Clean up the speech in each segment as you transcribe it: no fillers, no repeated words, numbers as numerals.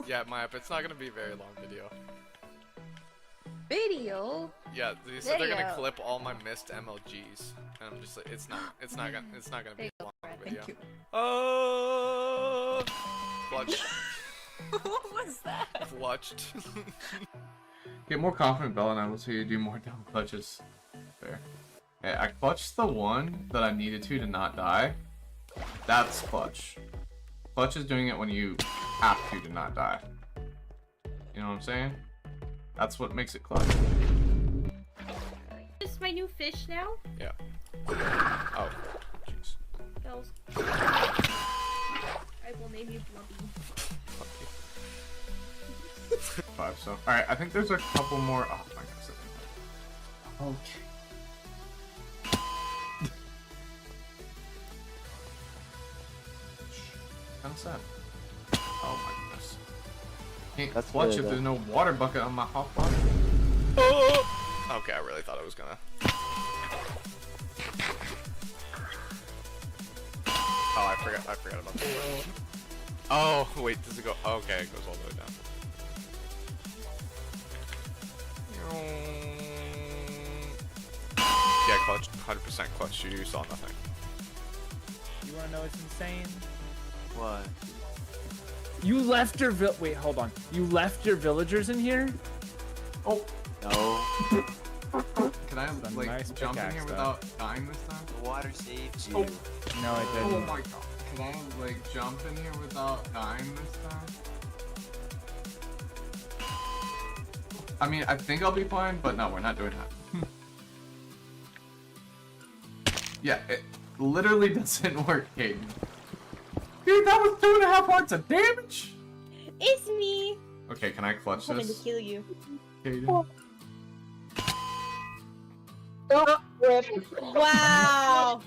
Yeah, Maya, it's not gonna be a very long video. Video? Yeah, they said they're gonna Video. clip all my missed MLGs, and I'm just like, it's not gonna be There you a go, long Brad. video. Thank you. Clutch. What was that? Clutched. Get more confident, Bellinable, so you do more down clutches. There. Okay, I clutched the one that I needed to not die. That's clutch. Clutch is doing it when you have to not die. You know what I'm saying? That's what makes it clutch. This is my new fish now. Yeah. Oh, jeez. Bells. I will name you Blubby. 5, so. Alright, I think there's a couple more. Oh my gosh. Okay. Kind of sad. Oh my goodness. Can't That's clutch good, if there's no water bucket on my hot pot. Okay, I really thought I was gonna. Oh, I forgot about that. Oh, wait, does it go? Okay, it goes all the way down. Yeah, clutch, 100% clutch. You saw nothing. You wanna know what's insane? What? You left your wait, hold on. You left your villagers in here? Oh, No. can I Some like nice jump in pickaxe, here though. without dying this time? The water saves you. Oh. No, I Oh didn't. my god. Can I like jump in here without dying this time? I mean, I think I'll be fine, but no, we're not doing that. Yeah, it literally doesn't work, Caden. Dude, that was 2.5 hearts of damage! It's me. Okay, can I clutch I'm coming to this? kill you. Caden? Wow.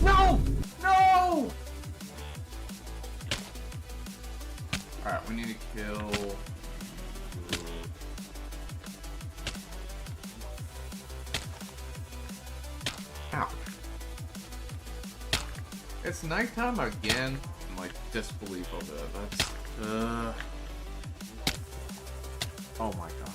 No! No! Alright, we need to kill... Ow. It's nighttime again. My disbelief over that. That's... Oh my god.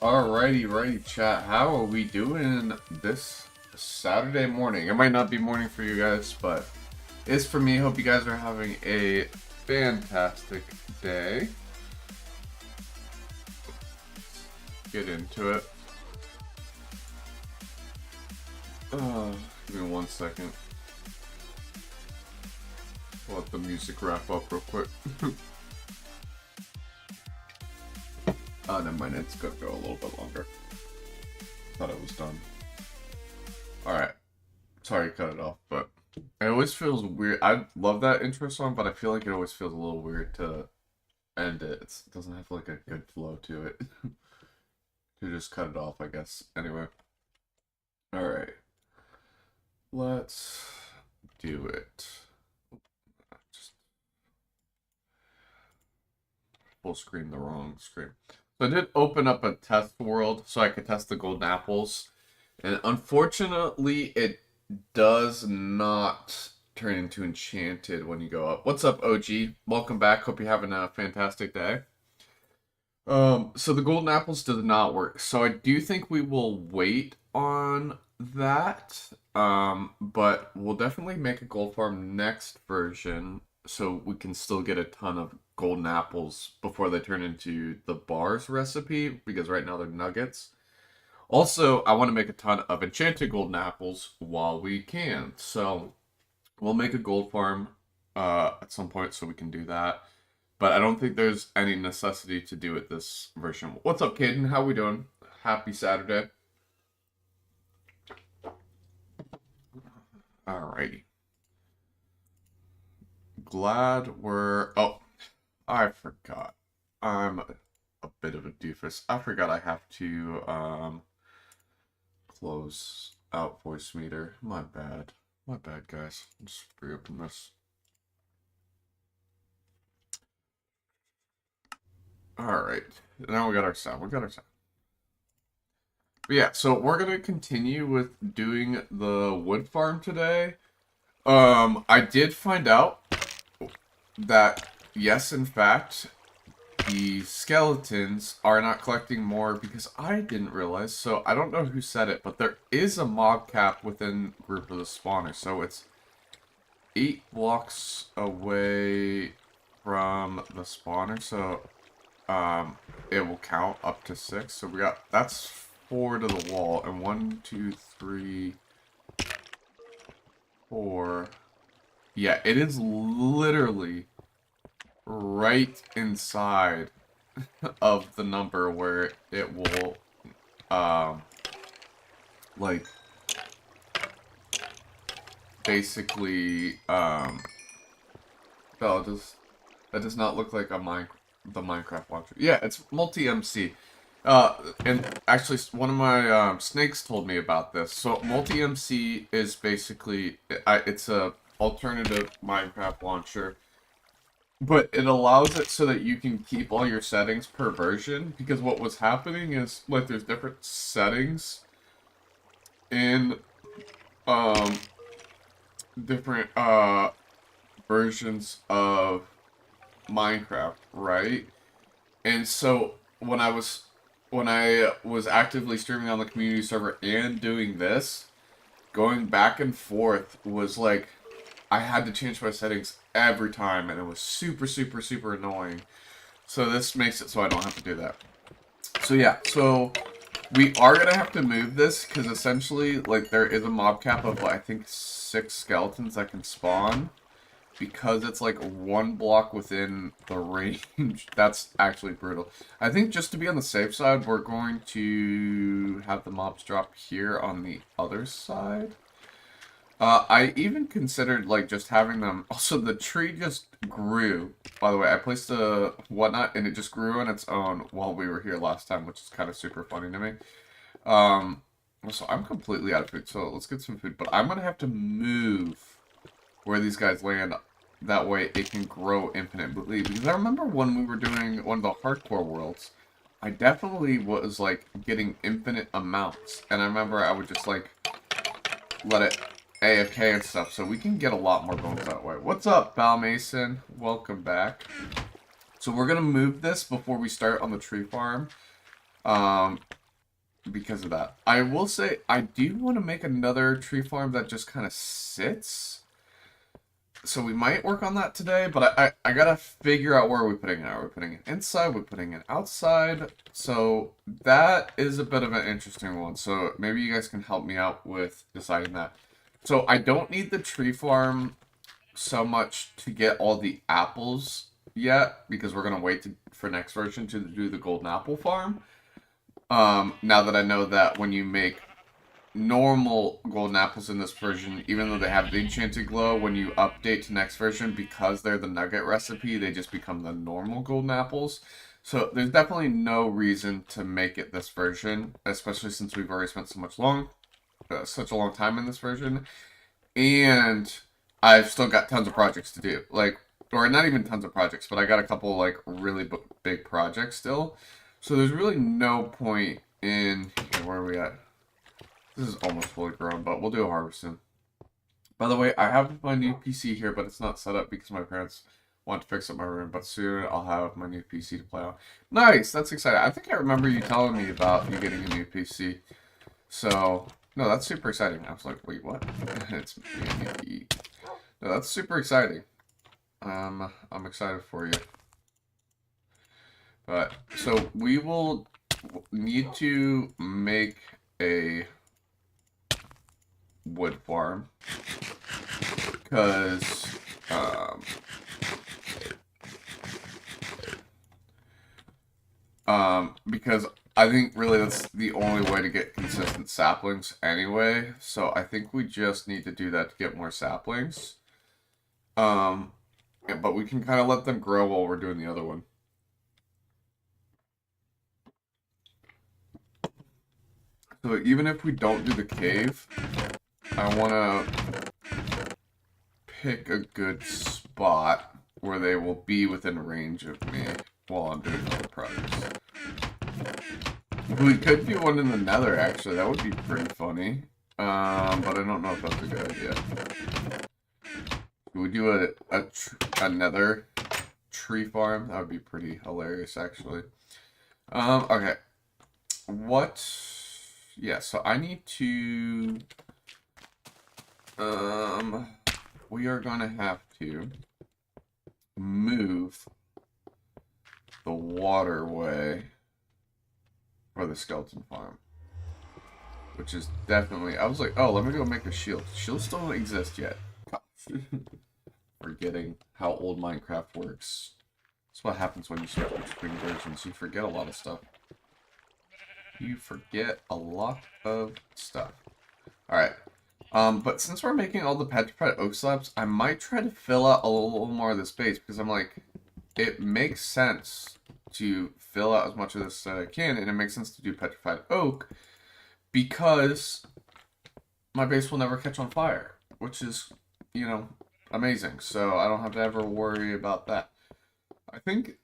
Righty, chat. How are we doing this Saturday morning? It might not be morning for you guys, but it's for me. Hope you guys are having a fantastic day. Get into it. Give me 1 second. Let the music wrap up real quick. Oh, never mind. It's gonna go a little bit longer. Thought it was done. Alright. Sorry to cut it off, but it always feels weird. I love that intro song, but I feel like it always feels a little weird to end it. It doesn't have like a good flow to it. To just cut it off, I guess. Anyway. Alright. Let's do it. Just full screen the wrong screen. So I did open up a test world so I could test the golden apples. And unfortunately, it does not turn into enchanted when you go up. What's up, OG? Welcome back. Hope you're having a fantastic day. So the golden apples does not work. So I do think we will wait on that. But we'll definitely make a gold farm next version so we can still get a ton of golden apples before they turn into the bars recipe, because right now they're nuggets. Also, I want to make a ton of enchanted golden apples while we can. So we'll make a gold farm at some point so we can do that. But I don't think there's any necessity to do it this version. What's up, Caden? How we doing? Happy Saturday. Alrighty. Glad we're... Oh, I forgot. I'm a bit of a doofus. I forgot I have to close out voice meter. My bad. My bad, guys. Let's reopen this. Alright. Now we got our sound. But yeah, so we're gonna continue with doing the wood farm today. I did find out that, yes, in fact, the skeletons are not collecting more because I didn't realize. So I don't know who said it, but there is a mob cap within group of the spawner. So it's 8 blocks away from the spawner. So it will count up to 6. So we got, that's 4 to the wall, and 1, 2, 3, 4. Yeah, it is literally right inside of the number where it will, like, basically, that does not look like the Minecraft launcher. Yeah, it's multi-MC. And actually, one of my snakes told me about this. So multi-MC is basically, it's a alternative Minecraft launcher, but it allows it so that you can keep all your settings per version. Because what was happening is, like, there's different settings in different versions of Minecraft, right? And so when I was actively streaming on the community server and doing this, going back and forth was like, I had to change my settings every time, and it was super, super, super annoying. So this makes it so I don't have to do that. So yeah, so we are going to have to move this, because essentially, like, there is a mob cap of, I think, 6 skeletons that can spawn. Because it's like 1 block within the range. That's actually brutal. I think just to be on the safe side, we're going to have the mobs drop here on the other side. I even considered, like, just having them... Also, the tree just grew. By the way, I placed a whatnot, and it just grew on its own while we were here last time, which is kind of super funny to me. So I'm completely out of food, so let's get some food. But I'm going to have to move where these guys land. That way it can grow infinitely. Because I remember when we were doing one of the hardcore worlds, I definitely was, like, getting infinite amounts. And I remember I would just, like, let it AFK and stuff. So we can get a lot more bones that way. What's up, Val Mason? Welcome back. So we're going to move this before we start on the tree farm. Because of that. I will say, I do want to make another tree farm that just kind of sits. So we might work on that today, but I gotta figure out where are we putting it. Are we putting it inside? We're putting it outside? So that is a bit of an interesting one. So maybe you guys can help me out with deciding that. So I don't need the tree farm so much to get all the apples yet, because we're gonna wait for next version to do the golden apple farm. Now that I know that when you make normal golden apples in this version, even though they have the enchanted glow, when you update to next version, because they're the nugget recipe, they just become the normal golden apples. So there's definitely no reason to make it this version, especially since we've already spent such a long time in this version, and I've still got tons of projects to do. Like, or not even tons of projects, but I got a couple like really big projects still. So there's really no point in, okay, where are we at? This is almost fully grown, but we'll do a harvest soon. By the way, I have my new PC here, but it's not set up because my parents want to fix up my room. But soon I'll have my new PC to play on. Nice, that's exciting. I think I remember you telling me about you getting a new PC. So, no, that's super exciting. I was like, wait, what? It's me. No, that's super exciting. I'm excited for you. But, so we will need to make a wood farm, because because I think really that's the only way to get consistent saplings anyway. So I think we just need to do that to get more saplings. Yeah, but we can kind of let them grow while we're doing the other one. So even if we don't do the cave, I want to pick a good spot where they will be within range of me while I'm doing other projects. We could do one in the nether, actually. That would be pretty funny. But I don't know if that's a good idea. Could we do a nether tree farm? That would be pretty hilarious, actually. Okay. Yeah, so I need to... we are gonna have to move the waterway for the skeleton farm, which is definitely, I was like, oh, let me go make a shield. Shields still don't exist yet. Forgetting how old Minecraft works. That's what happens when you switch between versions. You forget a lot of stuff. You forget a lot of stuff. Alright. But since we're making all the petrified oak slabs, I might try to fill out a little more of the space, because I'm like, it makes sense to fill out as much of this as I can, and it makes sense to do petrified oak, because my base will never catch on fire, which is, you know, amazing. So I don't have to ever worry about that. I think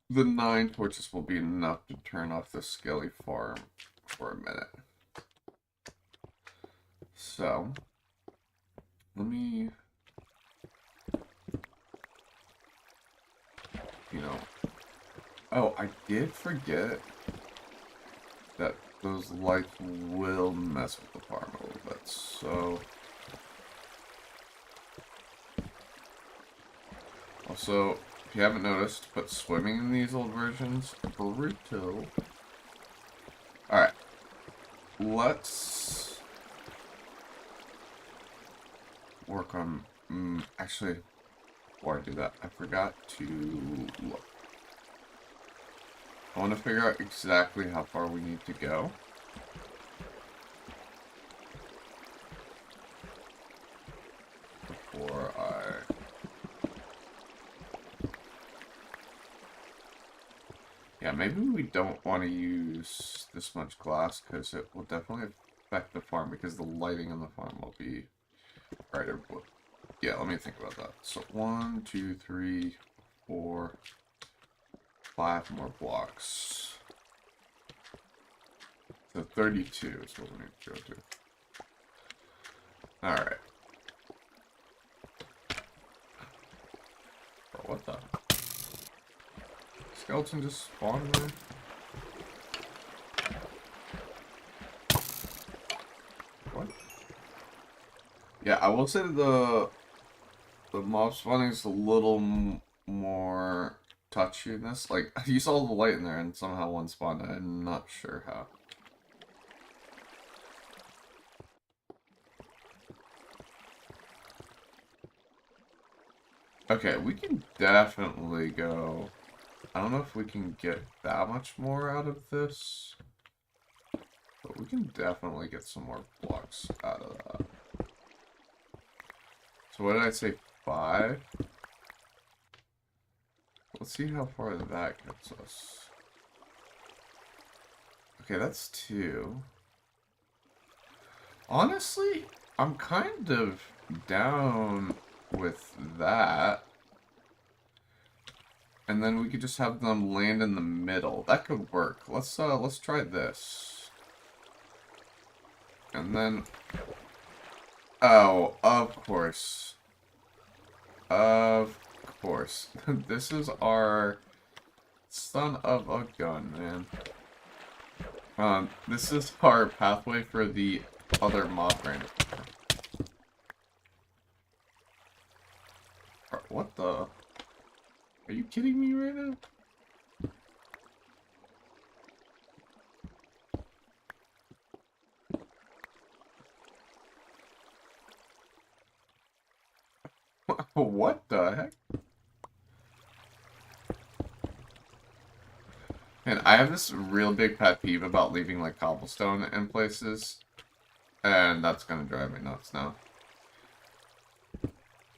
the 9 torches will be enough to turn off the skelly farm for a minute. So, let me, oh, I did forget that those lights will mess with the farm a little bit, so. Also, if you haven't noticed, but swimming in these old versions, brutal. Alright, let's work on, actually, before I do that, I forgot to look. I want to figure out exactly how far we need to go. Before yeah, maybe we don't want to use this much glass, because it will definitely affect the farm, because the lighting on the farm will be brighter. Yeah, let me think about that. So 1, 2, 3, 4, 5 more blocks. So 32 is what we need to go to. Alright. Bro, what the? Skeleton just spawned there? Yeah, I will say the mob spawning is a little more touchy in this. Like, you saw the light in there and somehow one spawned. I'm not sure how. Okay, we can definitely go. I don't know if we can get that much more out of this, but we can definitely get some more blocks out of that. So what did I say? 5? Let's see how far that gets us. Okay, that's 2. Honestly, I'm kind of down with that. And then we could just have them land in the middle. That could work. Let's try this. And then oh, of course. Of course. This is our son of a gun, man. This is our pathway for the other mob brand. What the? Are you kidding me right now? What the heck? And I have this real big pet peeve about leaving like cobblestone in places. And that's gonna drive me nuts now.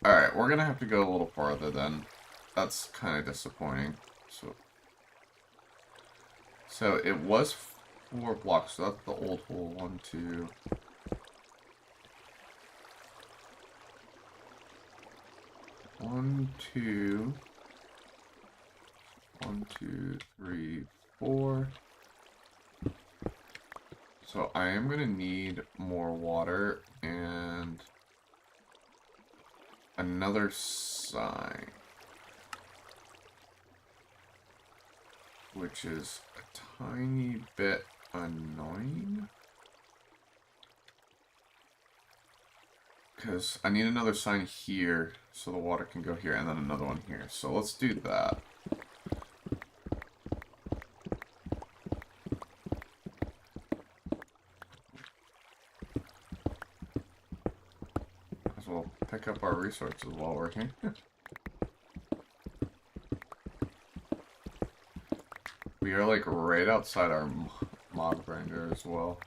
Alright, we're gonna have to go a little farther then. That's kind of disappointing. So it was 4 blocks, so that's the old hole. 1, 2. 1, 2. 1, 2, 3, 4. So I am gonna need more water and another sign, which is a tiny bit annoying. Because I need another sign here so the water can go here and then another one here. So let's do that. As well pick up our resources while we're here. We are like right outside our mob grinder as well.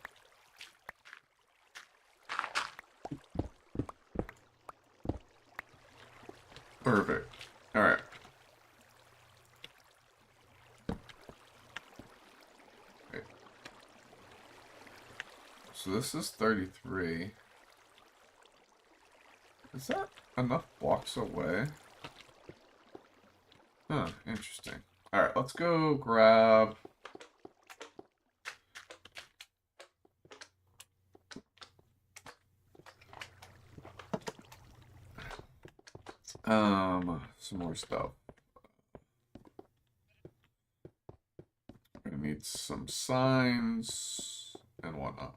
Perfect. Alright. Okay. So this is 33. Is that enough blocks away? Huh, interesting. Alright, let's go grab... some more stuff. We're gonna need some signs and whatnot.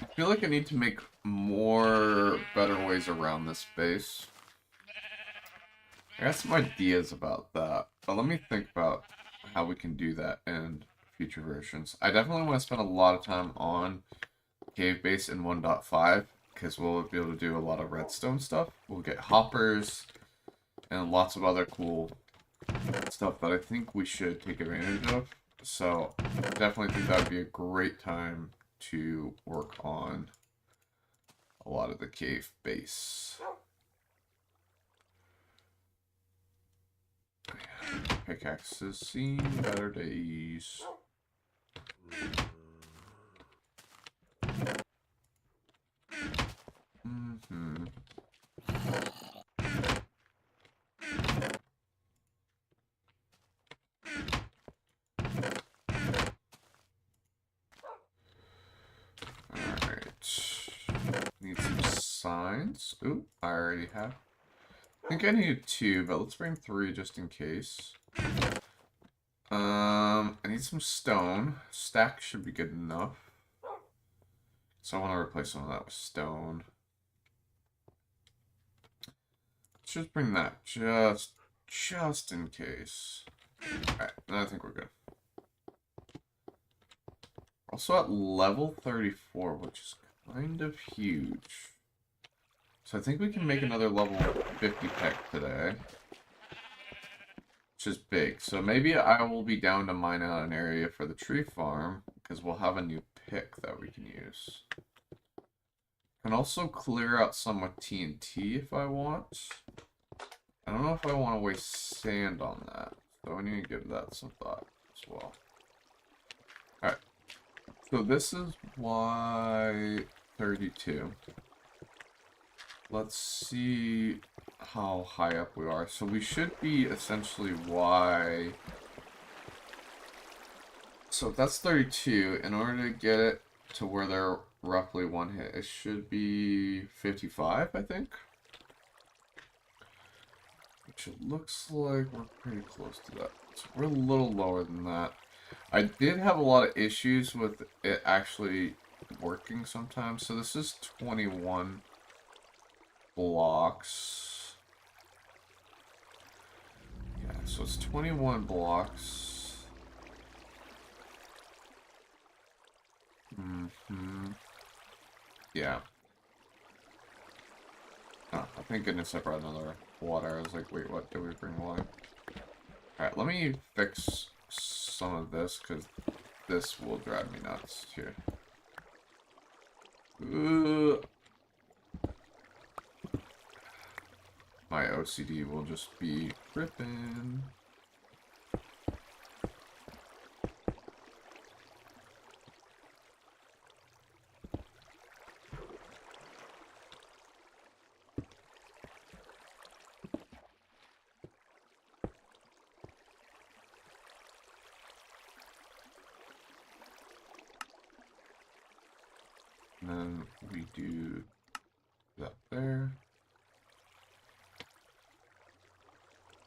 I feel like I need to make more better ways around this base. I got some ideas about that, but let me think about how we can do that in future versions. I definitely want to spend a lot of time on cave base in 1.5 because we'll be able to do a lot of redstone stuff. We'll get hoppers and lots of other cool stuff that I think we should take advantage of. So I definitely think that would be a great time to work on a lot of the cave base. Pickaxes seen better days. Alright. Need some signs. Ooh, I already have. I think I need 2, but let's bring 3 just in case. I need some stone. Stack should be good enough. So I want to replace some of that with stone. Let's just bring that just in case. Alright, I think we're good. Also at level 34, which is kind of huge. So I think we can make another level 50 peck today. Which is big. So maybe I will be down to mine out an area for the tree farm, because we'll have a new pick that we can use. Can also clear out some with TNT if I want. I don't know if I want to waste sand on that. So I need to give that some thought as well. Alright. So this is Y32. Let's see how high up we are. So we should be essentially Y. So if that's 32, in order to get it to where they're roughly one hit, it should be 55, I think. Which it looks like we're pretty close to that. So we're a little lower than that. I did have a lot of issues with it actually working sometimes. So this is 21 blocks. Yeah, so it's 21 blocks. Yeah. Oh, thank goodness I brought another water. I was like, wait, what? Did we bring water? Alright, let me fix some of this, because this will drive me nuts here. My OCD will just be ripping. And then we do that there.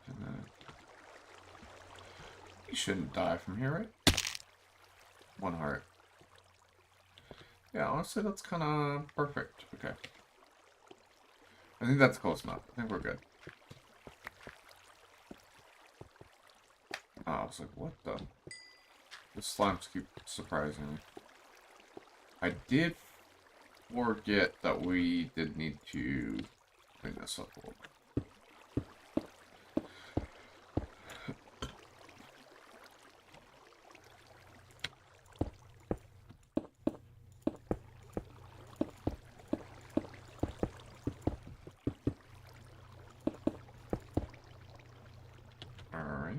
And then you shouldn't die from here, right? 1 heart. Yeah, honestly, that's kind of perfect. Okay. I think that's close enough. I think we're good. Oh, I was like, what the? The slimes keep surprising me. I did forget that we did need to clean this up a little bit. Alright.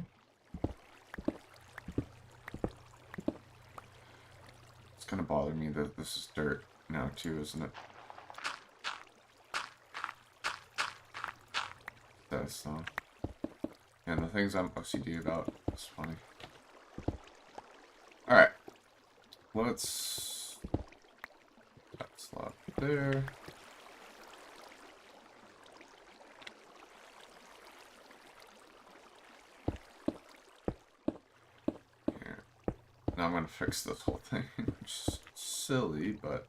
It's gonna bother me that this is dirt now too, isn't it? That's so. And the things I'm OCD about is funny. Alright. Let's... That slot there. Here. Now I'm gonna fix this whole thing. Which is silly, but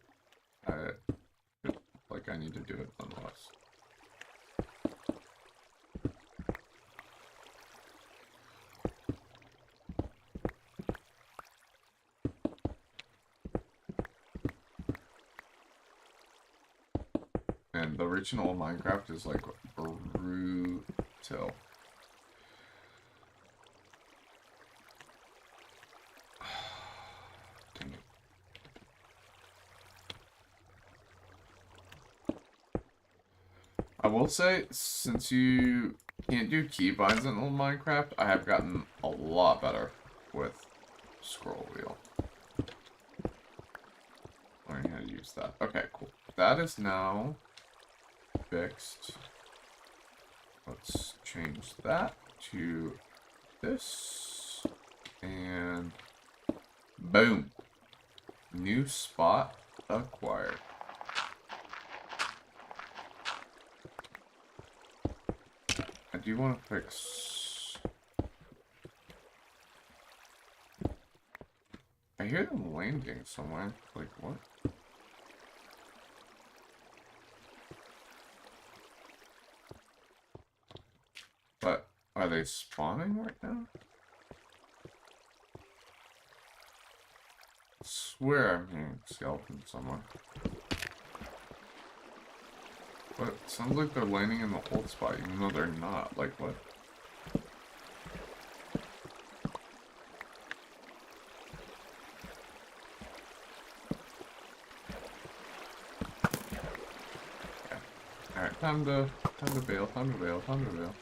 I feel like I need to do it nonetheless. And the original Minecraft is like brutal. Dang it. I will say, since you can't do keybinds in Minecraft, I have gotten a lot better with scroll wheel. Learning how to use that. Okay, cool. That is now fixed. Let's change that to this. And boom. New spot acquired. I do want to fix... I hear them landing somewhere. Like, what? Are they spawning right now? I swear I'm hearing skeletons somewhere. But it sounds like they're landing in the old spot, even though they're not. Like, what? Okay. Alright, time to bail, time to bail, time to bail.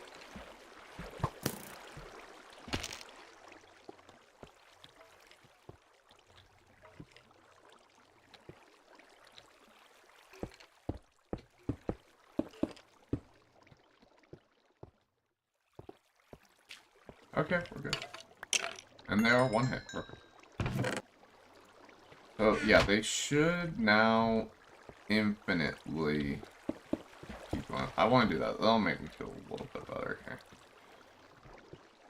Okay, we're good. And they are one hit. Perfect. So, yeah, they should now infinitely keep going. I want to do that. That'll make me feel a little bit better here.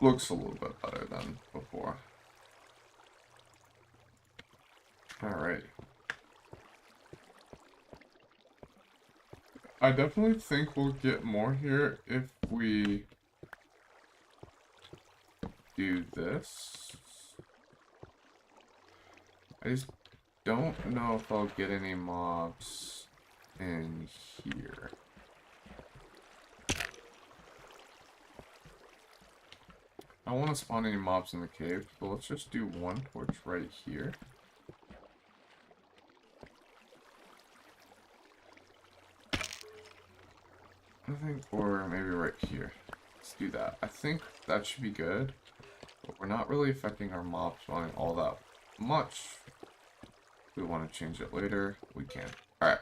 Looks a little bit better than before. Alright. I definitely think we'll get more here if we do this. I just don't know if I'll get any mobs in here. I don't want to spawn any mobs in the cave, so let's just do one torch right here. I think, or maybe right here. Let's do that. I think that should be good. But we're not really affecting our mob spawning all that much. If we want to change it later, we can. Alright.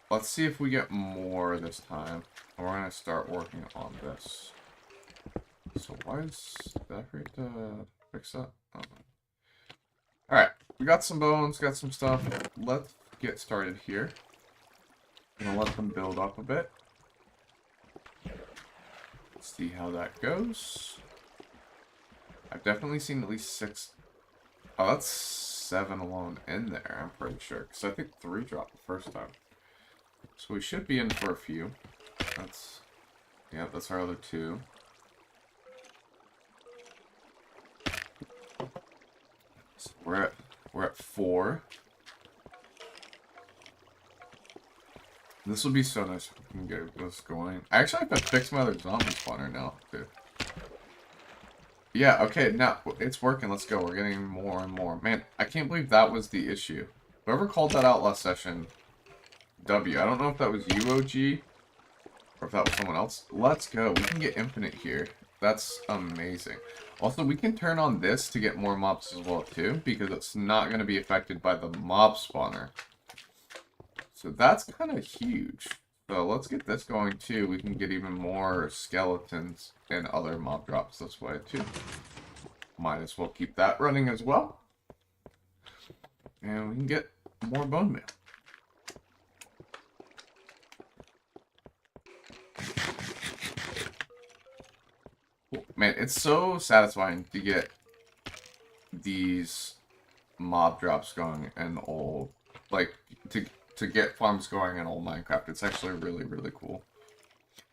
Let's see if we get more this time. And we're going to start working on this. So why is that hurt to fix that? Oh. Alright. We got some bones, got some stuff. Let's get started here. I'm going to let them build up a bit. Let's see how that goes. I've definitely seen at least 6. Oh, that's 7 alone in there, I'm pretty sure. Because I think 3 dropped the first time. So we should be in for a few. That's... yeah, that's our other 2. So we're at 4. This will be so nice if we can get this going. I actually have to fix my other zombie spawner now, too. Yeah, okay, now it's working. Let's go. We're getting more and more. Man, I can't believe that was the issue. Whoever called that out last session, W. I don't know if that was you, OG, or if that was someone else. Let's go. We can get infinite here. That's amazing. Also, we can turn on this to get more mobs as well, too, because it's not going to be affected by the mob spawner. So that's kind of huge. So let's get this going too. We can get even more skeletons and other mob drops this way too. Might as well keep that running as well. And we can get more bone meal. Cool. Man, it's so satisfying to get these mob drops going in old, like, to get farms going in old Minecraft. It's actually really, really cool.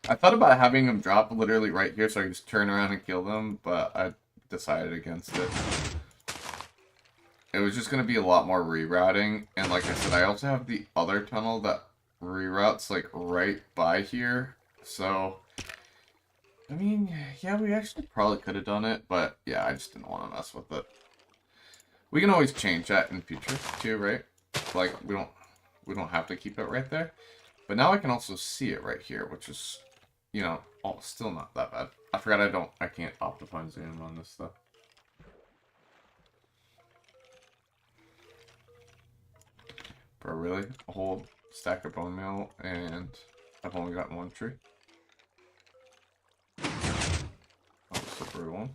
I thought about having them drop literally right here so I could just turn around and kill them, but I decided against it. It was just going to be a lot more rerouting, and like I said, I also have the other tunnel that reroutes like right by here, so I mean, yeah, we actually probably could have done it, but yeah, I just didn't want to mess with it. We can always change that in future too, right? Like, we don't have to keep it right there. But now I can also see it right here, which is, you know, still not that bad. I forgot I can't optimize zoom on this stuff. Bro, really? A whole stack of bone meal, and I've only got 1 tree? Oh, super one.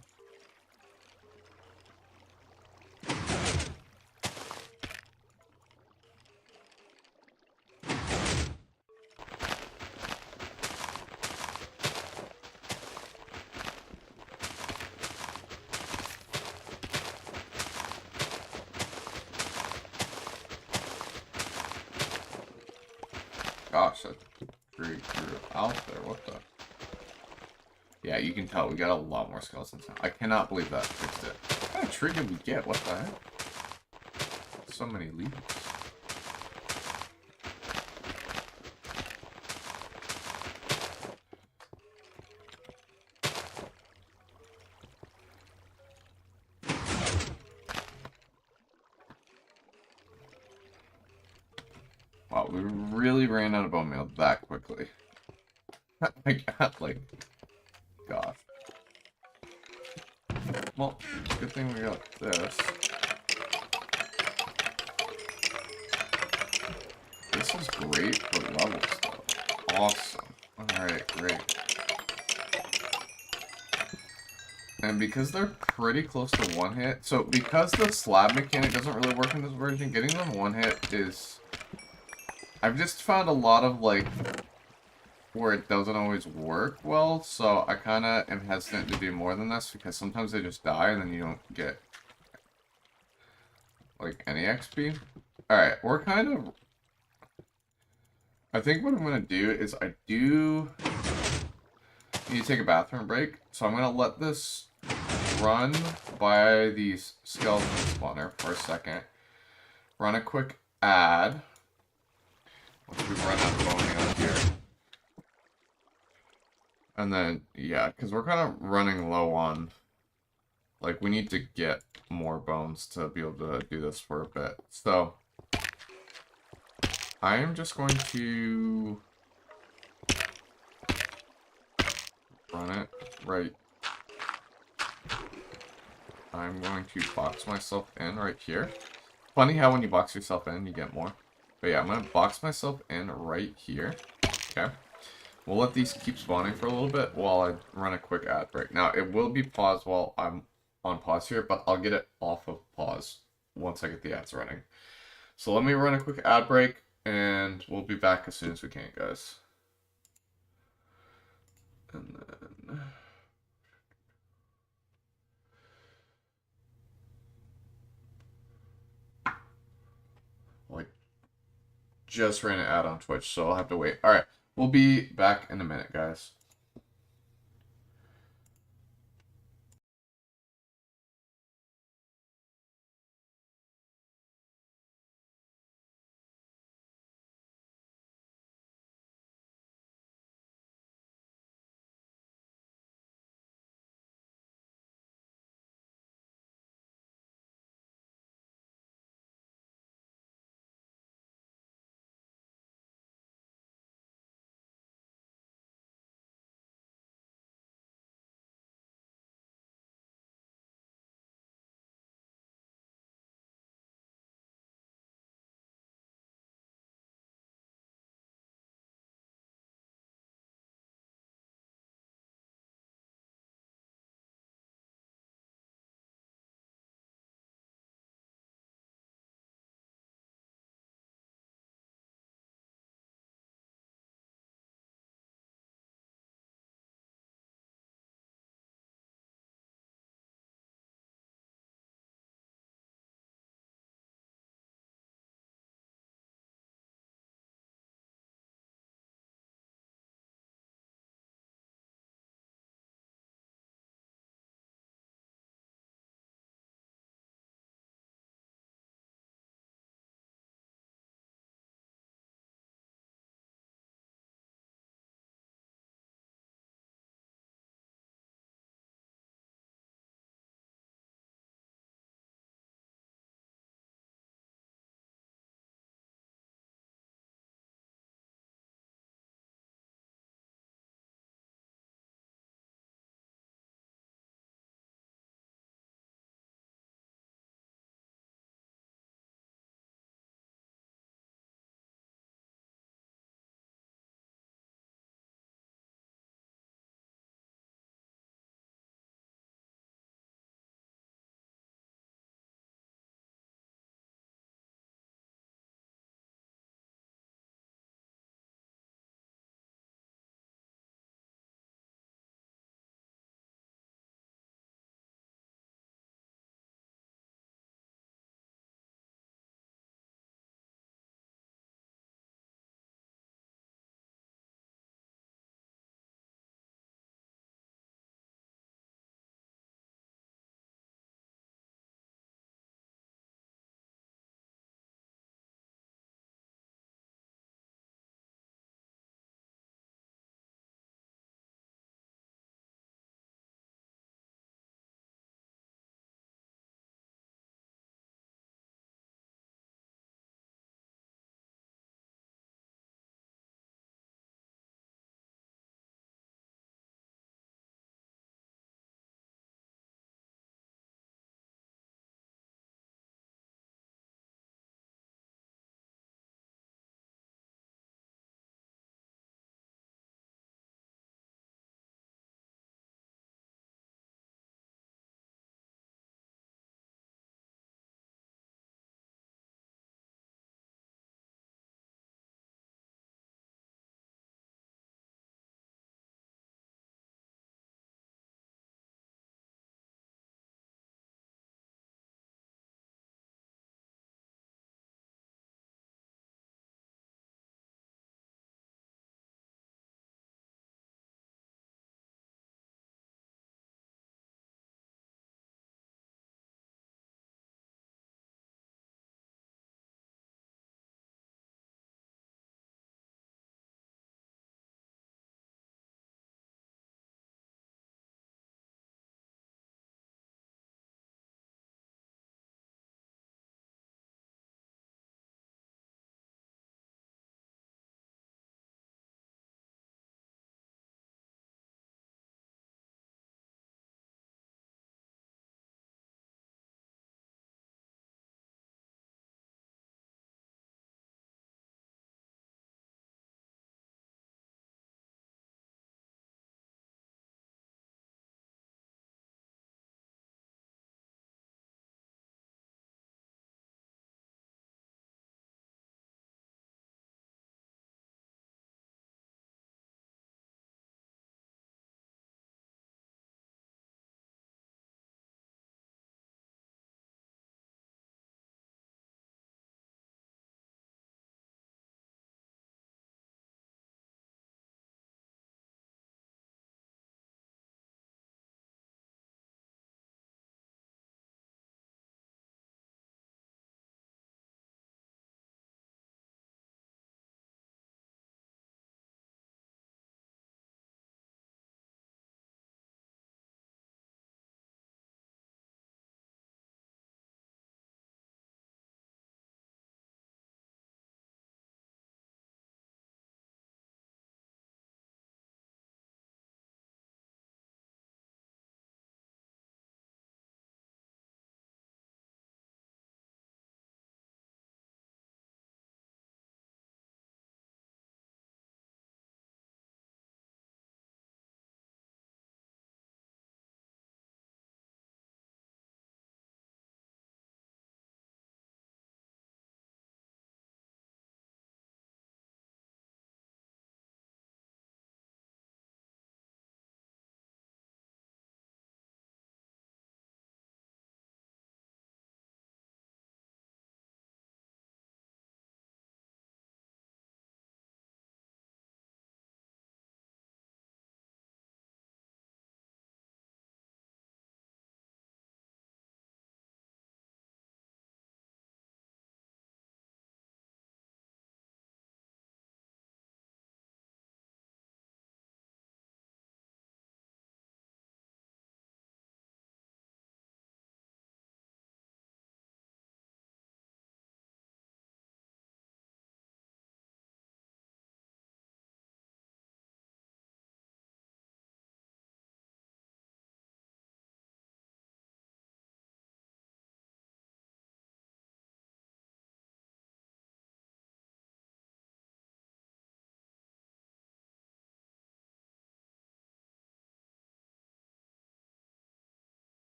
Gosh, that tree grew out there. What the? Yeah, you can tell we got a lot more skeletons now. I cannot believe that fixed it. What kind of tree did we get? What the heck? So many leaves. Wow, we really ran out of bone meal that quickly. I got, like, gosh. Well, good thing we got this. This is great for levels, though. Awesome. Alright, great. And because they're pretty close to one hit, so because the slab mechanic doesn't really work in this version, getting them one hit is... I've just found a lot of, like, where it doesn't always work well, so I kind of am hesitant to do more than this, because sometimes they just die and then you don't get, like, any XP. Alright, we're kind of... I think what I'm going to do is I do need to take a bathroom break, so I'm going to let this run by the skeleton spawner for a second. Run a quick ad. Once we run out of boning out here. And then, yeah, because we're kind of running low on... Like, we need to get more bones to be able to do this for a bit. So, I am just going to... run it right. I'm going to box myself in right here. Funny how when you box yourself in, you get more. But yeah, I'm going to box myself in right here. Okay. We'll let these keep spawning for a little bit while I run a quick ad break. Now, it will be paused while I'm on pause here, but I'll get it off of pause once I get the ads running. So let me run a quick ad break, and we'll be back as soon as we can, guys. And then... like, just ran an ad on Twitch, so I'll have to wait. Alright, we'll be back in a minute, guys.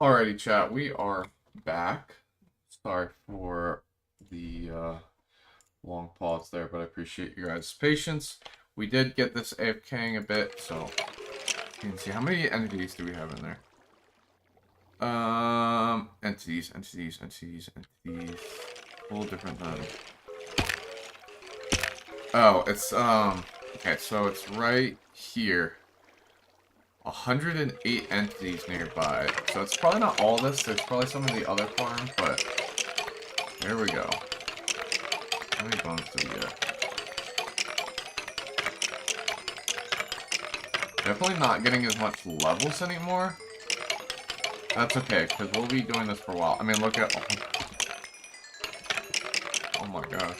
Alrighty, chat. We are back. Sorry for the long pause there, but I appreciate your guys' patience. We did get this AFKing a bit, so you can see how many entities do we have in there. Entities. A little different than. Oh, it's okay, so it's right here. 108 entities nearby. So it's probably not all this. There's probably some of the other farms, but there we go. How many bones do we get? Definitely not getting as much levels anymore. That's okay, because we'll be doing this for a while. I mean, look at... Oh my gosh.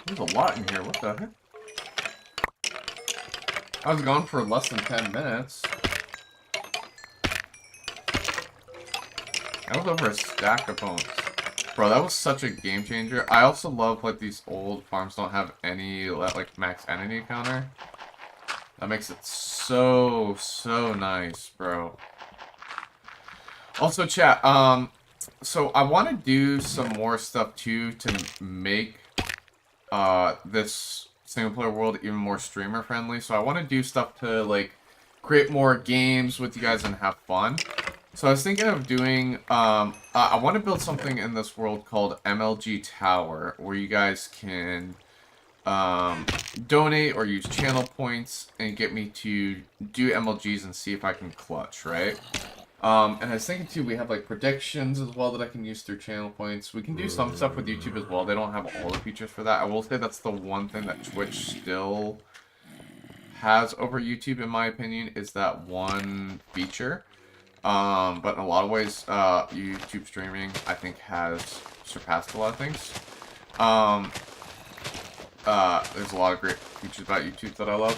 There's a lot in here. What the heck? I was gone for less than 10 minutes. That was over a stack of bones. Bro, that was such a game changer. I also love, like, these old farms don't have any, like, max entity counter. That makes it so nice, bro. Also, chat, so I want to do some more stuff, too, to make, this single-player world even more streamer-friendly. So I want to do stuff to, like, create more games with you guys and have fun. So I was thinking of doing, I want to build something in this world called MLG Tower, where you guys can, donate or use channel points and get me to do MLGs and see if I can clutch, right? And I was thinking, too, we have, like, predictions as well that I can use through channel points. We can do some stuff with YouTube as well. They don't have all the features for that. I will say that's the one thing that Twitch still has over YouTube, in my opinion, is that one feature. But in a lot of ways, YouTube streaming, I think, has surpassed a lot of things. There's a lot of great features about YouTube that I love.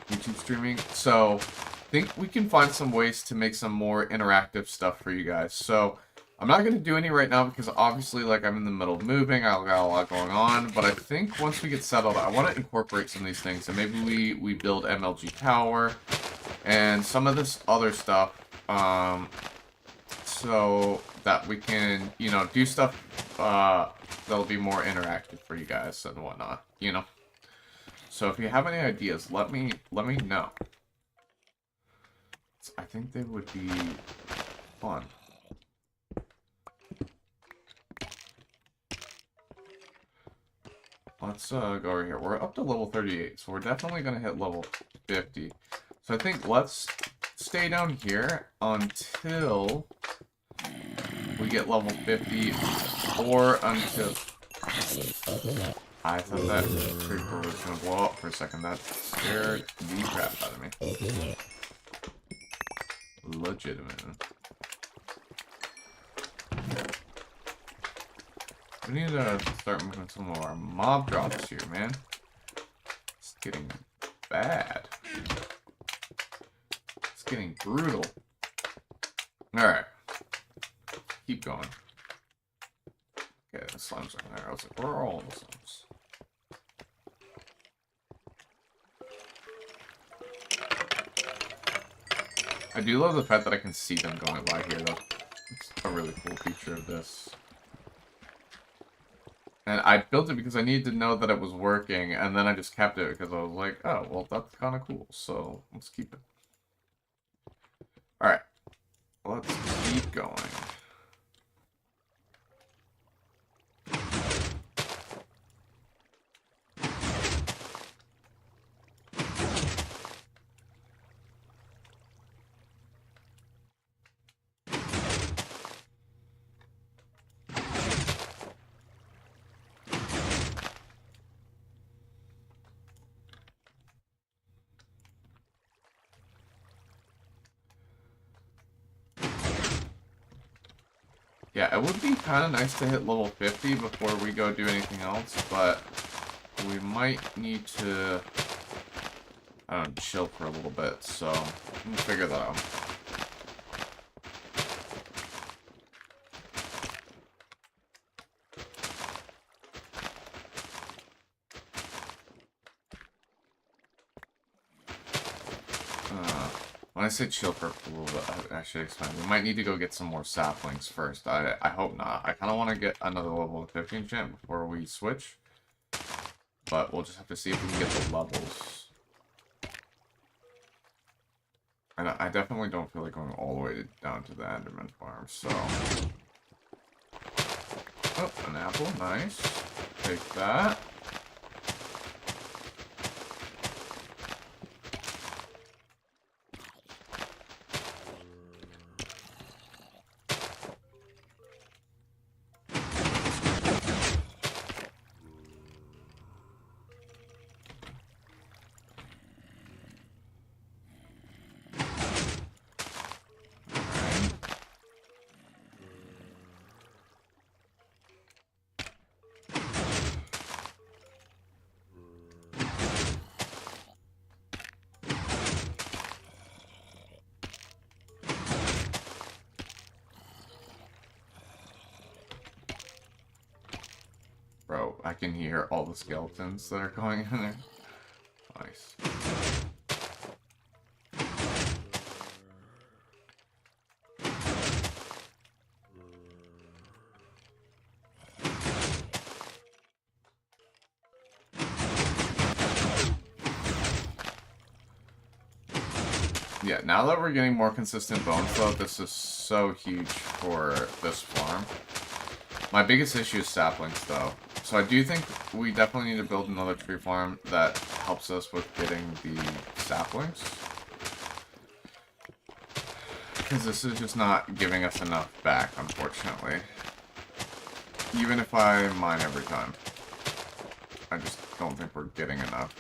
YouTube streaming. So I think we can find some ways to make some more interactive stuff for you guys. So I'm not going to do any right now because obviously, like, I'm in the middle of moving. I've got a lot going on. But I think once we get settled, I want to incorporate some of these things. And maybe we build MLG Tower and some of this other stuff, so that we can, you know, do stuff that'll be more interactive for you guys and whatnot, you know. So if you have any ideas, let me know. I think they would be fun. Let's go over here. We're up to level 38, so we're definitely gonna hit level 50. So I think let's stay down here until we get level 50, or until... I thought that creeper was going to blow up for a second. That scared the crap out of me. Legitimate. We need to start moving some of our mob drops here, man. It's getting bad. Getting brutal. Alright. Keep going. Okay, the slimes are in there. I was like, where are all the slimes? I do love the fact that I can see them going by here, though. It's a really cool feature of this. And I built it because I needed to know that it was working, and then I just kept it because I was like, oh, well, that's kind of cool, so let's keep it. Alright, let's keep going. Yeah, it would be kind of nice to hit level 50 before we go do anything else, but we might need to, I don't know, chill for a little bit, so we'll figure that out. When I say chill for a little bit, I should explain. We might need to go get some more saplings first. I hope not. I kind of want to get another level of 50 enchant before we switch. But we'll just have to see if we can get the levels. And I definitely don't feel like going all the way down to the Enderman farm, so... Oh, an apple. Nice. Take that. Bro, I can hear all the skeletons that are going in there. Nice. Yeah, now that we're getting more consistent bone flow, this is so huge for this farm. My biggest issue is saplings, though. So I do think we definitely need to build another tree farm that helps us with getting the saplings. Because this is just not giving us enough back, unfortunately. Even if I mine every time. I just don't think we're getting enough.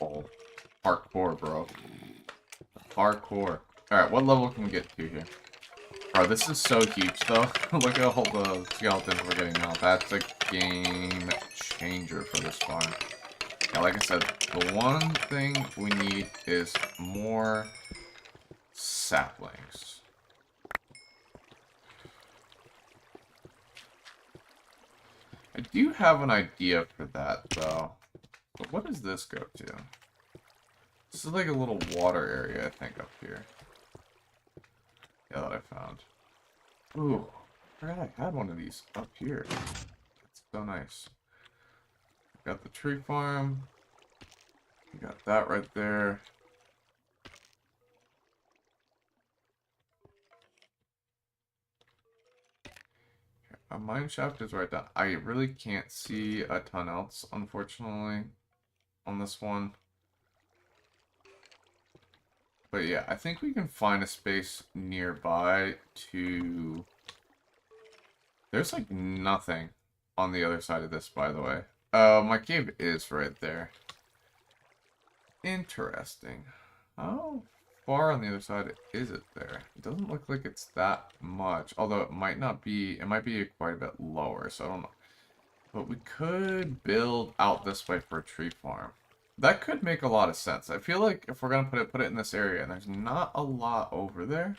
Oh, parkour, bro. Parkour. Alright, what level can we get to here? Bro, this is so huge, though. Look at all the skeletons we're getting now. That's a game changer for this farm. Yeah, like I said, the one thing we need is more saplings. I do have an idea for that, though. But what does this go to? This is like a little water area, I think, up here. Yeah, that I found. Ooh, I forgot I had one of these up here. That's so nice. Got the tree farm. We got that right there. A mine shaft is right down. I really can't see a ton else, unfortunately, on this one. But yeah, I think we can find a space nearby to... There's like nothing on the other side of this, by the way. My cave is right there. Interesting. How far on the other side is it there? It doesn't look like it's that much. Although it might not be, it might be quite a bit lower, so I don't know. But we could build out this way for a tree farm. That could make a lot of sense. I feel like if we're gonna put it in this area, and there's not a lot over there.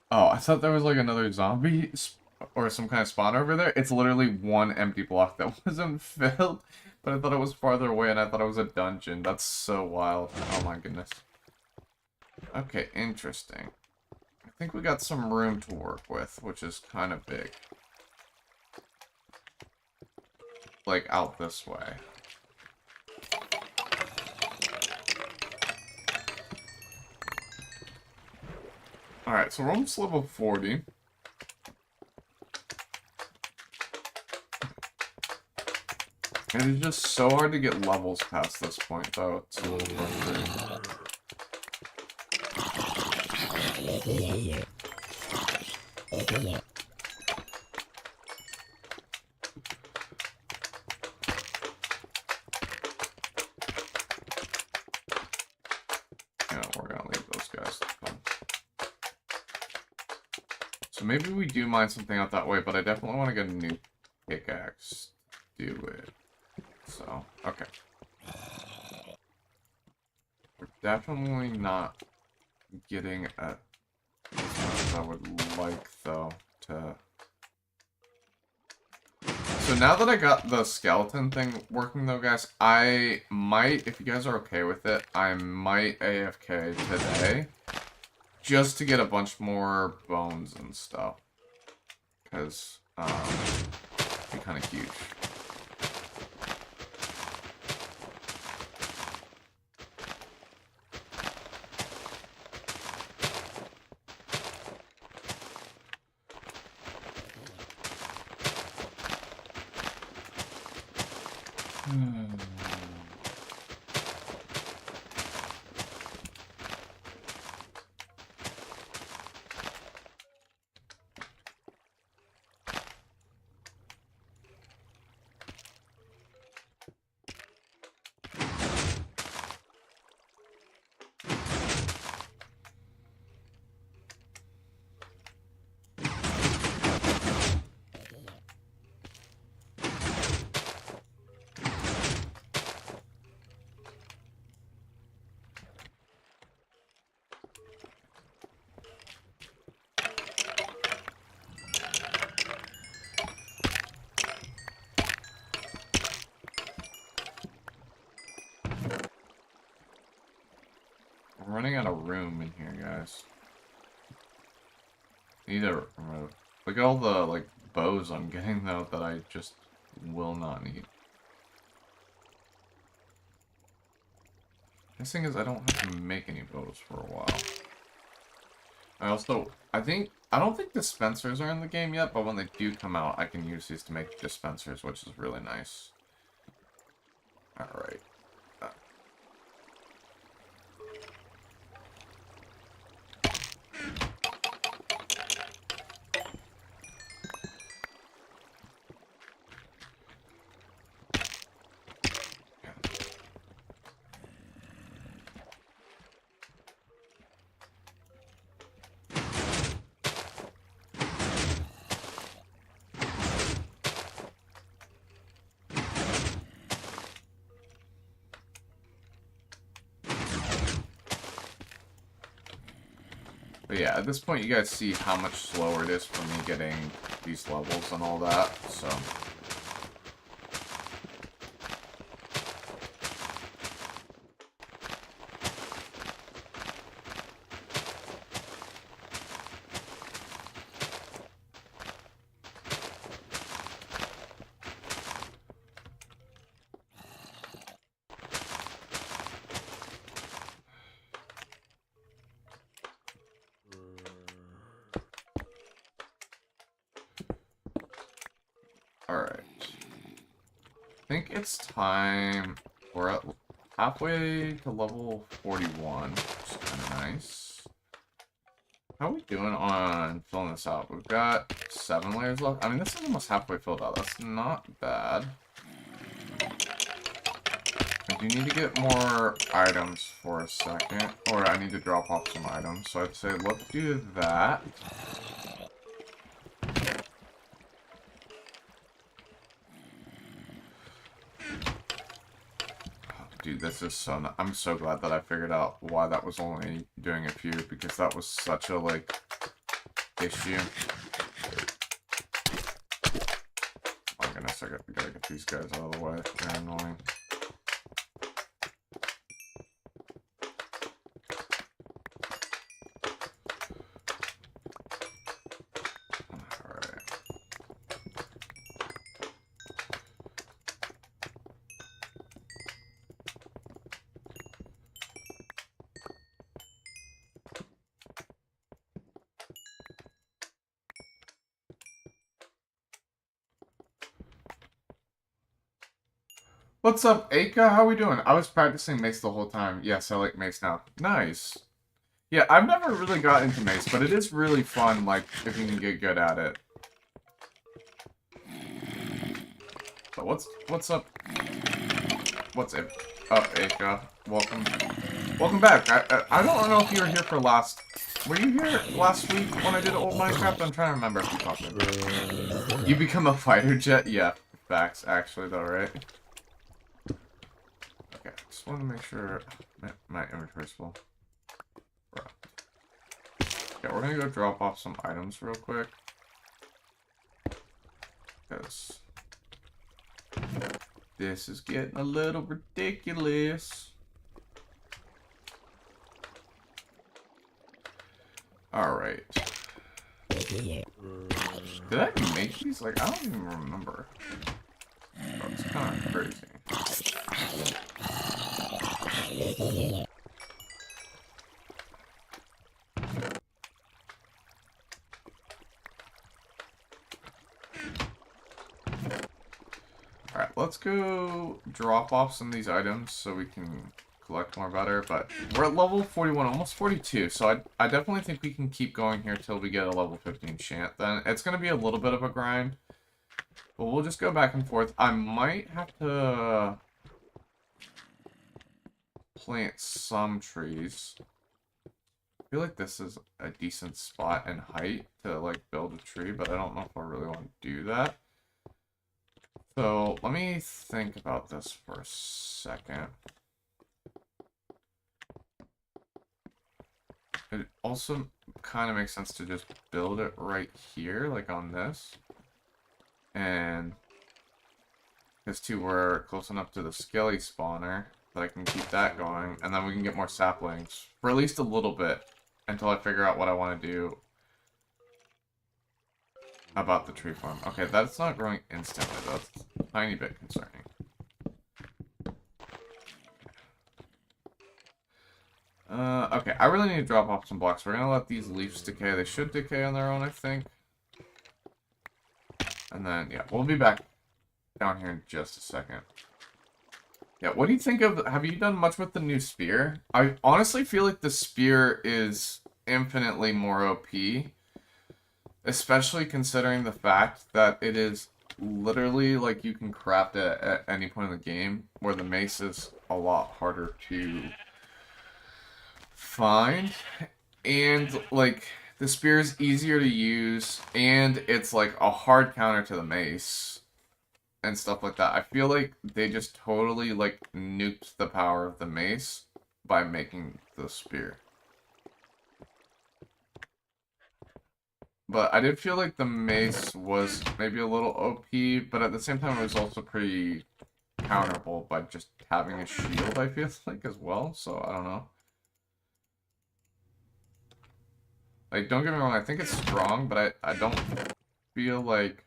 Oh, I thought there was like another zombie or some kind of spawn over there. It's literally one empty block that wasn't filled, but I thought it was farther away, and I thought it was a dungeon. That's so wild. Oh my goodness. Okay, interesting. I think we got some room to work with, which is kind of big. Like out this way. Alright, so we're almost level 40. And it's just so hard to get levels past this point, though. It's a little frustrating. Yeah, we're gonna leave those guys to come. So maybe we do mine something out that way, but I definitely want to get a new pickaxe to do it. So, okay. We're definitely not getting at as much as I would like, though, to... So now that I got the skeleton thing working, though, guys, I might, if you guys are okay with it, I might AFK today, just to get a bunch more bones and stuff. Because, it'd be kind of huge. I'm running out of room in here, guys. Need to remove. Look at all the, like, bows I'm getting, though, that I just will not need. This thing is, I don't have to make any bows for a while. I don't think dispensers are in the game yet, but when they do come out, I can use these to make dispensers, which is really nice. Alright. But yeah, at this point you guys see how much slower it is for me getting these levels and all that, so... Alright. I think it's time. We're at halfway to level 41, which is kind of nice. How are we doing on filling this out? We've got 7 layers left. I mean, this is almost halfway filled out. That's not bad. I do need to get more items for a second. Or I need to drop off some items. So I'd say let's do that. Dude, this is so... I'm so glad that I figured out why that was only doing a few, because that was such a, like, issue. Oh my goodness, I gotta get these guys out of the way. They're annoying. What's up, Aka? How we doing? I was practicing Mace the whole time. Yes, I like Mace now. Nice. Yeah, I've never really got into Mace, but it is really fun, like, if you can get good at it. But what's up? What's up, Aka? Welcome. Welcome back. I don't know if you were here for last... Were you here last week when I did old Minecraft? I'm trying to remember if you talked to me. You become a fighter jet? Yeah, facts, actually, though, right? Okay, just want to make sure my inventory's full. Bro. Okay, we're gonna go drop off some items real quick. Because this is getting a little ridiculous. Alright. Did I make these? Like, I don't even remember. Oh, it's kind of crazy. Alright, let's go drop off some of these items so we can collect more better, but we're at level 41, almost 42, so I definitely think we can keep going here till we get a level 15 enchant. Then it's going to be a little bit of a grind, but we'll just go back and forth. I might have to plant some trees. I feel like this is a decent spot in height to, like, build a tree, but I don't know if I really want to do that. So, let me think about this for a second. It also kind of makes sense to just build it right here, like on this. And this too, we're close enough to the skelly spawner that I can keep that going. And then we can get more saplings for at least a little bit until I figure out what I want to do about the tree farm. Okay, that's not growing instantly. That's a tiny bit concerning. Okay, I really need to drop off some blocks. We're gonna let these leaves decay. They should decay on their own, I think. And then, yeah, we'll be back down here in just a second. Yeah, what do you think of... Have you done much with the new spear? I honestly feel like the spear is infinitely more OP. Especially considering the fact that it is literally, like, you can craft it at any point in the game. Where the mace is a lot harder to find, and like the spear is easier to use, and it's like a hard counter to the mace and stuff like that. I feel like they just totally like nuked the power of the mace by making the spear. But I did feel like the mace was maybe a little OP, but at the same time it was also pretty counterable by just having a shield, I feel like, as well. So I don't know. Like, don't get me wrong, I think it's strong, but I don't feel like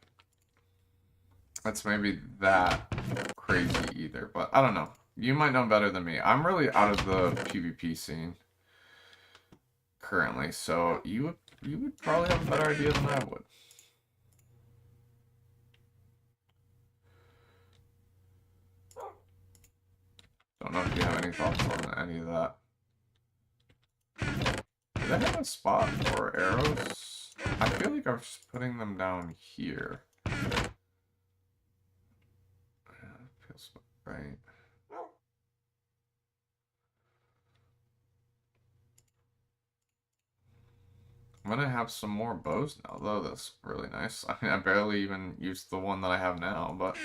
that's maybe that crazy either. But I don't know. You might know better than me. I'm really out of the PvP scene currently, so you would probably have a better idea than I would. Don't know if you have any thoughts on any of that. Did I have a spot for arrows? I feel like I was just putting them down here. Feels right. I'm gonna have some more bows now, though. That's really nice. I mean, I barely even used the one that I have now, but...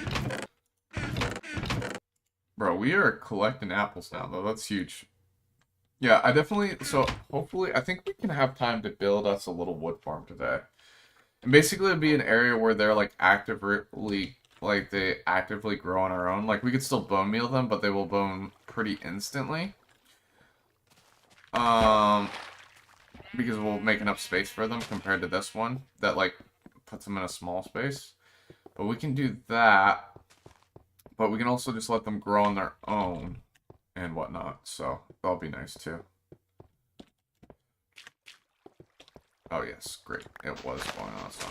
Bro, we are collecting apples now, though. That's huge. Yeah, I definitely... So, hopefully, I think we can have time to build us a little wood farm today. And basically, it'd be an area where they're, like, actively... Like, they actively grow on our own. Like, we could still bone meal them, but they will bone pretty instantly. Because we'll make enough space for them compared to this one. That, like, puts them in a small space. But we can do that. But we can also just let them grow on their own. And whatnot. So, that'll be nice, too. Oh, yes. Great. It was going on, so.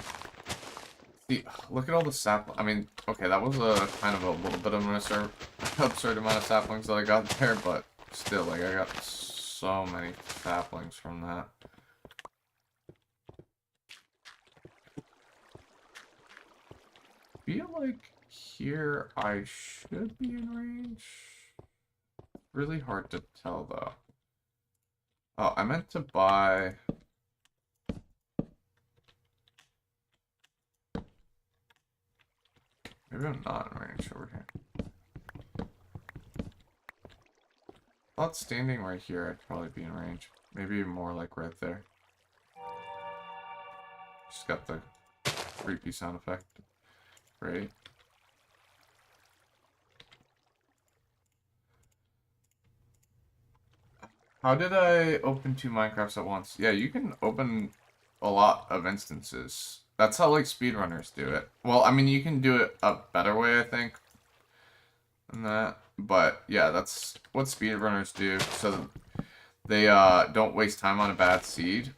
See, look at all the I mean, okay, that was a kind of a little bit of an absurd amount of saplings that I got there, but still, like, I got so many saplings from that. Feel like here I should be in range. Really hard to tell, though. Oh, I meant to buy... Maybe I'm not in range over here. I thought standing right here, I'd probably be in range. Maybe more like right there. Just got the creepy sound effect. Great. How did I open 2 Minecrafts at once? Yeah, you can open a lot of instances. That's how, like, speedrunners do it. Well, I mean, you can do it a better way, I think, than that. But, yeah, that's what speedrunners do, so they, don't waste time on a bad seed.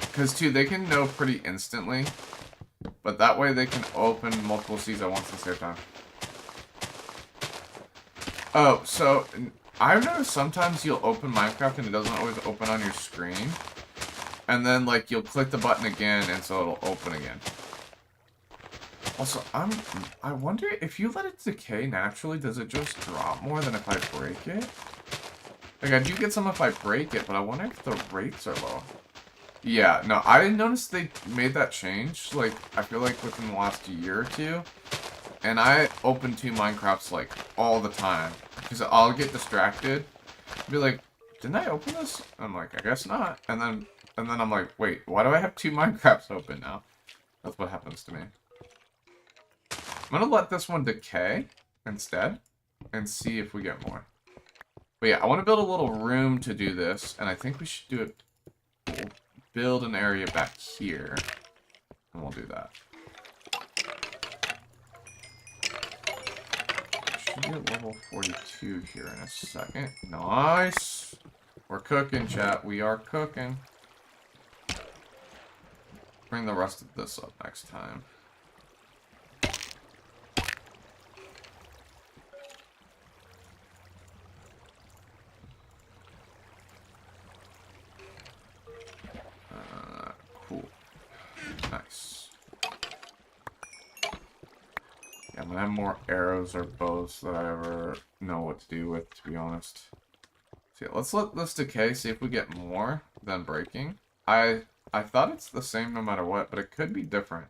Because, too, they can know pretty instantly. But that way they can open multiple seeds at once and save time. Oh, so... I've noticed sometimes you'll open Minecraft and it doesn't always open on your screen. And then, like, you'll click the button again and so it'll open again. Also, I wonder if you let it decay naturally, does it just drop more than if I break it? Like, I do get some if I break it, but I wonder if the rates are low. Yeah, no, I didn't notice they made that change, like, I feel like within the last year or two. And I open 2 Minecrafts, like, all the time. Because I'll get distracted. Be like, didn't I open this? I'm like, I guess not. And then I'm like, wait, why do I have 2 Minecrafts open now? That's what happens to me. I'm gonna let this one decay instead. And see if we get more. But yeah, I want to build a little room to do this. And I think we should do it. We'll build an area back here. And we'll do that. Should be at level 42 here in a second. Nice! We're cooking, chat. We are cooking. Bring the rest of this up next time. Cool. Nice. Yeah, I'm gonna have more arrows or bows that I ever know what to do with, to be honest. So yeah, let's let this decay, see if we get more than breaking. I thought it's the same no matter what, but it could be different.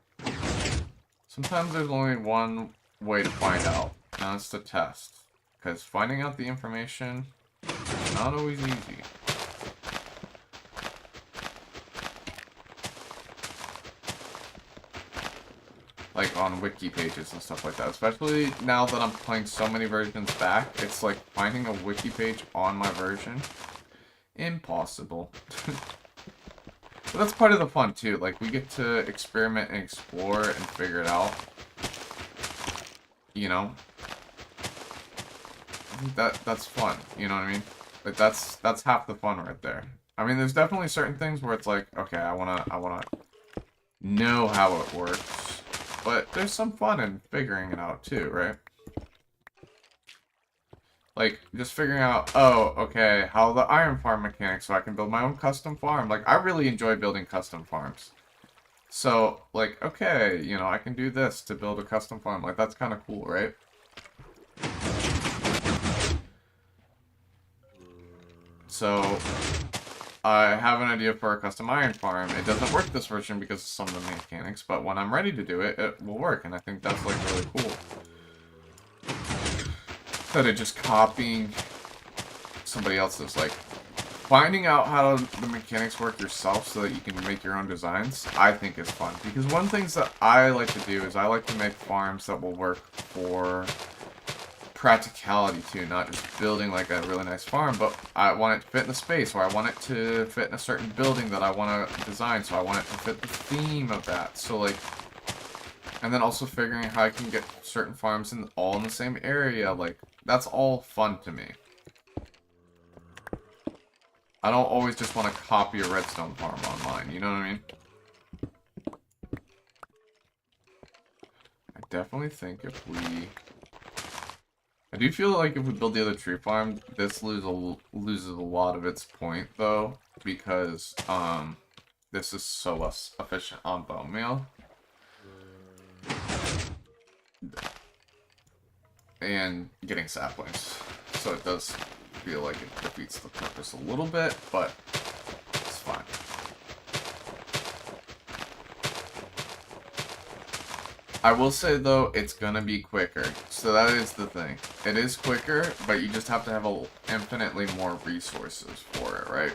Sometimes there's only one way to find out, and that's to test. Because finding out the information is not always easy. Like on wiki pages and stuff like that. Especially now that I'm playing so many versions back, it's like finding a wiki page on my version. Impossible. But that's part of the fun too. Like we get to experiment and explore and figure it out. You know? I think that's fun. You know what I mean? Like that's half the fun right there. I mean, there's definitely certain things where it's like, okay, I wanna know how it works. But there's some fun in figuring it out too, right? Like, just figuring out, oh, okay, how the iron farm mechanics so I can build my own custom farm. Like, I really enjoy building custom farms. So, like, okay, you know, I can do this to build a custom farm. Like, that's kind of cool, right? So, I have an idea for a custom iron farm. It doesn't work this version because of some of the mechanics, but when I'm ready to do it, it will work, and I think that's, like, really cool. Instead of just copying somebody else's, like, finding out how the mechanics work yourself so that you can make your own designs, I think is fun. Because one of the things that I like to do is I like to make farms that will work for practicality too, not just building like a really nice farm, but I want it to fit in the space, or I want it to fit in a certain building that I want to design, so I want it to fit the theme of that. So like, and then also figuring out how I can get certain farms all in the same area, like, that's all fun to me. I don't always just want to copy a redstone farm online, you know what I mean? definitely think if we... I do feel like if we build the other tree farm, this loses a lot of its point, though, because, this is so less efficient on bone meal. And getting saplings. So it does feel like it defeats the purpose a little bit, but it's fine. I will say, though, it's gonna be quicker. So that is the thing. It is quicker, but you just have to have infinitely more resources for it, right?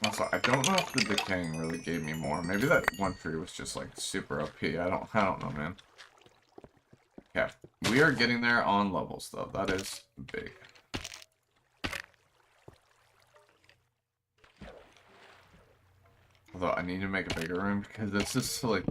Also, I don't know if the decaying really gave me more. Maybe that one tree was just like super OP. I don't know, man. Yeah, we are getting there on levels though. That is big. Although I need to make a bigger room because this is like,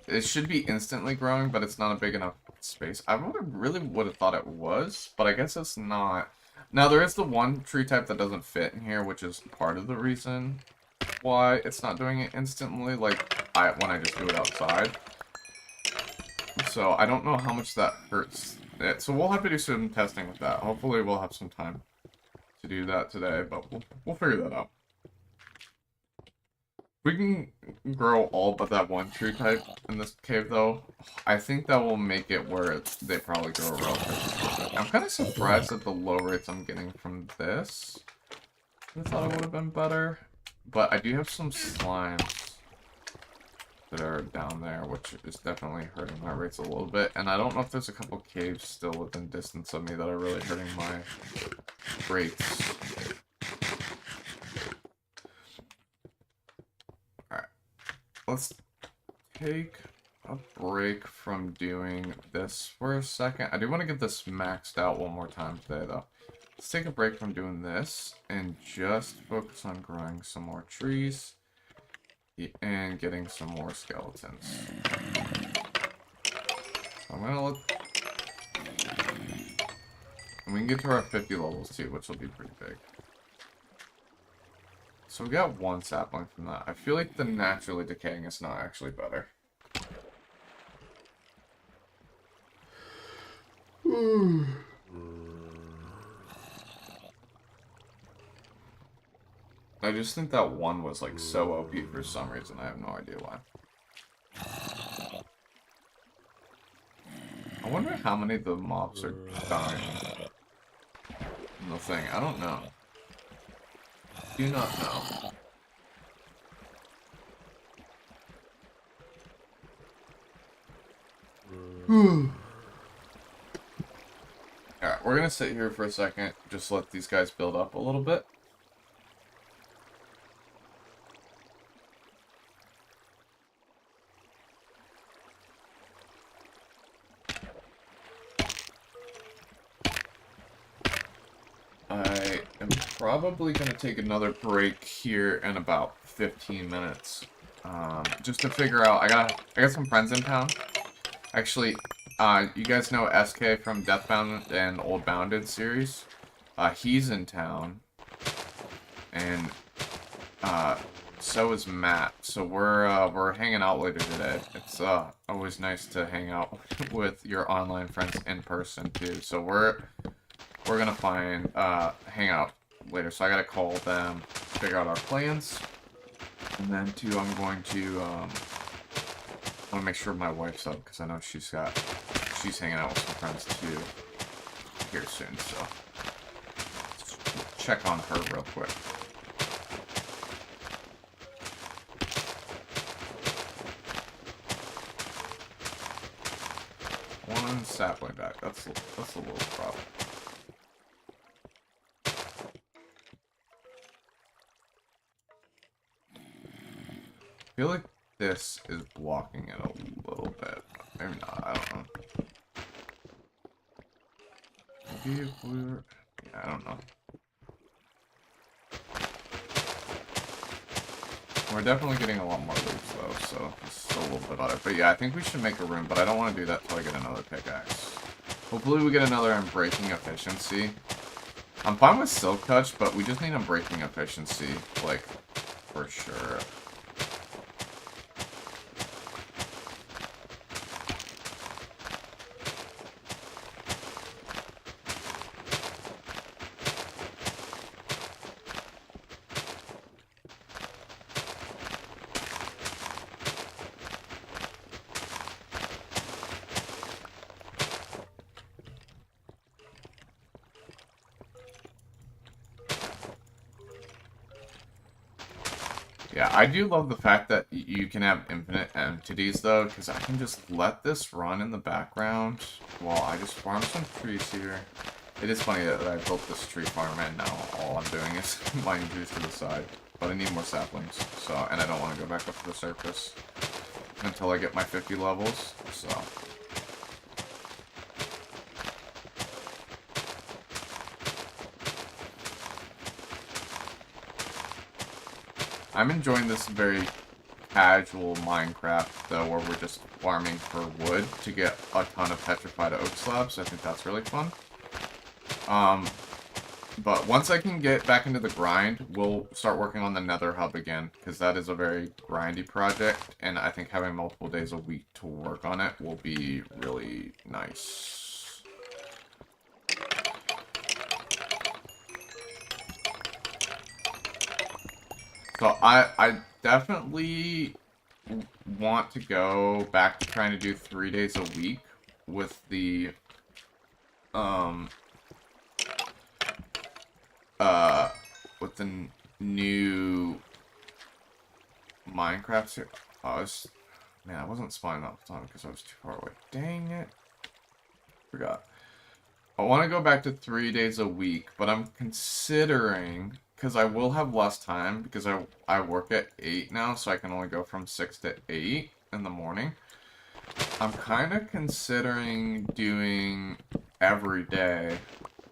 it should be instantly growing, but it's not a big enough space. I really would have thought it was, but I guess it's not. Now, there is the one tree type that doesn't fit in here, which is part of the reason why it's not doing it instantly, like when I just do it outside. So, I don't know how much that hurts it. So, we'll have to do some testing with that. Hopefully, we'll have some time to do that today, but we'll figure that out. We can grow all but that one tree type in this cave, though. I think that will make it where they probably grow relatively. I'm kind of surprised at the low rates I'm getting from this. I thought it would have been better. But I do have some slimes that are down there, which is definitely hurting my rates a little bit. And I don't know if there's a couple caves still within distance of me that are really hurting my rates. Let's take a break from doing this for a second. I do want to get this maxed out one more time today, though. Let's take a break from doing this and just focus on growing some more trees and getting some more skeletons. I'm gonna look. And we can get to our 50 levels too, which will be pretty big. So we got one sapling from that. I feel like the naturally decaying is not actually better. I just think that one was like so OP for some reason. I have no idea why. I wonder how many of the mobs are dying in the thing. I don't know. Do not know. Alright, we're gonna sit here for a second, just let these guys build up a little bit. I am probably going to take another break here in about 15 minutes. Just to figure out, I got some friends in town. Actually, you guys know SK from Deathbound and Old Bounded series? He's in town. And, so is Matt. So we're hanging out later today. It's, always nice to hang out with your online friends in person, too. So we're gonna hang out later. So I gotta call them, figure out our plans. And then, too, I'm going to, want to make sure my wife's up, because I know she's hanging out with some friends, too, here soon, so. Let's check on her real quick. One sapling back. That's a little problem. I feel like this is blocking it a little bit. Maybe not, I don't know. Maybe if we were... Yeah, I don't know. We're definitely getting a lot more loops though, so it's still a little bit better. But yeah, I think we should make a room, but I don't want to do that till I get another pickaxe. Hopefully we get another Unbreaking Efficiency. I'm fine with Silk Touch, but we just need Unbreaking Efficiency, like, for sure. Yeah, I do love the fact that you can have infinite entities, though, because I can just let this run in the background while I just farm some trees here. It is funny that I built this tree farm, and now all I'm doing is mining trees to the side. But I need more saplings, so, and I don't want to go back up to the surface until I get my 50 levels, so... I'm enjoying this very casual Minecraft, though, where we're just farming for wood to get a ton of petrified oak slabs. I think that's really fun. But once I can get back into the grind, we'll start working on the Nether Hub again, because that is a very grindy project, and I think having multiple days a week to work on it will be really nice. So I definitely want to go back to trying to do 3 days a week with the new Minecraft series. Man, I wasn't spawning all the time because I was too far away. Dang it. Forgot. I want to go back to 3 days a week, but I'm considering, because I will have less time, because I work at 8 now, so I can only go from 6 to 8 in the morning. I'm kind of considering doing every day,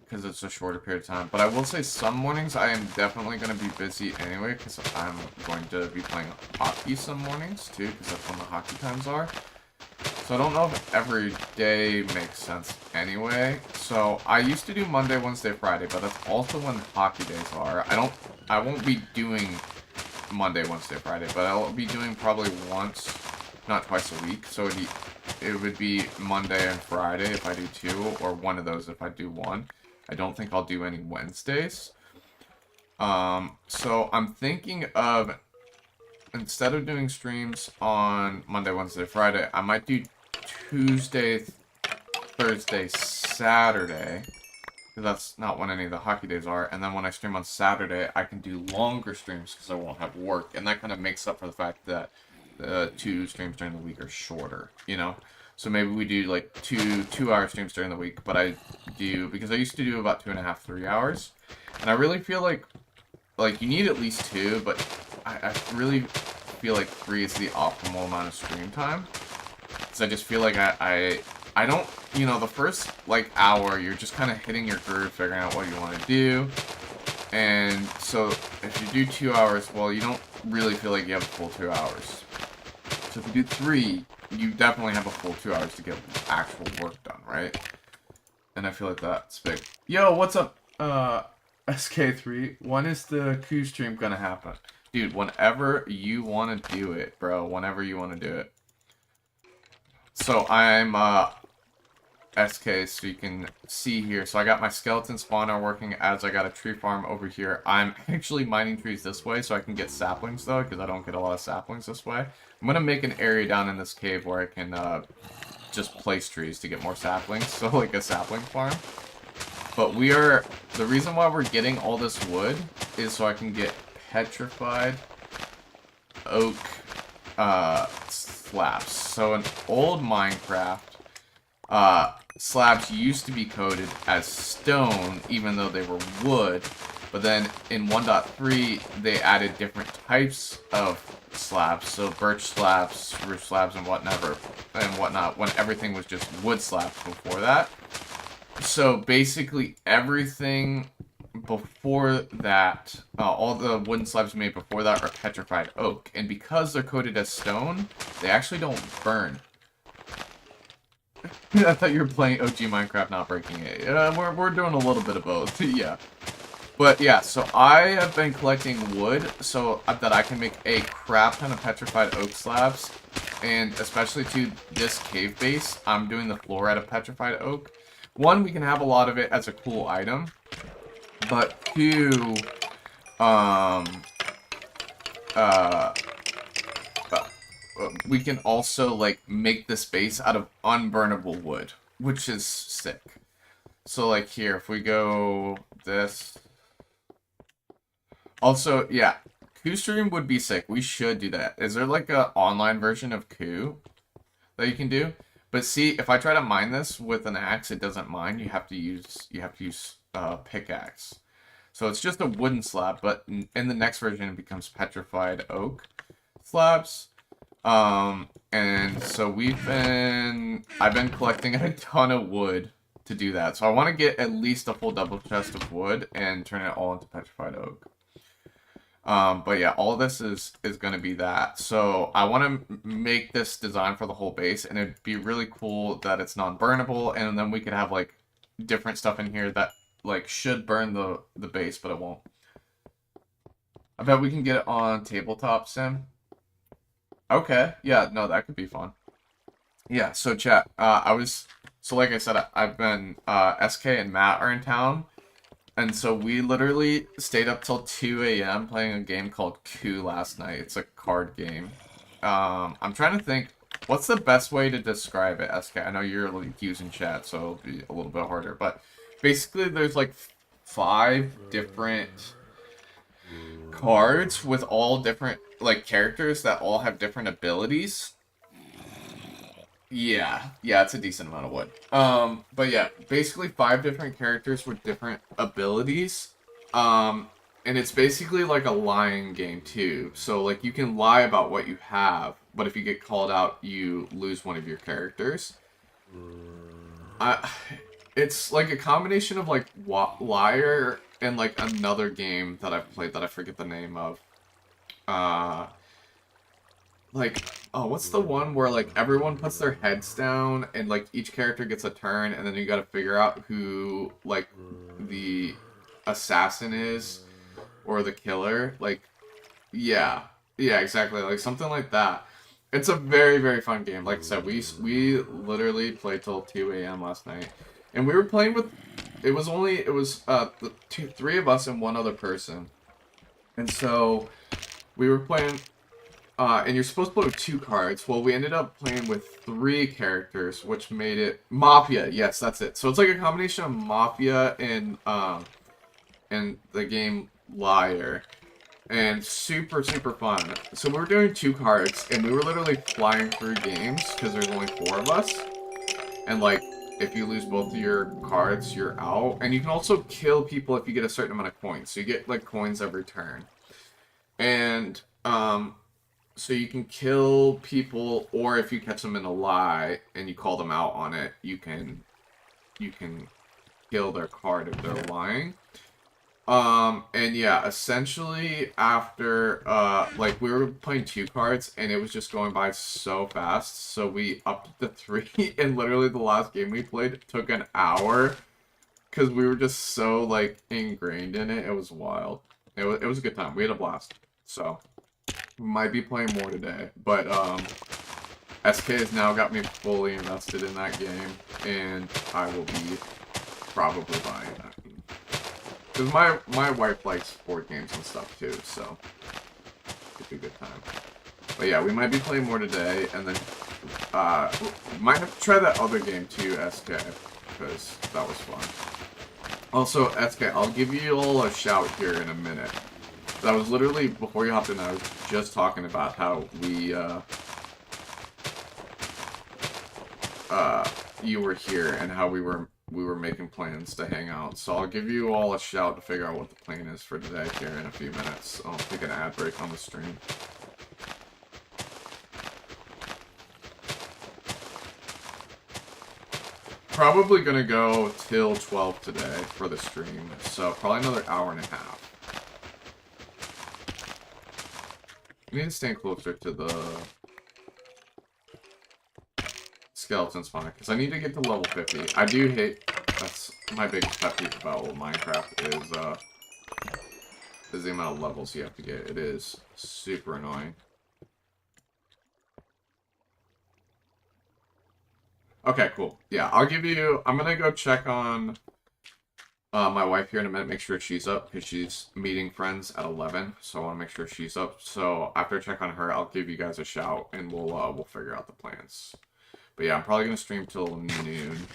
because it's a shorter period of time. But I will say some mornings I am definitely going to be busy anyway, because I'm going to be playing hockey some mornings, too, because that's when the hockey times are. So I don't know if every day makes sense anyway. So I used to do Monday, Wednesday, Friday, but that's also when hockey days are. I won't be doing Monday, Wednesday, Friday, but I'll be doing probably once, not twice a week. So it would be Monday and Friday if I do 2, or one of those if I do 1. I don't think I'll do any Wednesdays. So I'm thinking of, instead of doing streams on Monday, Wednesday, Friday, I might do Tuesday, Thursday, Saturday. Because that's not when any of the hockey days are. And then when I stream on Saturday, I can do longer streams because I won't have work. And that kind of makes up for the fact that the 2 streams during the week are shorter, you know? So maybe we do like 2-hour streams during the week. But I do, because I used to do about 2.5, 3 hours. And I really feel like you need at least 2, but I really feel like 3 is the optimal amount of stream time. Because I just feel like I don't, you know, the first, like, hour, you're just kind of hitting your groove, figuring out what you want to do. And so if you do 2 hours, well, you don't really feel like you have a full 2 hours. So if you do 3, you definitely have a full 2 hours to get actual work done, right? And I feel like that's big. Yo, what's up, SK3? When is the coup stream gonna happen? Dude, whenever you want to do it, bro. Whenever you want to do it. So I'm SK, so you can see here. So I got my skeleton spawner working as I got a tree farm over here. I'm actually mining trees this way so I can get saplings though, because I don't get a lot of saplings this way. I'm gonna make an area down in this cave where I can just place trees to get more saplings, so like a sapling farm. But the reason why we're getting all this wood is so I can get petrified oak slabs. So in old Minecraft, slabs used to be coded as stone, even though they were wood. But then in 1.3, they added different types of slabs. So birch slabs, spruce slabs, and whatnot, when everything was just wood slabs before that. So basically everything before that, all the wooden slabs made before that are petrified oak. And because they're coated as stone, they actually don't burn. I thought you were playing OG Minecraft, not breaking it. We're doing a little bit of both, yeah. But yeah, so I have been collecting wood so that I can make a crap ton of petrified oak slabs. And especially to this cave base, I'm doing the floor out of petrified oak. One, we can have a lot of it as a cool item. But two, we can also, like, make this base out of unburnable wood, which is sick. So, like, here, if we go this... Also, yeah, Coup stream would be sick. We should do that. Is there, like, an online version of Coup that you can do? But see, if I try to mine this with an axe, it doesn't mine. You have to use pickaxe. So it's just a wooden slab, but in the next version, it becomes petrified oak slabs. And so I've been collecting a ton of wood to do that. So I want to get at least a full double chest of wood and turn it all into petrified oak. But yeah, all this is going to be that. So I want to make this design for the whole base, and it'd be really cool that it's non-burnable, and then we could have, like, different stuff in here that, like, should burn the base, but it won't. I bet we can get it on tabletop sim. Okay, yeah, no, that could be fun. Yeah, so chat, so like I said, I've been, SK and Matt are in town, and so we literally stayed up till 2 a.m. playing a game called Coup last night. It's a card game. I'm trying to think, what's the best way to describe it, SK? I know you're, like, using chat, so it'll be a little bit harder, but basically there's, like, 5 different cards with all different, like, characters that all have different abilities. Yeah, it's a decent amount of wood. But yeah, basically 5 different characters with different abilities. And it's basically like a lying game too. So, like, you can lie about what you have, but if you get called out, you lose one of your characters. It's like a combination of, like, Liar and, like, another game that I've played that I forget the name of. Like, oh, what's the one where, like, everyone puts their heads down and, like, each character gets a turn, and then you gotta figure out who, like, the assassin is or the killer? Like, yeah, exactly, like, something like that. It's a very, very fun game. Like I said, we literally played till 2 a.m. last night. And we were playing with, it was 3 of us and one other person. And so, we were playing, and you're supposed to play with 2 cards. Well, we ended up playing with 3 characters, which made it Mafia. Yes, that's it. So it's like a combination of Mafia and the game Liar. And super, super fun. So we were doing 2 cards, and we were literally flying through games, because there's only 4 of us. And, like, if you lose both of your cards, you're out. And you can also kill people if you get a certain amount of coins. So you get, like, coins every turn. And, so you can kill people, or if you catch them in a lie, and you call them out on it, you can kill their card if they're lying. And yeah, essentially after, like, we were playing 2 cards, and it was just going by so fast, so we upped to 3, and literally the last game we played took an hour, because we were just so, like, ingrained in it. It was wild. It was a good time. We had a blast. So, we might be playing more today, but, SK has now got me fully invested in that game, and I will be probably buying that. Because my wife likes board games and stuff too, so it'd be a good time. But yeah, we might be playing more today, and then might have to try that other game too, SK, because that was fun. Also, SK, I'll give you all a shout here in a minute. I was literally, before you hopped in, I was just talking about how we, you were here and how we were making plans to hang out. So I'll give you all a shout to figure out what the plan is for today here in a few minutes. I'll take an ad break on the stream. probably gonna go till 12 today for the stream, so probably another hour and a half. We need to stay closer to the skeleton spawner, because I need to get to level 50. I do hate, that's my biggest pet peeve about old Minecraft, is the amount of levels you have to get. It is super annoying. Okay, cool. Yeah, I'm gonna go check on my wife here in a minute, make sure she's up, because she's meeting friends at 11, so I want to make sure she's up. So after I check on her, I'll give you guys a shout, and we'll figure out the plans. But yeah, I'm probably gonna stream till noon,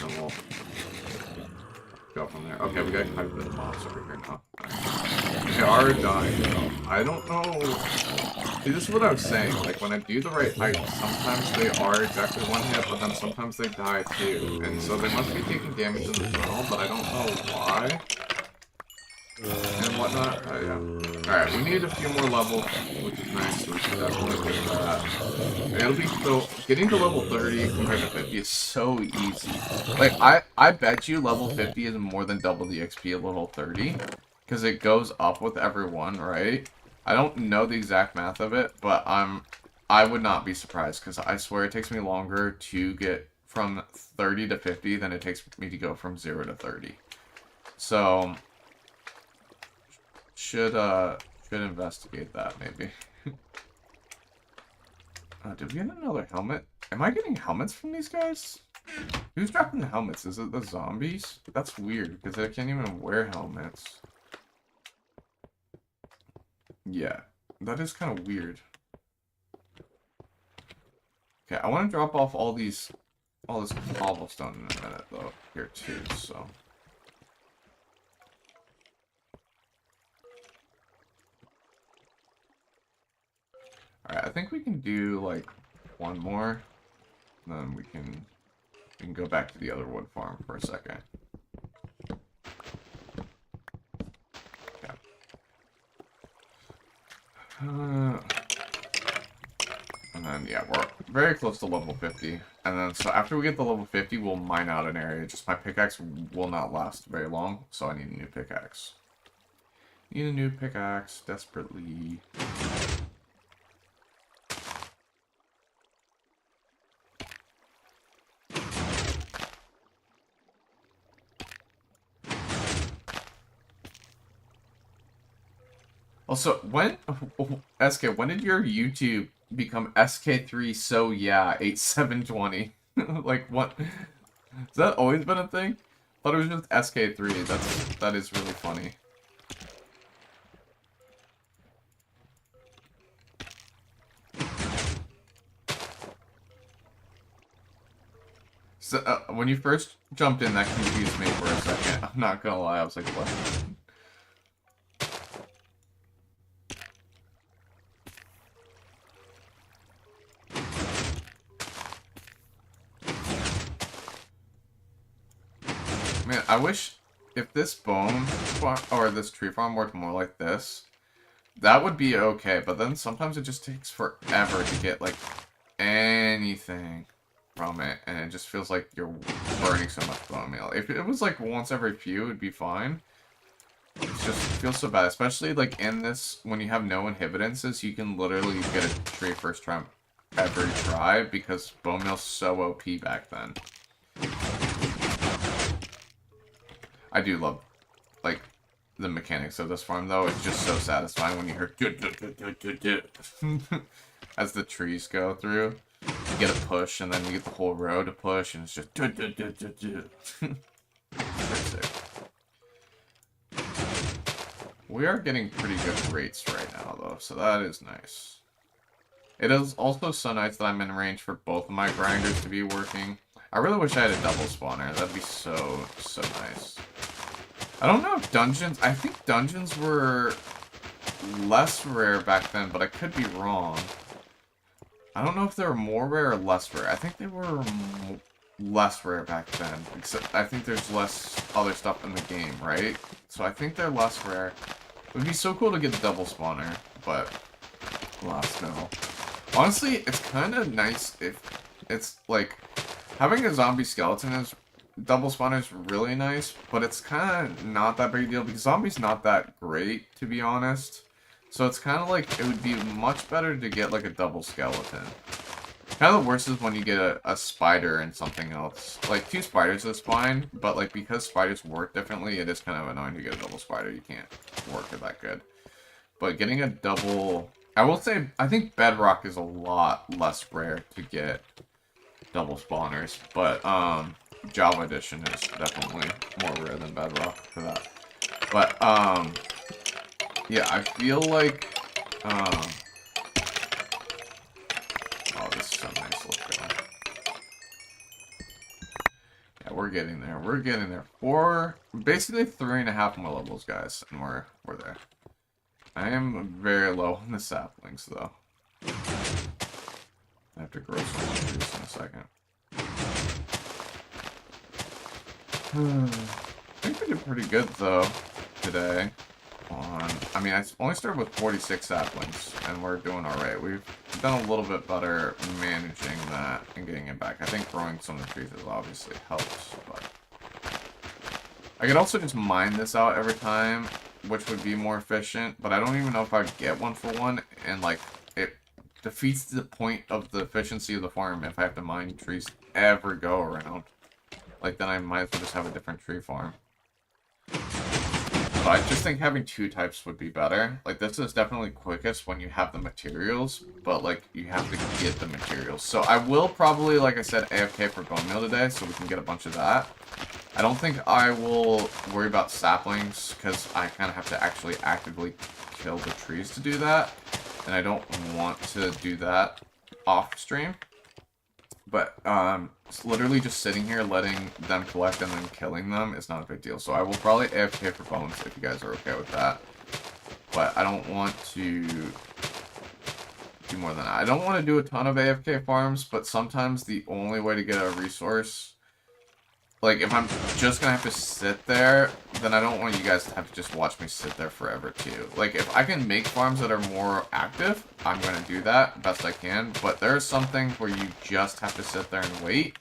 and we'll go from there. Okay, we got quite a bit of mobs over here now. They are dying, though. I don't know. See, this is what I was saying. Like, when I do the right height, sometimes they are exactly one hit, but then sometimes they die too. And so they must be taking damage in the tunnel, but I don't know why. And whatnot. Yeah. Alright, we need a few more levels, which is nice, so we should definitely get that. It'll be so getting to level 30 compared to 50 is so easy. Like, I bet you level 50 is more than double the XP at level 30. Because it goes up with everyone, right? I don't know the exact math of it, but I would not be surprised, because I swear it takes me longer to get from 30 to 50 than it takes me to go from 0 to 30. So should investigate that maybe. Did we get another helmet? Am I getting helmets from these guys? Who's dropping the helmets? Is it the zombies? That's weird, because I can't even wear helmets. Yeah, that is kind of weird. Okay, I want to drop off all this cobblestone in a minute, though, here too, so. Alright, I think we can do, like, one more, and then we can go back to the other wood farm for a second. And then, yeah, we're very close to level 50. And then, so after we get to level 50, we'll mine out an area. Just my pickaxe will not last very long, so I need a new pickaxe. Need a new pickaxe, desperately. Also, SK, when did your YouTube become SK3 so yeah 8720? Like, what? Has that always been a thing? I thought it was just SK3. That is really funny. So, when you first jumped in, that confused me for a second. I'm not gonna lie, I was like, what? Man, I wish if this bone farm, or this tree farm worked more like this, that would be okay, but then sometimes it just takes forever to get, like, anything from it, and it just feels like you're burning so much bone meal. If it was, like, once every few, it'd be fine. It just feels so bad, especially, like, in this, when you have no inhibitances, you can literally get a tree first time every try, because bone meal's so OP back then. I do love, like, the mechanics of this farm, though. It's just so satisfying when you hear as the trees go through. You get a push, and then you get the whole row to push, and it's just sick. We are getting pretty good rates right now, though, so that is nice. It is also so nice that I'm in range for both of my grinders to be working. I really wish I had a double spawner. That'd be so nice. I don't know if dungeons... I think dungeons were less rare back then, but I could be wrong. I don't know if they were more rare or less rare. I think they were less rare back then. Except I think there's less other stuff in the game, right? So I think they're less rare. It would be so cool to get the double spawner, but... alas, no. Honestly, it's kind of nice if it's, like... Having a zombie skeleton is double spawn is really nice, but it's kind of not that big a deal because zombies not that great, to be honest. So it's kind of like it would be much better to get like a double skeleton. Kind of the worst is when you get a spider and something else. Like 2 spiders is fine, but like because spiders work differently, it is kind of annoying to get a double spider. You can't work it that good. But getting a double, I will say, I think Bedrock is a lot less rare to get double spawners, but Java Edition is definitely more rare than Bedrock for that. But yeah, I feel like oh, this is so nice looking. Yeah, we're getting there. We're getting there. Basically 3.5 more levels, guys, and we're there. I am very low on the saplings, though. I have to grow some more trees in a second. I think we did pretty good, though, today. I mean, I only started with 46 saplings, and we're doing alright. We've done a little bit better managing that and getting it back. I think growing some of the trees has obviously helped, but... I could also just mine this out every time, which would be more efficient, but I don't even know if I'd get 1-for-1, and, like, it defeats the point of the efficiency of the farm if I have to mine trees ever go around. Like, then I might as well just have a different tree farm. But I just think having 2 types would be better. Like, this is definitely quickest when you have the materials, but, like, you have to get the materials. So I will probably, like I said, AFK for bone meal today, so we can get a bunch of that. I don't think I will worry about saplings, because I kind of have to actually actively kill the trees to do that. And I don't want to do that off stream. But literally just sitting here letting them collect and then killing them is not a big deal. So I will probably AFK for bones if you guys are okay with that. But I don't want to do more than that. I don't want to do a ton of AFK farms, but sometimes the only way to get a resource... Like, if I'm just gonna have to sit there, then I don't want you guys to have to just watch me sit there forever, too. Like, if I can make farms that are more active, I'm gonna do that best I can. But there are some things where you just have to sit there and wait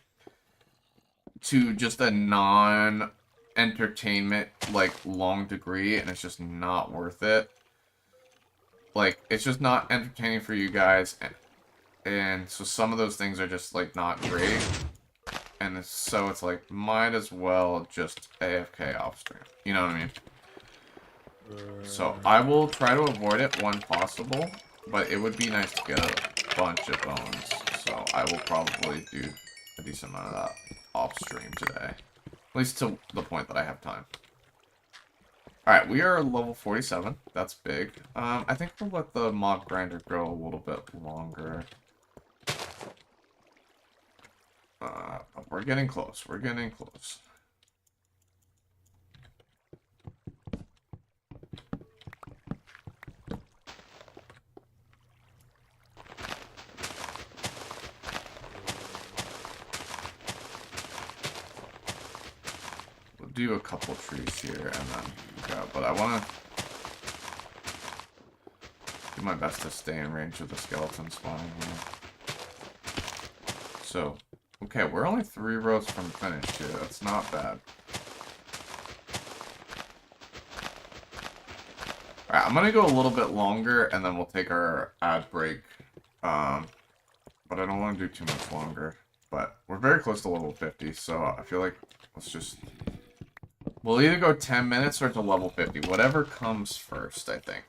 to just a non-entertainment, like, long degree, and it's just not worth it. Like, it's just not entertaining for you guys, and so some of those things are just, like, not great. And so it's like, might as well just AFK off stream. You know what I mean? So I will try to avoid it when possible, but it would be nice to get a bunch of bones. So I will probably do a decent amount of that off stream today. At least to the point that I have time. Alright, we are level 47. That's big. I think we'll let the mob grinder grow a little bit longer. We're getting close. We're getting close. We'll do a couple trees here and then go. But I want to do my best to stay in range of the skeleton spawning here. So... Okay, we're only 3 rows from finish here. That's not bad. Alright, I'm gonna go a little bit longer, and then we'll take our ad break. But I don't want to do too much longer. But we're very close to level 50, so I feel like let's just... We'll either go 10 minutes or to level 50. Whatever comes first, I think.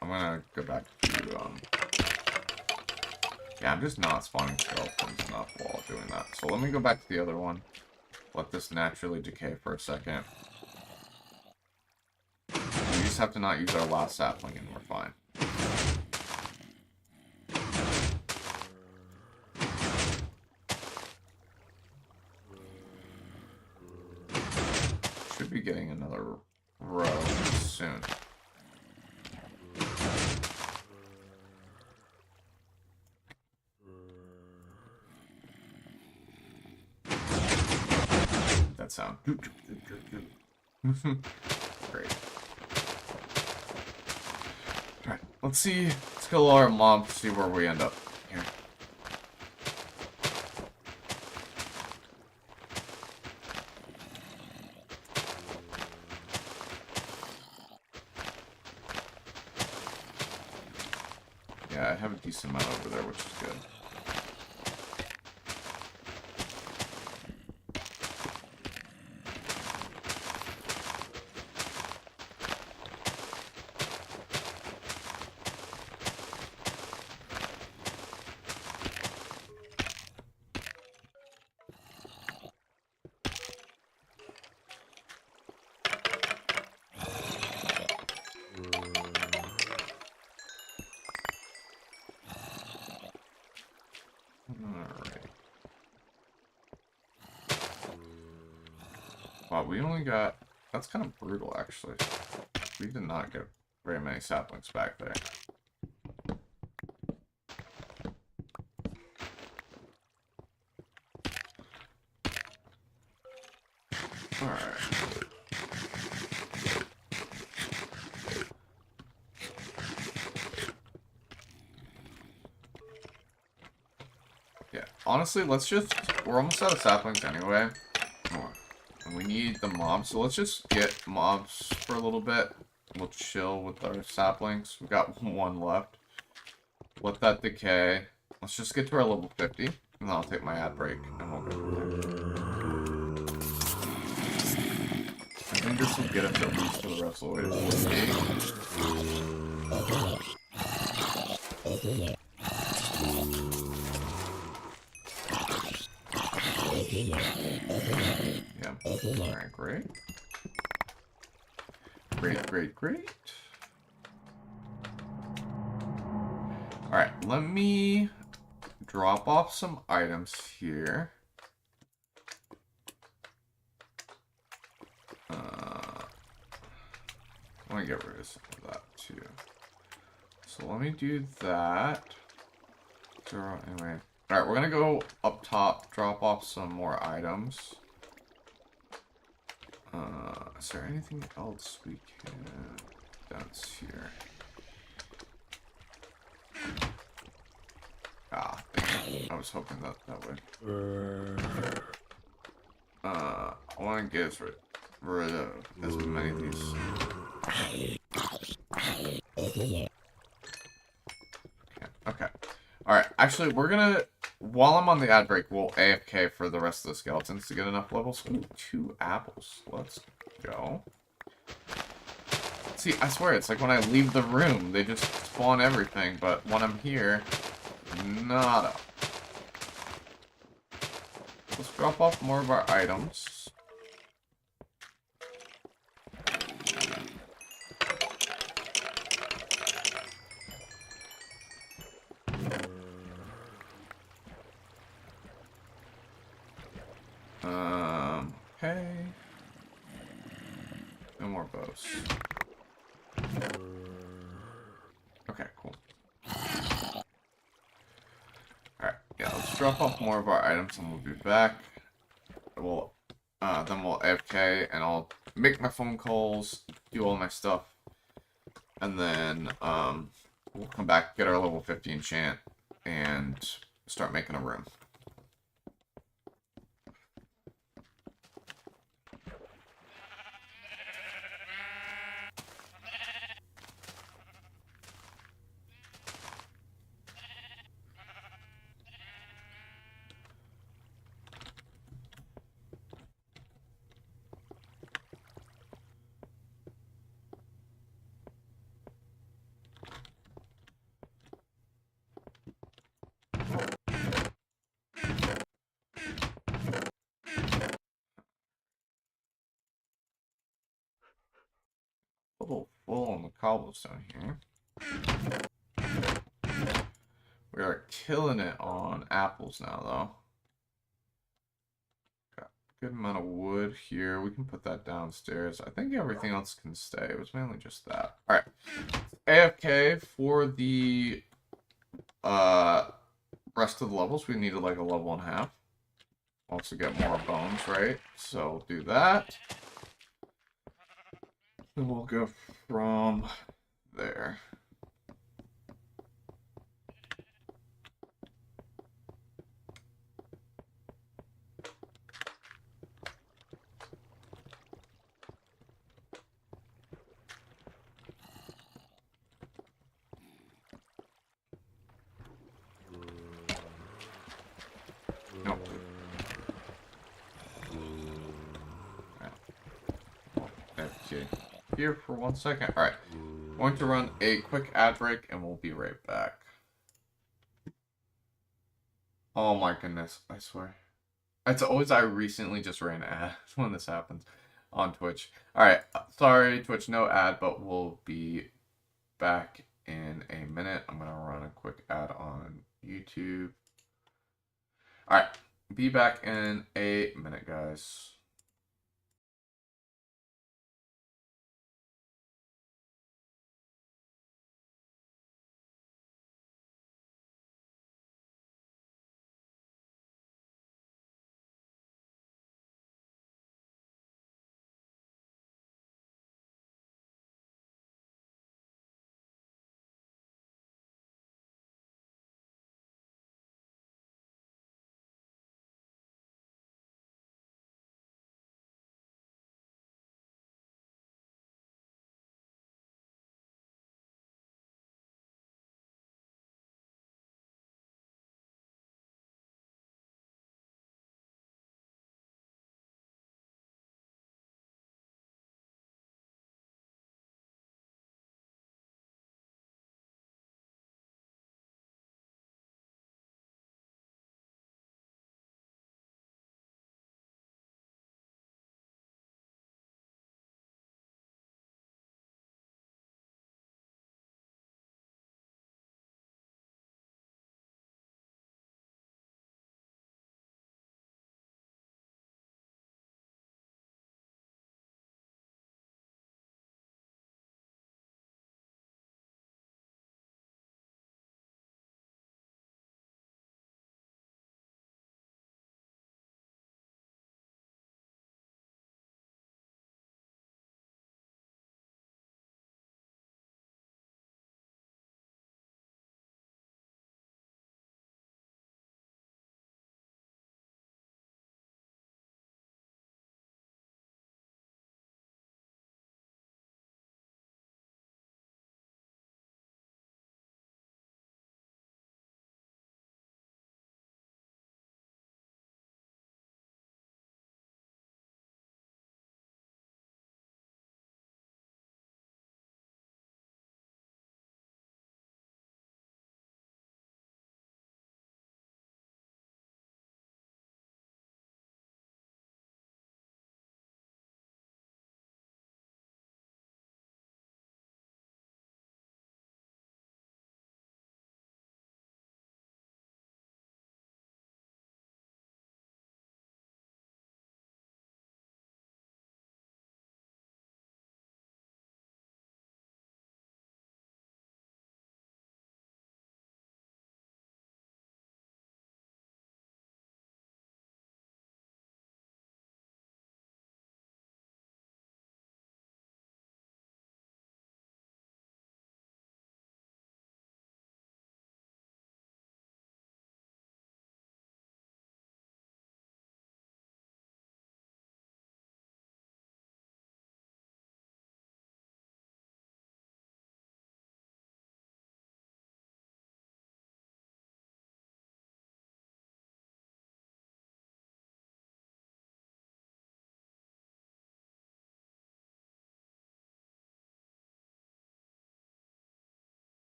I'm gonna go back to, yeah, I'm just not spawning skeletons enough while doing that. So let me go back to the other one. Let this naturally decay for a second. We just have to not use our last sapling and we're fine. should be getting another row soon. That sound. Great. Alright, let's see. Let's kill our mob, see where we end up here. Yeah, I have a decent amount over there, which is good. Alright. Wow, we only got... That's kind of brutal, actually. We did not get very many saplings back there. Alright. Yeah, honestly, let's just... We're almost out of saplings anyway. And we need the mobs, so let's just get mobs for a little bit. We'll chill with our saplings. We've got one left. Let that decay. Let's just get to our level 50, and then I'll take my ad break, and we'll go from there. I think this will get us at least to the rest of the way to 40. Yeah. Alright, great. Great. Alright, let me drop off some items here. I want to get rid of some of that too. So let me do that. Anyway. Alright, we're gonna go up top, drop off some more items. Is there anything else we can dance here? Ah, dang it. I was hoping that would. I want to get rid of as many of these. Okay. Alright, actually, we're gonna... While I'm on the ad break, we'll AFK for the rest of the skeletons to get enough levels. Ooh, 2 apples. Let's go. See, I swear, it's like when I leave the room, they just spawn everything, but when I'm here, nada. Let's drop off more of our items. Okay. No more bows. Okay, cool. Alright, yeah, let's drop off more of our items and we'll be back. Then we'll AFK and I'll make my phone calls, do all my stuff, and then we'll come back, get our level 50 enchant, and start making a room. A little full on the cobblestone here. We are killing it on apples now, though. Okay. good amount of wood here. We can put that downstairs. I think everything else can stay. It was mainly just that. Alright. AFK for the rest of the levels. We needed like a level and a half. Also get more bones, right? So we'll do that. Then we'll go from there. Nope. Okay. Here for 1 second. Alright. Going to run a quick ad break and we'll be right back. Oh my goodness, I swear. It's always I recently just ran ads when this happens on Twitch. Alright, sorry Twitch, no ad, but we'll be back in a minute. I'm going to run a quick ad on YouTube. Alright, be back in a minute, guys.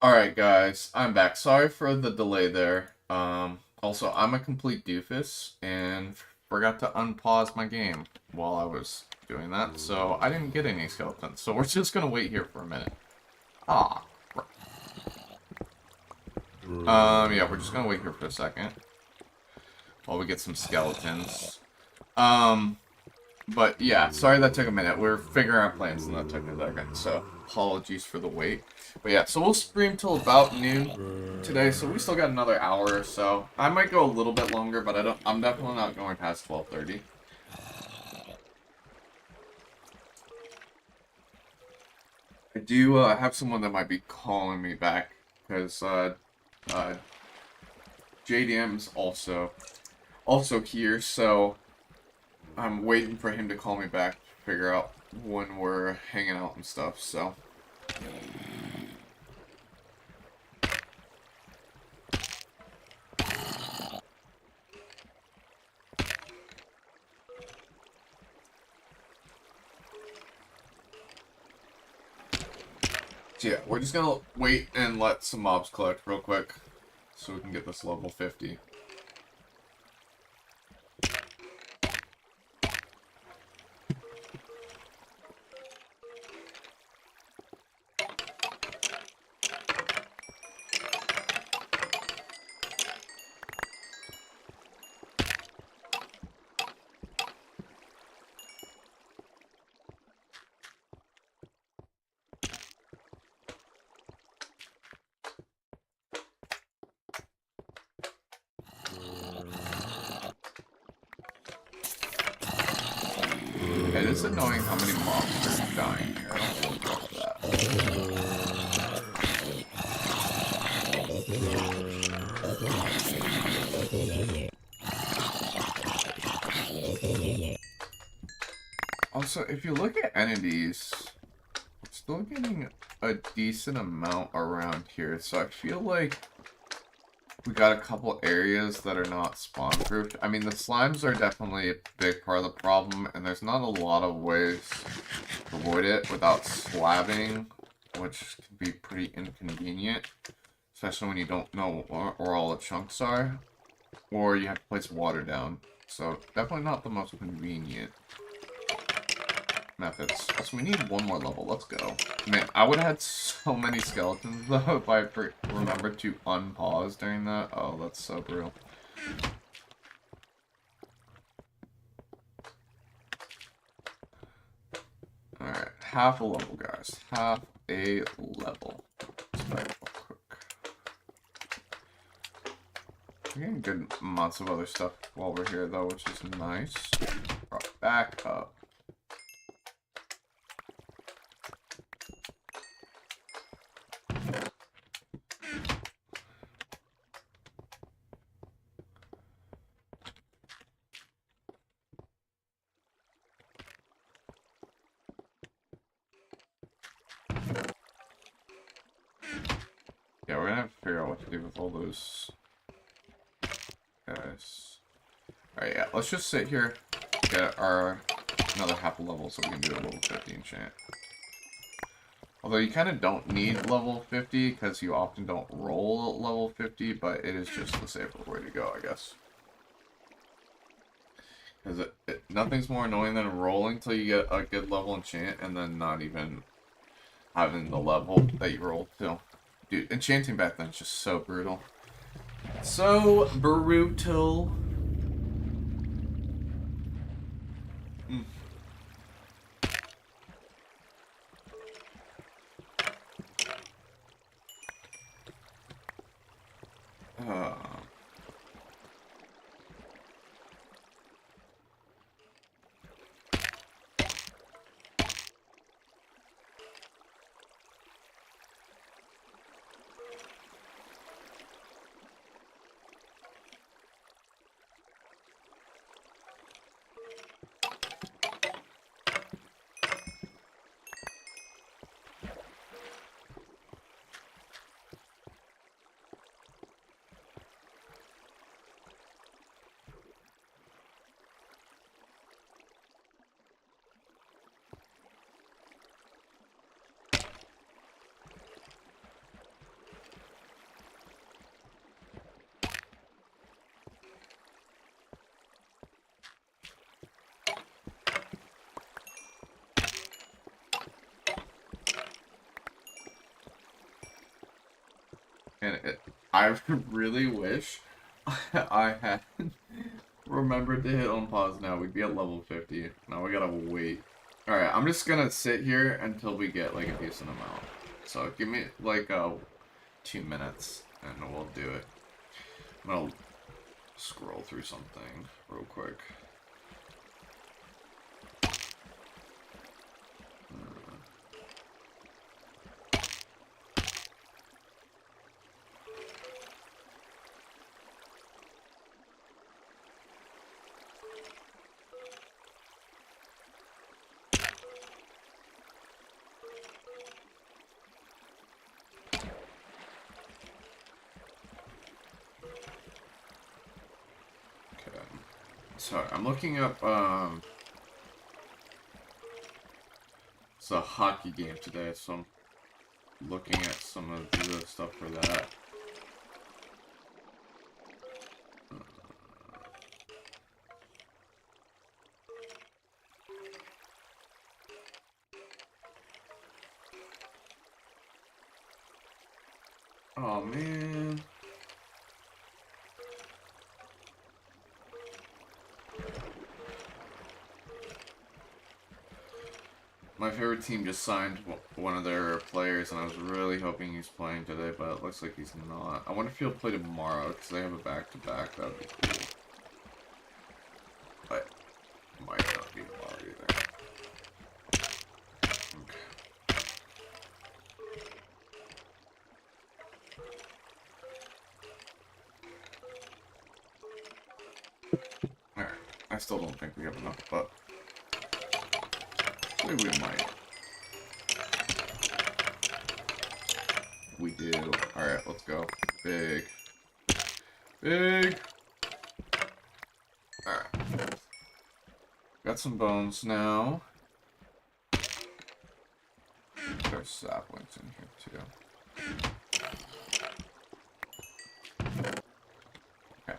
Alright guys, I'm back. Sorry for the delay there. Also, I'm a complete doofus and forgot to unpause my game while I was doing that, so I didn't get any skeletons. So we're just gonna wait here for a minute. Ah, crap. Yeah, we're just gonna wait here for a second while we get some skeletons. But yeah, sorry that took a minute. We're figuring out plans and that took a second, so apologies for the wait. But yeah, so we'll stream till about noon today, so we still got another hour or so. I might go a little bit longer, but I'm definitely not going past 12:30. I do have someone that might be calling me back because JDM's also here, so I'm waiting for him to call me back to figure out when we're hanging out and stuff, so. So yeah, we're just gonna wait and let some mobs collect real quick so we can get this level 50. It is annoying how many mobs are dying here. I don't really love that. Also, if you look at entities, we're still getting a decent amount around here, so I feel like we got a couple areas that are not spawn-proofed. I mean, the slimes are definitely a big part of the problem, and there's not a lot of ways to avoid it without slabbing, which can be pretty inconvenient, especially when you don't know where all the chunks are, or you have to place water down. So, definitely not the most convenient methods. So we need one more level. Let's go. Man, I would have had so many skeletons, though, if I remembered to unpause during that. Oh, that's so brutal. Alright, half a level, guys. Half a level. We're getting good amounts of other stuff while we're here, though, which is nice. Drop back up. Yeah, we're gonna have to figure out what to do with all those guys. Alright, yeah, let's just sit here, get our another half a level so we can do a level 50 enchant. Although you kind of don't need level 50 because you often don't roll at level 50, but it is just the safer way to go, I guess. Because nothing's more annoying than rolling till you get a good level enchant and then not even having the level that you rolled to. Dude, enchanting back then is just so brutal. So brutal. Uh, I really wish I had remembered to hit on pause now. We'd be at level 50. Now we gotta wait. Alright, I'm just gonna sit here until we get like a decent amount. So give me like 2 minutes and we'll do it. I'm gonna scroll through something real quick. Sorry, I'm looking up, it's a hockey game today, so I'm looking at some of the stuff for that. Oh, man. My favorite team just signed one of their players, and I was really hoping he's playing today, but it looks like he's not. I wonder if he'll play tomorrow, because they have a back-to-back. That would be cool. But it might not be tomorrow either. Okay. Alright. I still don't think we have enough, but maybe we might. We do. Alright, let's go. Big. Big! Alright. Got some bones now. There's saplings in here too. Okay.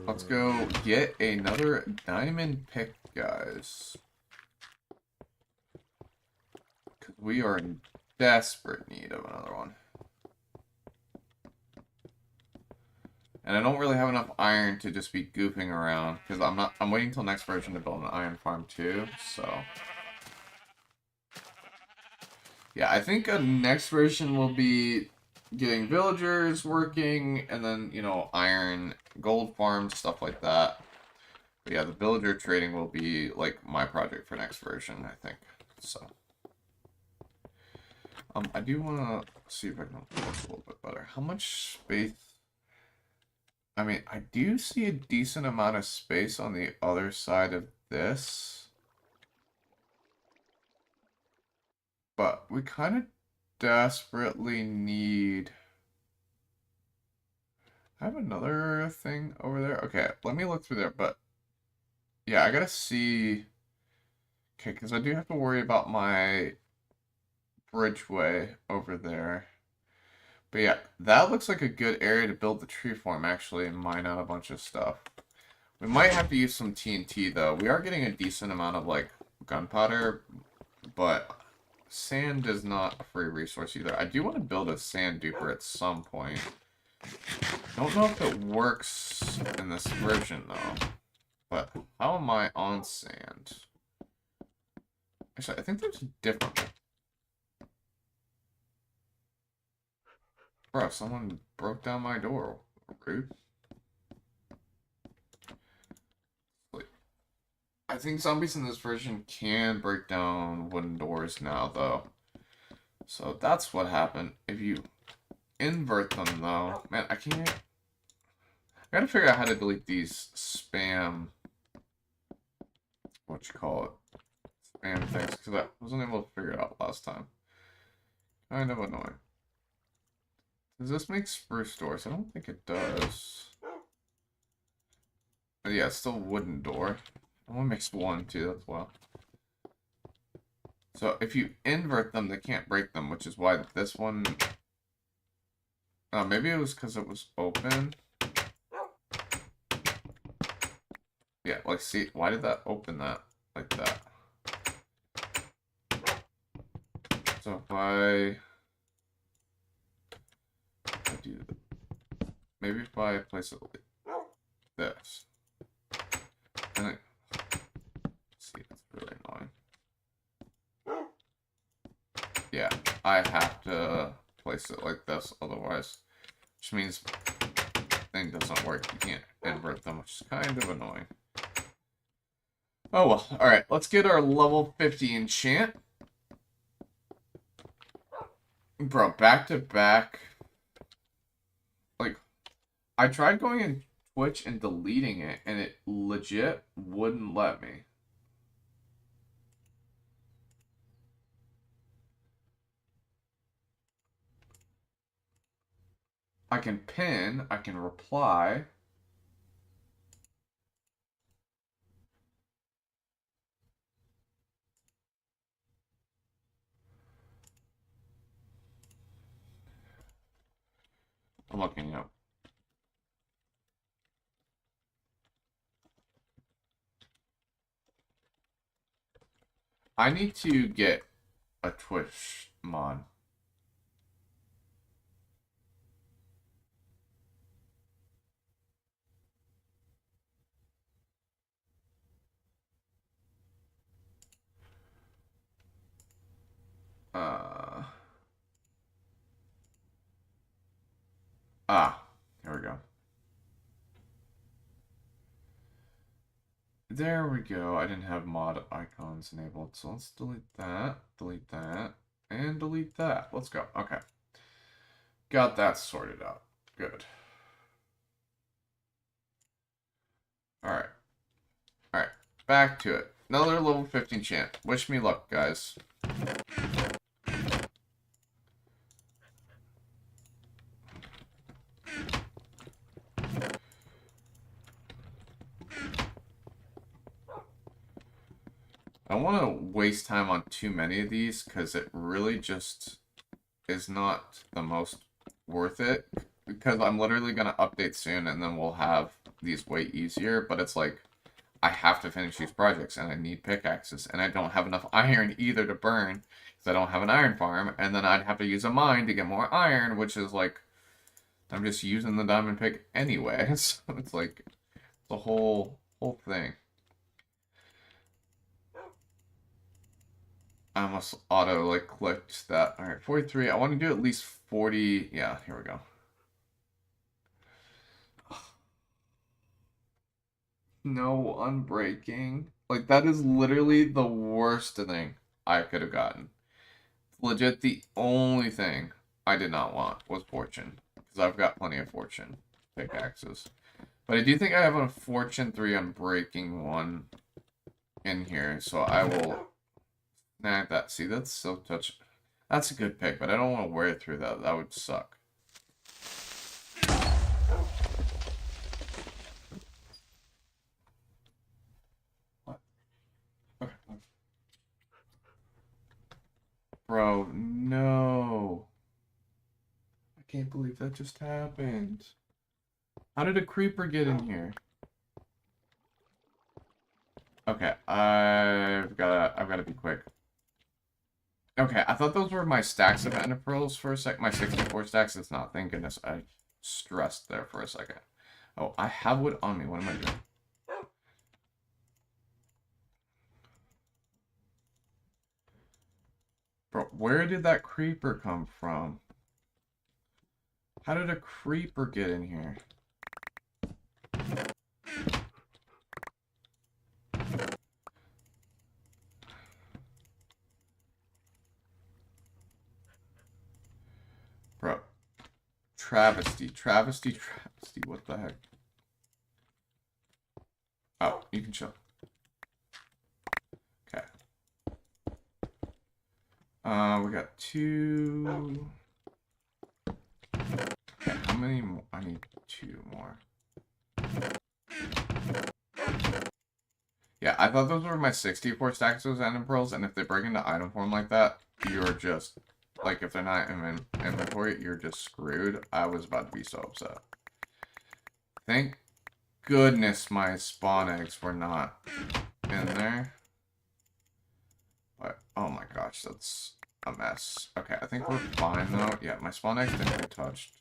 Let's go get another diamond pick, guys. Because we are in desperate need of another one. And I don't really have enough iron to just be goofing around, because I'm waiting till next version to build an iron farm too, so. Yeah, I think a next version will be getting villagers working, and then, you know, iron, gold farms, stuff like that. But yeah, the villager trading will be, like, my project for next version, I think, so. I do want to see if I can focus a little bit better. How much space? I mean, I do see a decent amount of space on the other side of this. But we kind of desperately need... I have another thing over there. Okay, let me look through there, but... Yeah, I gotta see... Okay, because I do have to worry about my bridgeway over there. But yeah, that looks like a good area to build the tree farm, actually, and mine out a bunch of stuff. We might have to use some TNT, though. We are getting a decent amount of, like, gunpowder, but sand is not a free resource either. I do want to build a sand duper at some point. Don't know if it works in this version, though. But how am I on sand? Actually, I think there's a different... Bro, someone broke down my door. Rude. Wait. I think zombies in this version can break down wooden doors now, though. So that's what happened. If you invert them, though... Man, I can't... I gotta figure out how to delete these spam... What you call it? Spam things, because I wasn't able to figure it out last time. Kind of annoying. Does this make spruce doors? I don't think it does. But yeah, it's still a wooden door. I want to mix one too, that's well. So if you invert them, they can't break them, which is why this one... maybe it was because it was open. Yeah, like see, why did that open that like that? So if I... maybe if I place it like this. And then, see, that's really annoying. Yeah, I have to place it like this, otherwise, which means thing doesn't work. You can't invert them, which is kind of annoying. Oh well, alright, let's get our level 50 enchant. Bro, back to back. Like, I tried going in Twitch and deleting it, and it legit wouldn't let me. I can pin, I can reply. I'm looking up. I need to get a Twitch mod. Here we go. There we go. I didn't have mod icons enabled, so let's delete that, and delete that. Let's go. Okay. Got that sorted out. Good. Alright. Alright. Back to it. Another level 15 champ. Wish me luck, guys. I don't want to waste time on too many of these because it really just is not the most worth it. Because I'm literally going to update soon and then we'll have these way easier. But it's like, I have to finish these projects and I need pickaxes. And I don't have enough iron either to burn because I don't have an iron farm. And then I'd have to use a mine to get more iron, which is like, I'm just using the diamond pick anyway. So it's like, the whole thing. I almost auto like clicked that. All right, 43. I want to do at least 40. Yeah, here we go. No unbreaking. Like that is literally the worst thing I could have gotten. Legit, the only thing I did not want was fortune because I've got plenty of fortune pickaxes. But I do think I have a fortune 3 unbreaking one in here, so I will. Nah, that. See, that's so touch. That's a good pick, but I don't want to wear it through that. That would suck. What? Okay. Bro, no. I can't believe that just happened. How did a creeper get in here? Okay, I've gotta be quick. Okay, I thought those were my stacks of ender pearls for a sec. My 64 stacks. It's not. Thank goodness. I stressed there for a second. Oh, I have wood on me. What am I doing? Bro, where did that creeper come from? How did a creeper get in here? Bro. Travesty. What the heck? Oh, you can chill. Okay. We got 2. Okay, how many more? I need 2 more. Yeah, I thought those were my 64 stacks of ender pearls, and if they break into item form like that, you're just, like, if they're not in inventory, you're just screwed. I was about to be so upset. Thank goodness my spawn eggs were not in there. But, oh my gosh, that's a mess. Okay, I think we're fine, though. Yeah, my spawn eggs didn't get touched.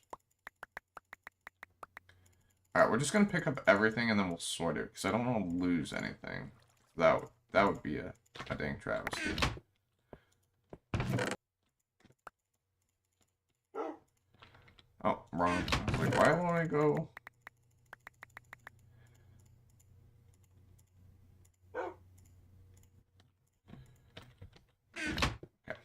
Alright, we're just gonna pick up everything and then we'll sort it, because I don't want to lose anything. That would be a dang travesty. Oh, wrong. I was like, why won't I go? Okay.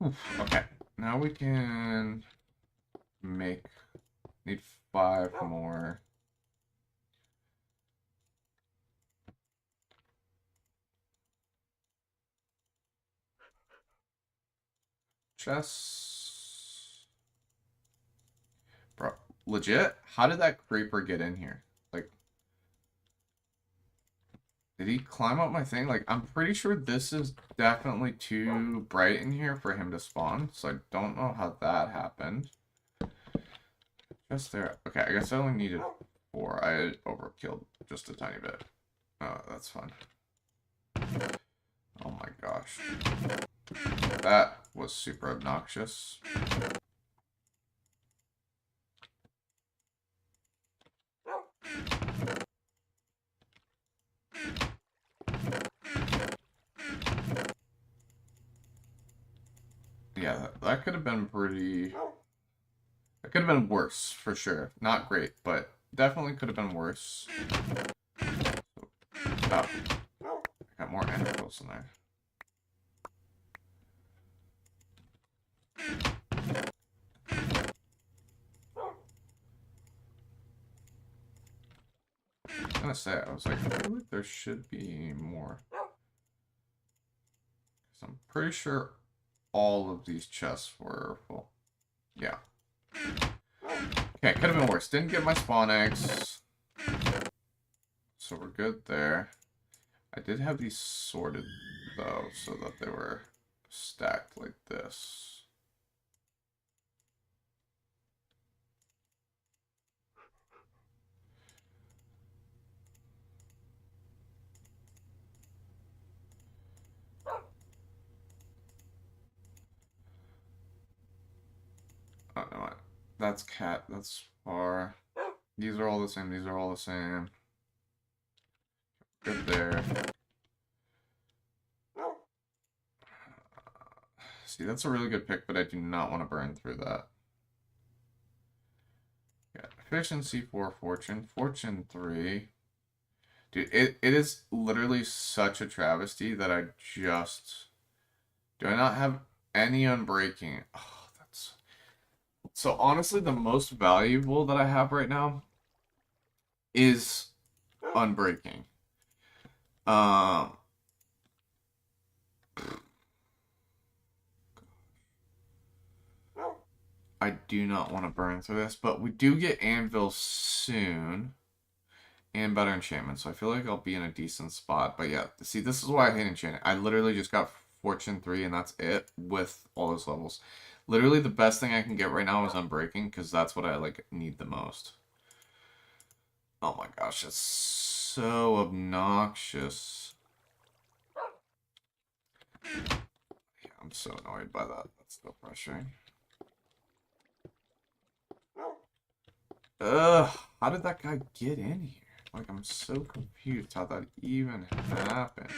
Oof, okay. Now we can need 5 more. Chests. Bro, legit? How did that creeper get in here? Like, did he climb up my thing? Like, I'm pretty sure this is definitely too bright in here for him to spawn, so I don't know how that happened. Just there. Okay, I guess I only needed 4. I overkilled just a tiny bit. Oh, that's fun. Oh my gosh. That was super obnoxious. Yeah, that could have been pretty... It could have been worse, for sure. Not great, but definitely could have been worse. Oh. I got more animals in there. I was gonna say, I was like, I feel like there should be more. 'Cause I'm pretty sure all of these chests were full. Yeah. Okay, could have been worse. Didn't get my spawn eggs. So we're good there. I did have these sorted, though, so that they were stacked like this. Oh, no, that's cat. That's far. These are all the same. These are all the same. Good there. See, that's a really good pick, but I do not want to burn through that. Yeah, efficiency 4, fortune. Fortune 3. Dude, it is literally such a travesty that I just... Do I not have any unbreaking? Oh, that's... So honestly, the most valuable that I have right now is unbreaking. I do not want to burn through this, but we do get anvil soon. And better enchantment, so I feel like I'll be in a decent spot. But yeah, see, this is why I hate enchanting. I literally just got Fortune 3 and that's it with all those levels. Literally the best thing I can get right now is Unbreaking, because that's what I like need the most. Oh my gosh, it's so obnoxious. Yeah, I'm so annoyed by that. That's so frustrating. Ugh, how did that guy get in here? Like, I'm so confused how that even happened.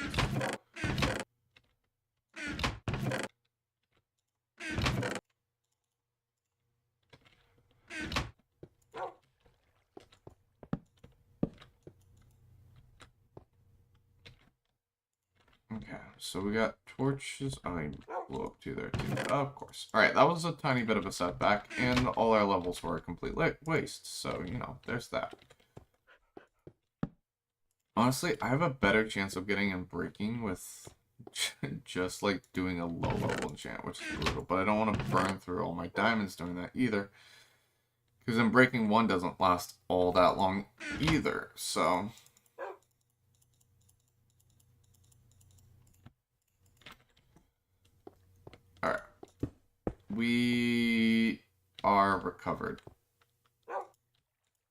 Okay, so we got torches. Oh, I blew up 2 there, too. Of course. Alright, that was a tiny bit of a setback, and all our levels were a complete waste. So, you know, there's that. Honestly, I have a better chance of getting and breaking with just, like, doing a low-level enchant, which is brutal. But I don't want to burn through all my diamonds doing that either. Because then breaking 1 doesn't last all that long either, so... Alright. We are recovered.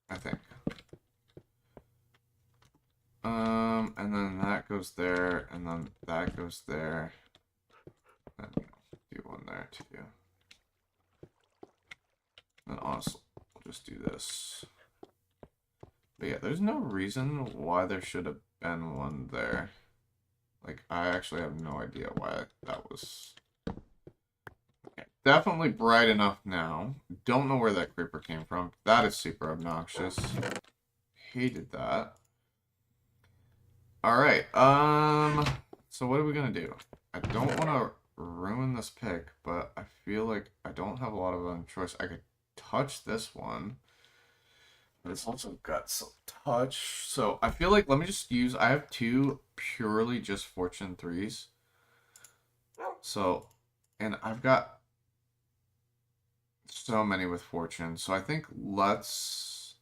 I think. And then that goes there, and then that goes there. there too. And honestly, we'll just do this. But yeah, there's no reason why there should have been one there. Like, I actually have no idea why that was. Okay, definitely bright enough now. Don't know where that creeper came from. That is super obnoxious. Hated that. Alright, so what are we gonna do? I don't want to ruin this pick, but I feel like I don't have a lot of other choice. I could touch this one. But it's also got some touch. So I feel like, let me just use, I have two purely just fortune 3s. So, and I've got so many with fortune. So I think let's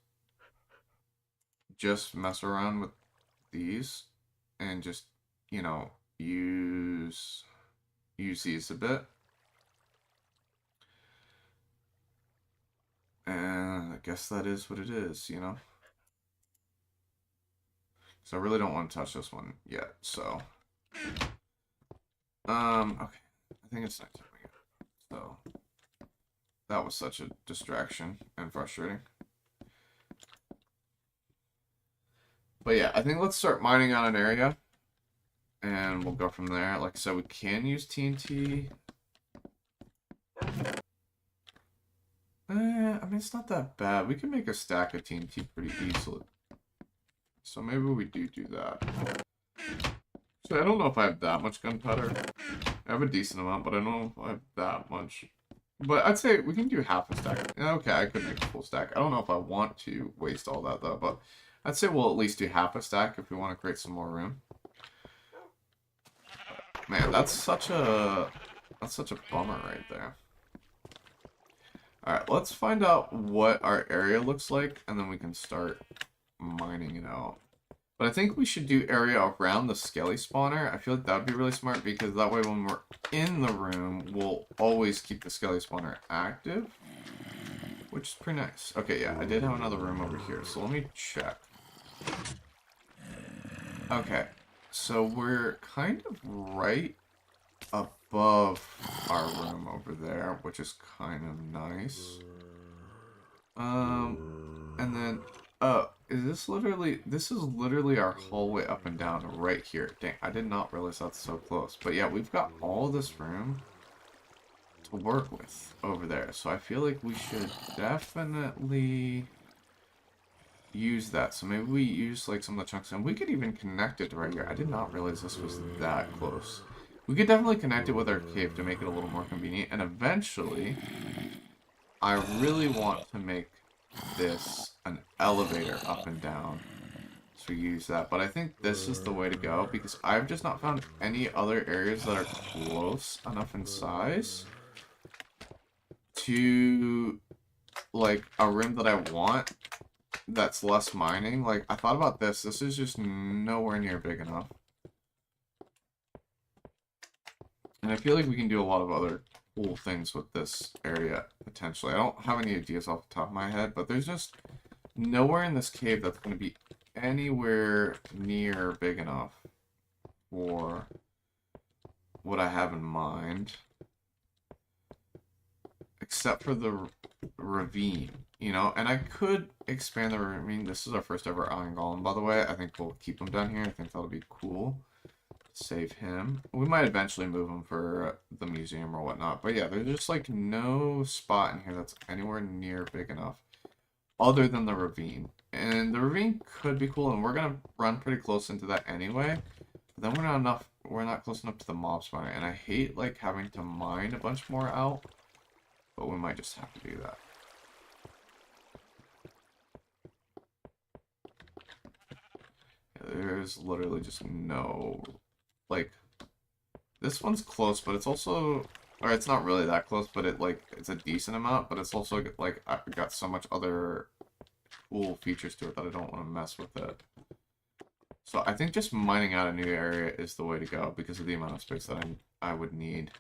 just mess around with these and just, you know, use these a bit. And I guess that is what it is, you know? So I really don't want to touch this one yet, so. Okay. I think it's nighttime again. So. That was such a distraction and frustrating. But yeah, I think let's start mining on an area. And we'll go from there. Like I said, we can use TNT. I mean, it's not that bad. We can make a stack of TNT pretty easily. So maybe we do that. So I don't know if I have that much gunpowder. I have a decent amount, but I don't know if I have that much. But I'd say we can do half a stack. Okay, I could make a full stack. I don't know if I want to waste all that, though. But I'd say we'll at least do half a stack if we want to create some more room. Man, that's such a bummer right there. Alright, let's find out what our area looks like, and then we can start mining it out. But I think we should do area around the skelly spawner. I feel like that would be really smart, because that way when we're in the room, we'll always keep the skelly spawner active. Which is pretty nice. Okay, yeah, I did have another room over here, so let me check. Okay, so we're kind of right above our room over there, which is kind of nice. And then, this is literally our hallway up and down right here. Dang, I did not realize that's so close. But yeah, we've got all this room to work with over there. So I feel like we should definitely use that. So maybe we use like some of the chunks, and we could even connect it right here. I did not realize this was that close. We could definitely connect it with our cave to make it a little more convenient. And eventually, I really want to make this an elevator up and down. So we use that. But I think this is the way to go, because I've just not found any other areas that are close enough in size to like a room that I want that's less mining. Like, I thought about this. This is just nowhere near big enough. And I feel like we can do a lot of other cool things with this area, potentially. I don't have any ideas off the top of my head, but there's just nowhere in this cave that's going to be anywhere near big enough for what I have in mind. Except for the ravine, you know? And I could expand the ravine. This is our first ever iron golem, by the way. I think we'll keep him down here. I think that'll be cool. Save him. We might eventually move him for the museum or whatnot. But yeah, there's just like no spot in here that's anywhere near big enough other than the ravine. And the ravine could be cool, and we're gonna run pretty close into that anyway. But then we're not close enough to the mob spawner, and I hate like having to mine a bunch more out. But we might just have to do that. Yeah, there's literally just no... Like, this one's close, but it's also... Or it's not really that close, but it's a decent amount. But it's also, like, I've got so much other cool features to it that I don't want to mess with it. So I think just mining out a new area is the way to go, because of the amount of space that I would need.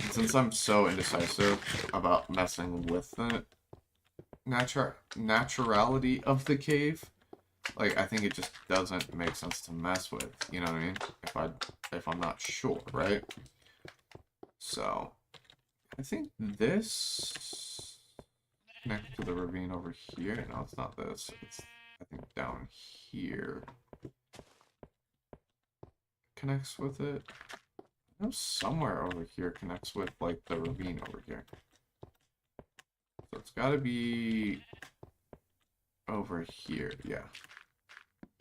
And since I'm so indecisive about messing with the naturality of the cave, like, I think it just doesn't make sense to mess with, you know what I mean? If I'm not sure, right? So, I think this connects to the ravine over here. No, it's not this. It's, I think, down here. Connects with it. I know somewhere over here connects with, like, the ravine over here. So it's gotta be over here, yeah.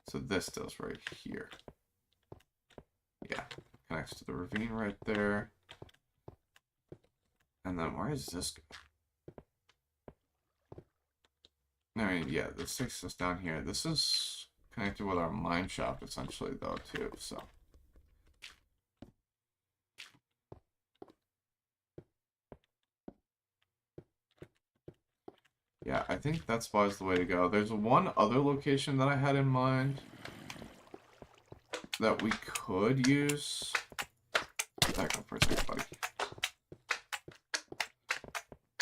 So this does right here. Yeah, connects to the ravine right there. And then where does this go? I mean, yeah, this takes us down here. This is connected with our mine shop, essentially, though, too, so. Yeah, I think that's was the way to go. There's one other location that I had in mind that we could use. Back up for a second, buddy.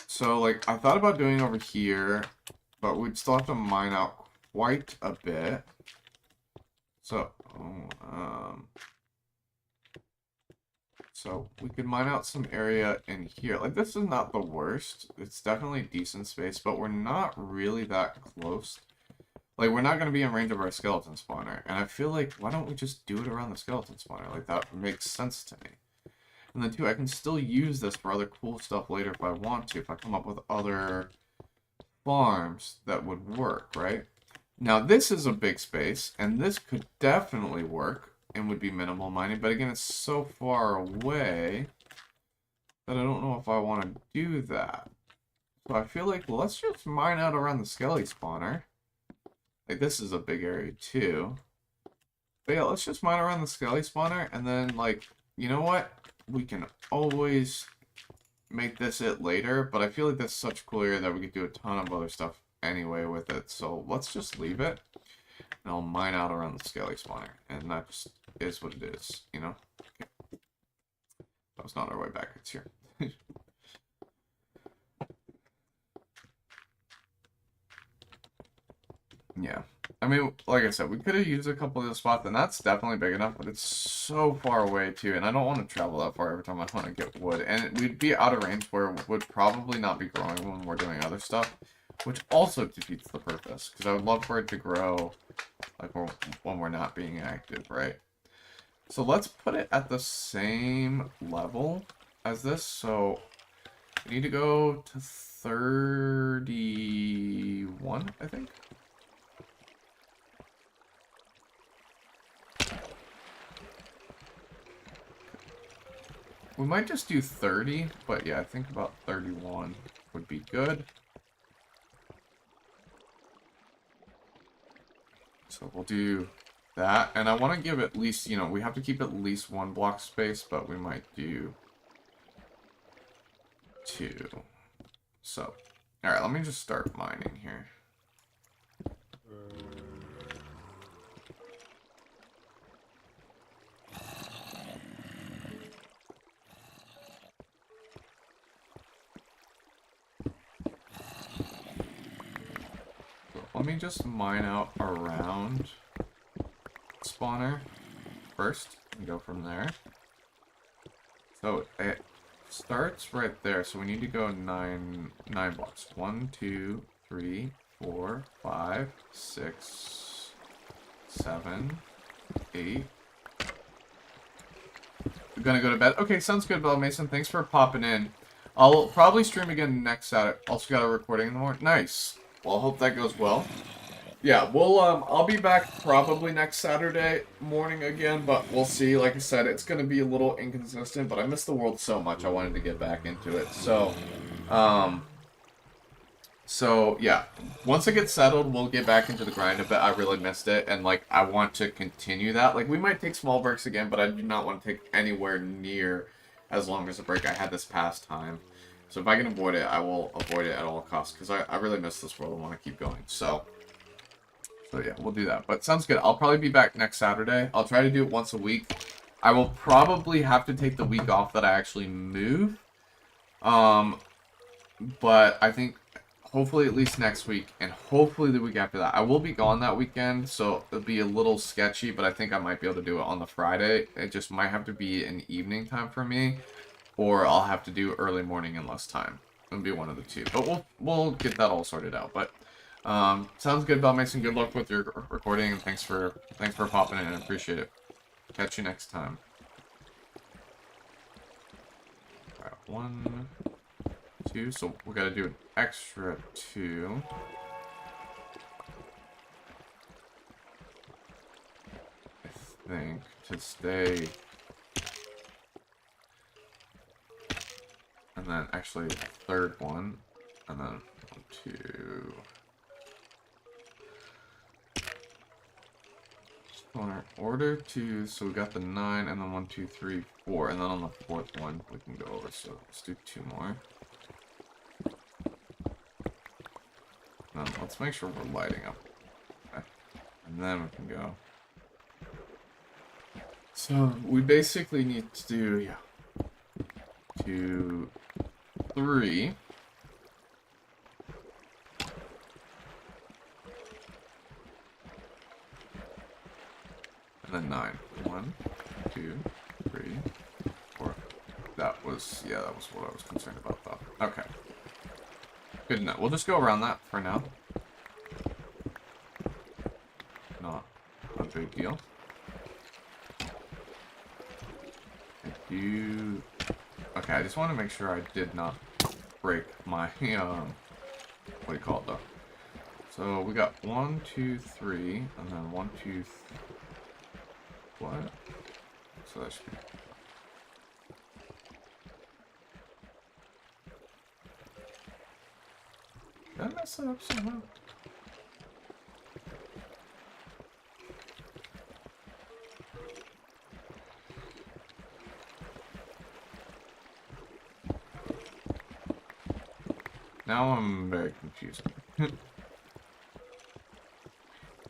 So, like, I thought about doing over here, but we'd still have to mine out quite a bit. So, so we could mine out some area in here. Like, this is not the worst. It's definitely decent space, but we're not really that close. Like, we're not going to be in range of our skeleton spawner. And I feel like, why don't we just do it around the skeleton spawner? Like, that makes sense to me. And then, too, I can still use this for other cool stuff later if I want to. If I come up with other farms that would work, right? Now, this is a big space, and this could definitely work and would be minimal mining, but again, it's so far away that I don't know if I want to do that. So I feel like, well, let's just mine out around the skelly spawner. Like, this is a big area, too. But yeah, let's just mine around the skelly spawner, and then, like, you know what? We can always make this it later, but I feel like that's such a cool area that we could do a ton of other stuff anyway with it. So let's just leave it, and I'll mine out around the skelly spawner, and that just is what it is, you know? Okay. That was not our way back, it's here. Yeah. I mean, like I said, we could have used a couple of the spots, and that's definitely big enough, but it's so far away, too, and I don't want to travel that far every time I want to get wood. And we'd be out of range where it would probably not be growing when we're doing other stuff, which also defeats the purpose, because I would love for it to grow, like, when we're not being active, right? So let's put it at the same level as this, so we need to go to 31, I think. We might just do 30, but yeah, I think about 31 would be good. So we'll do that, and I want to give at least, you know, we have to keep at least one block space, but we might do 2. So, alright, let me just start mining here. Let me just mine out around spawner first and go from there. So it starts right there, so we need to go nine blocks. 1, 2, 3, 4, 5, 6, 7, 8. We're gonna go to bed. Okay, sounds good, Bella Mason. Thanks for popping in. I'll probably stream again next Saturday. Also got a recording in the morning. Nice. Well, I hope that goes well. Yeah, we'll, I'll be back probably next Saturday morning again, but we'll see. Like I said, it's gonna be a little inconsistent, but I miss the world so much, I wanted to get back into it. So, yeah, once it gets settled, we'll get back into the grind a bit. I really missed it, and, like, I want to continue that. Like, we might take small breaks again, but I do not want to take anywhere near as long as a break I had this past time. So if I can avoid it, I will avoid it at all costs, because I really miss this world and want to keep going. So yeah, we'll do that. But sounds good. I'll probably be back next Saturday. I'll try to do it once a week. I will probably have to take the week off that I actually move. But I think hopefully at least next week, and hopefully the week after that. I will be gone that weekend, so it'll be a little sketchy, but I think I might be able to do it on the Friday. It just might have to be an evening time for me, or I'll have to do early morning and less time. It'll be one of the two, but we'll get that all sorted out. But sounds good, Mason. Good luck with your recording, and thanks for popping in. I appreciate it. Catch you next time. All right, 1, 2. So we got to do an extra 2. I think to stay. And then actually the third one. And then 1, 2. So in our order 2, so we got the 9, and then 1, 2, 3, 4. And then on the fourth one, we can go over. So let's do 2 more. Let's make sure we're lighting up. Okay. And then we can go. So we basically need to do, yeah, 2, 3. And then 9. 1, 2, 3, 4. That was what I was concerned about though. Okay. Good enough. We'll just go around that for now. Not a big deal. Okay, I just want to make sure I did not break my, what do you call it though? So we got 1, 2, 3, and then 1, 2, what? So that should be. Did I mess it up somehow? Now I'm very confused. Because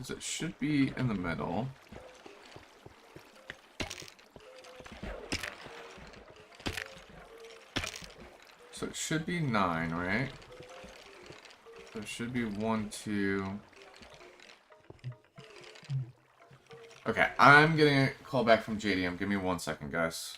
it should be in the middle. So it should be 9, right? So it should be 1, 2. Okay, I'm getting a call back from JDM. Give me 1 second, guys.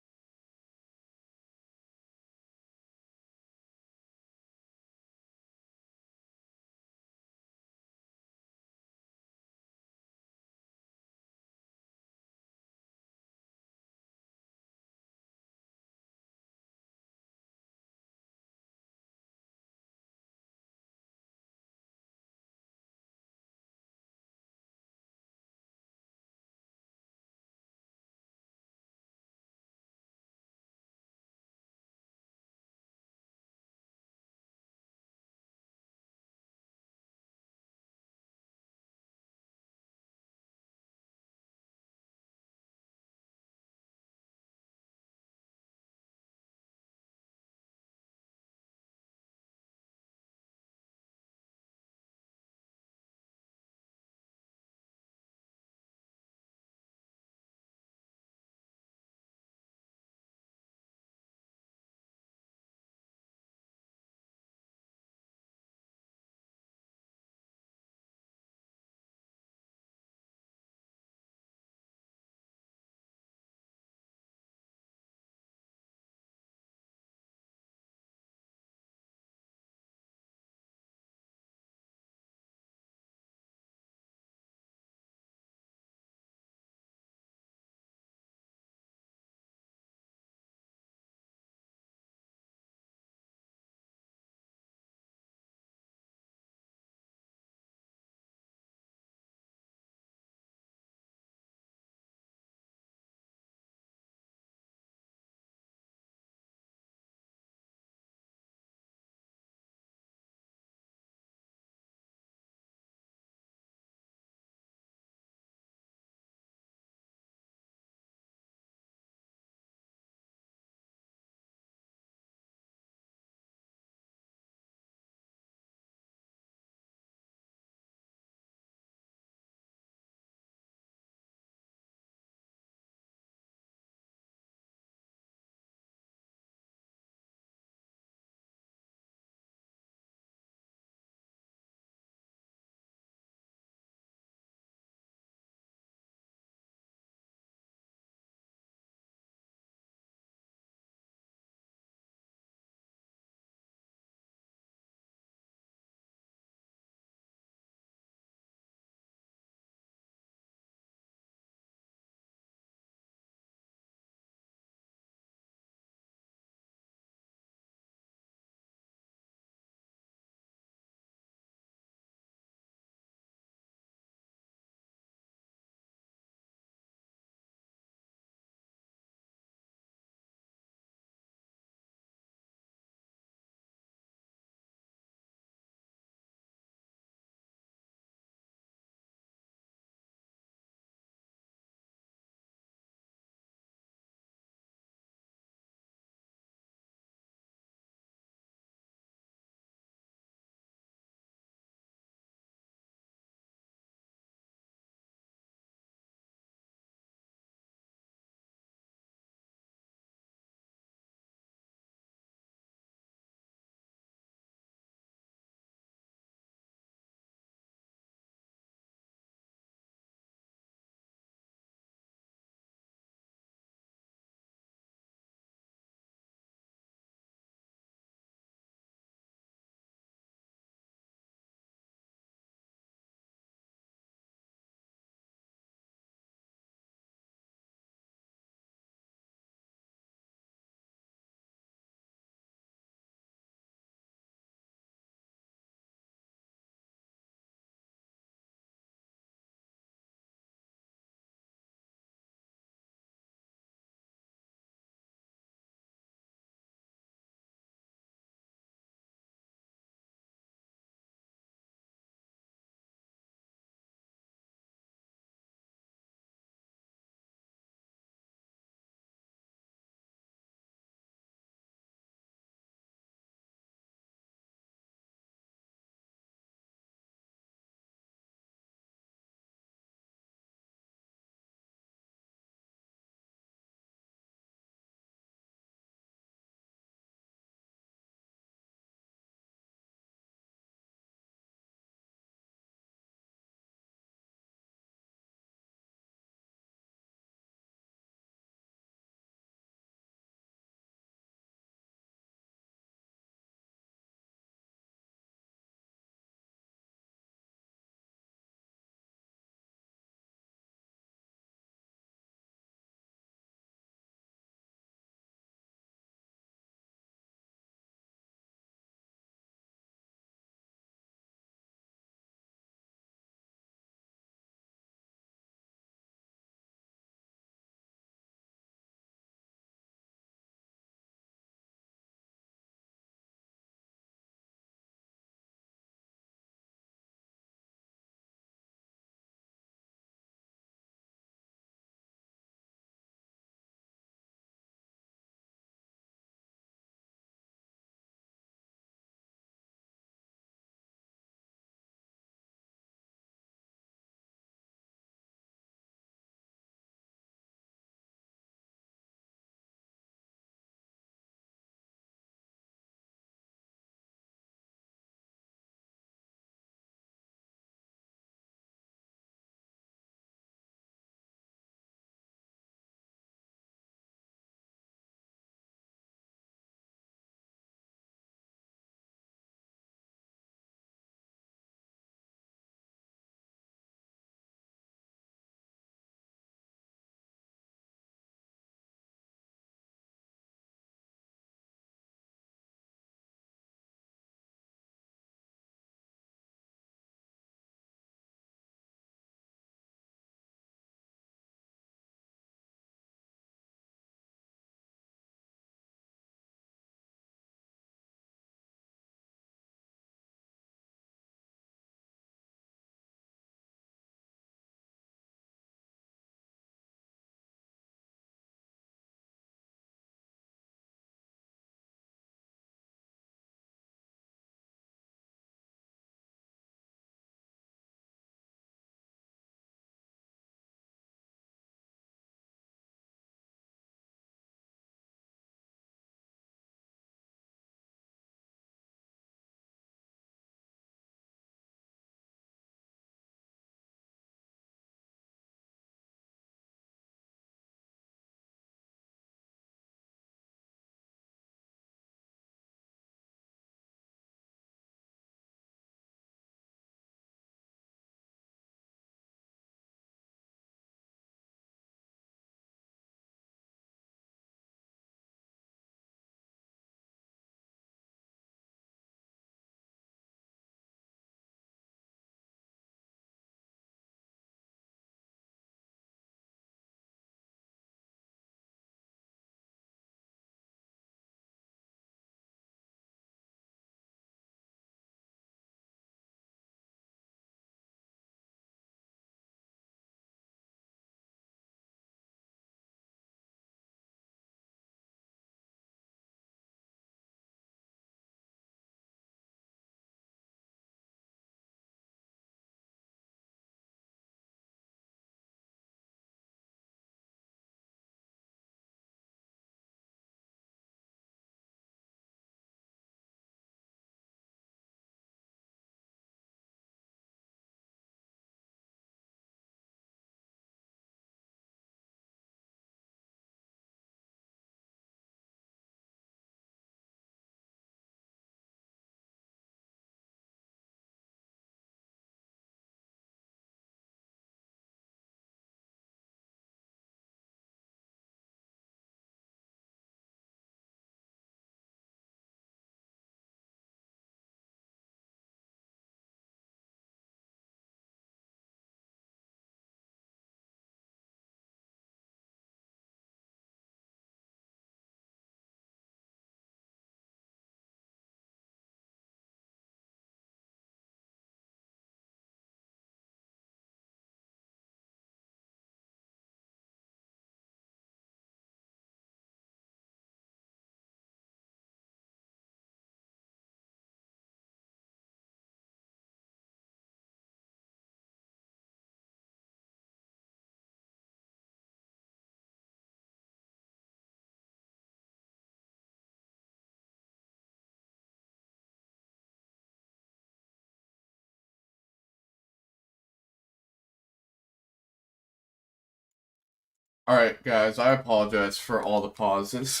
Alright, guys, I apologize for all the pauses.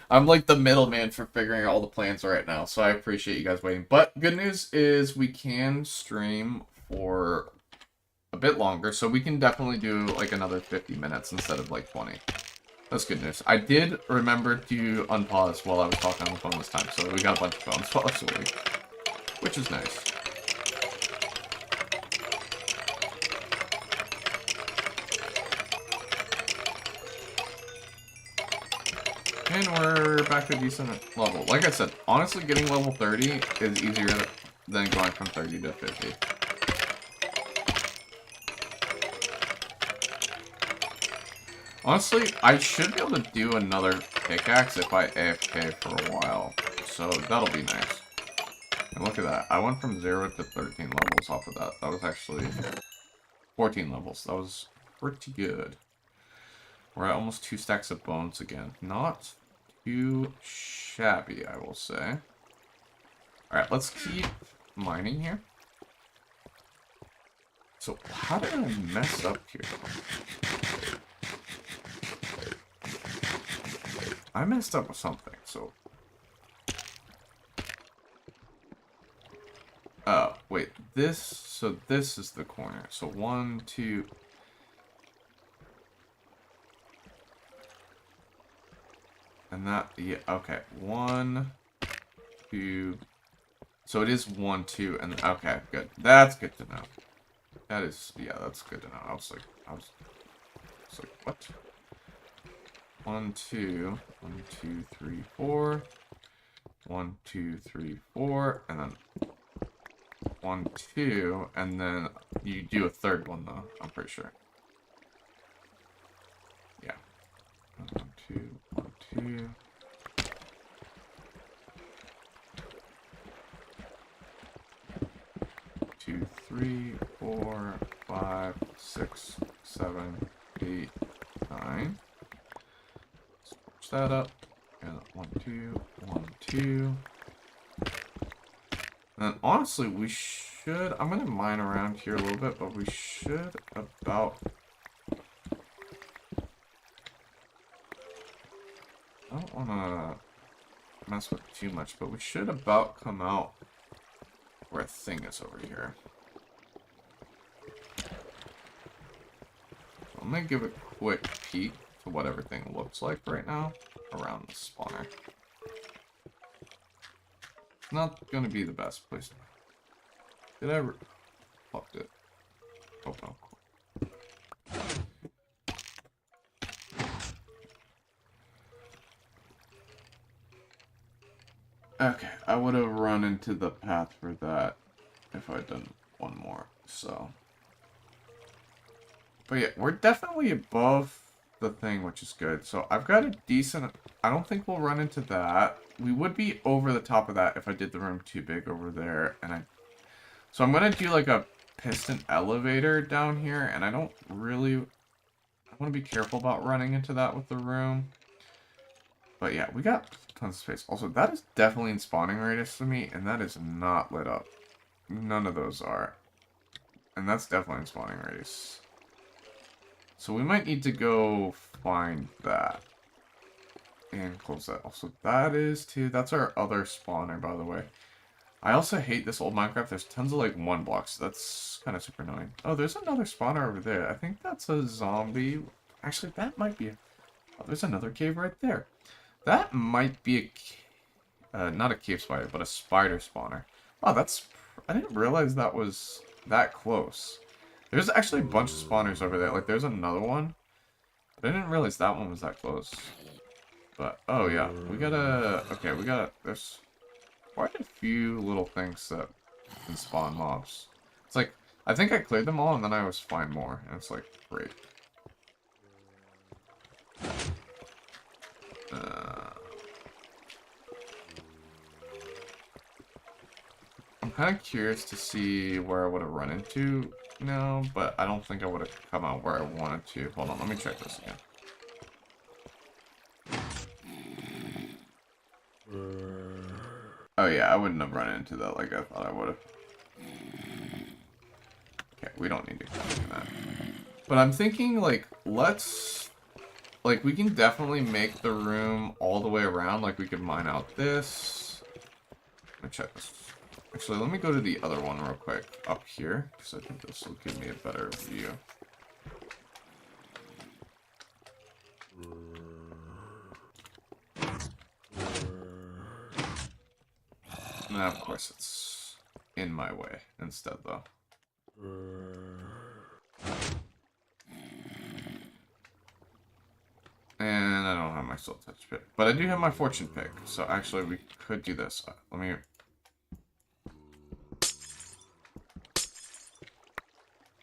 I'm like the middleman for figuring out all the plans right now, so I appreciate you guys waiting. But good news is we can stream for a bit longer, so we can definitely do like another 50 minutes instead of like 20. That's good news. I did remember to unpause while I was talking on the phone this time, so we got a bunch of phones possibly, which is nice. And we're back to a decent level. Like I said, honestly, getting level 30 is easier than going from 30 to 50. Honestly, I should be able to do another pickaxe if I AFK for a while. So that'll be nice. And look at that. I went from 0 to 13 levels off of that. That was actually 14 levels. That was pretty good. We're at almost 2 stacks of bones again. Not too shabby, I will say. Alright, let's keep mining here. So, how did I mess up here? I messed up with something, so... Oh, wait, so this is the corner. So 1, 2... And that, yeah, okay. 1, 2. So it is 1, 2, and okay, good. That's good to know. That is, yeah, that's good to know. I was like, what? 1, 2, 1, 2, 3, 4. 1, 2, 3, 4, and then 1, 2, and then you do a third one though. I'm pretty sure. Yeah. 1, 2, 1, 2. Two, 3, 4, 5, 6, 7, 8, 9. Switch that up. And 1, 2, 1, 2. And then honestly, we should. I'm gonna mine around here a little bit, but we should about. I don't wanna mess with too much, but we should about come out where a thing is over here. I'm gonna give a quick peek to what everything looks like right now around the spawner. It's not gonna be the best place. Did I fucked it? Oh no. Okay, I would have run into the path for that if I'd done one more, so. But yeah, we're definitely above the thing, which is good. So I've got a decent, I don't think we'll run into that. We would be over the top of that if I did the room too big over there. So I'm going to do like a piston elevator down here, and I don't really, I want to be careful about running into that with the room. But yeah, we got tons of space. Also, that is definitely in spawning radius to me, and that is not lit up. None of those are. And that's definitely in spawning radius. So we might need to go find that. And close that. Also, that is too. That's our other spawner, by the way. I also hate this old Minecraft. There's tons of like 1 blocks. That's kind of super annoying. Oh, there's another spawner over there. I think that's a zombie. Actually, that might be oh, there's another cave right there. That might be a not a cave spider, but a spider spawner. Wow, that's... I didn't realize that was that close. There's actually a bunch of spawners over there. Like, there's another one. But I didn't realize that one was that close. But, oh yeah. We gotta... Okay, we gotta... There's quite a few little things that can spawn mobs. It's like, I think I cleared them all, and then I always find more. And it's like, great. I'm kind of curious to see where I would have run into now, but I don't think I would have come out where I wanted to. Hold on, let me check this again. Oh yeah, I wouldn't have run into that like I thought I would have. Okay, we don't need to do that. But I'm thinking, like, let's... Like, we can definitely make the room all the way around. Like, we could mine out this. Let me check this. Actually, let me go to the other one real quick. Up here. Because I think this will give me a better view. Now, of course, it's in my way instead, though. And I don't have my soul touch pick. But I do have my fortune pick. So actually, we could do this. Let me...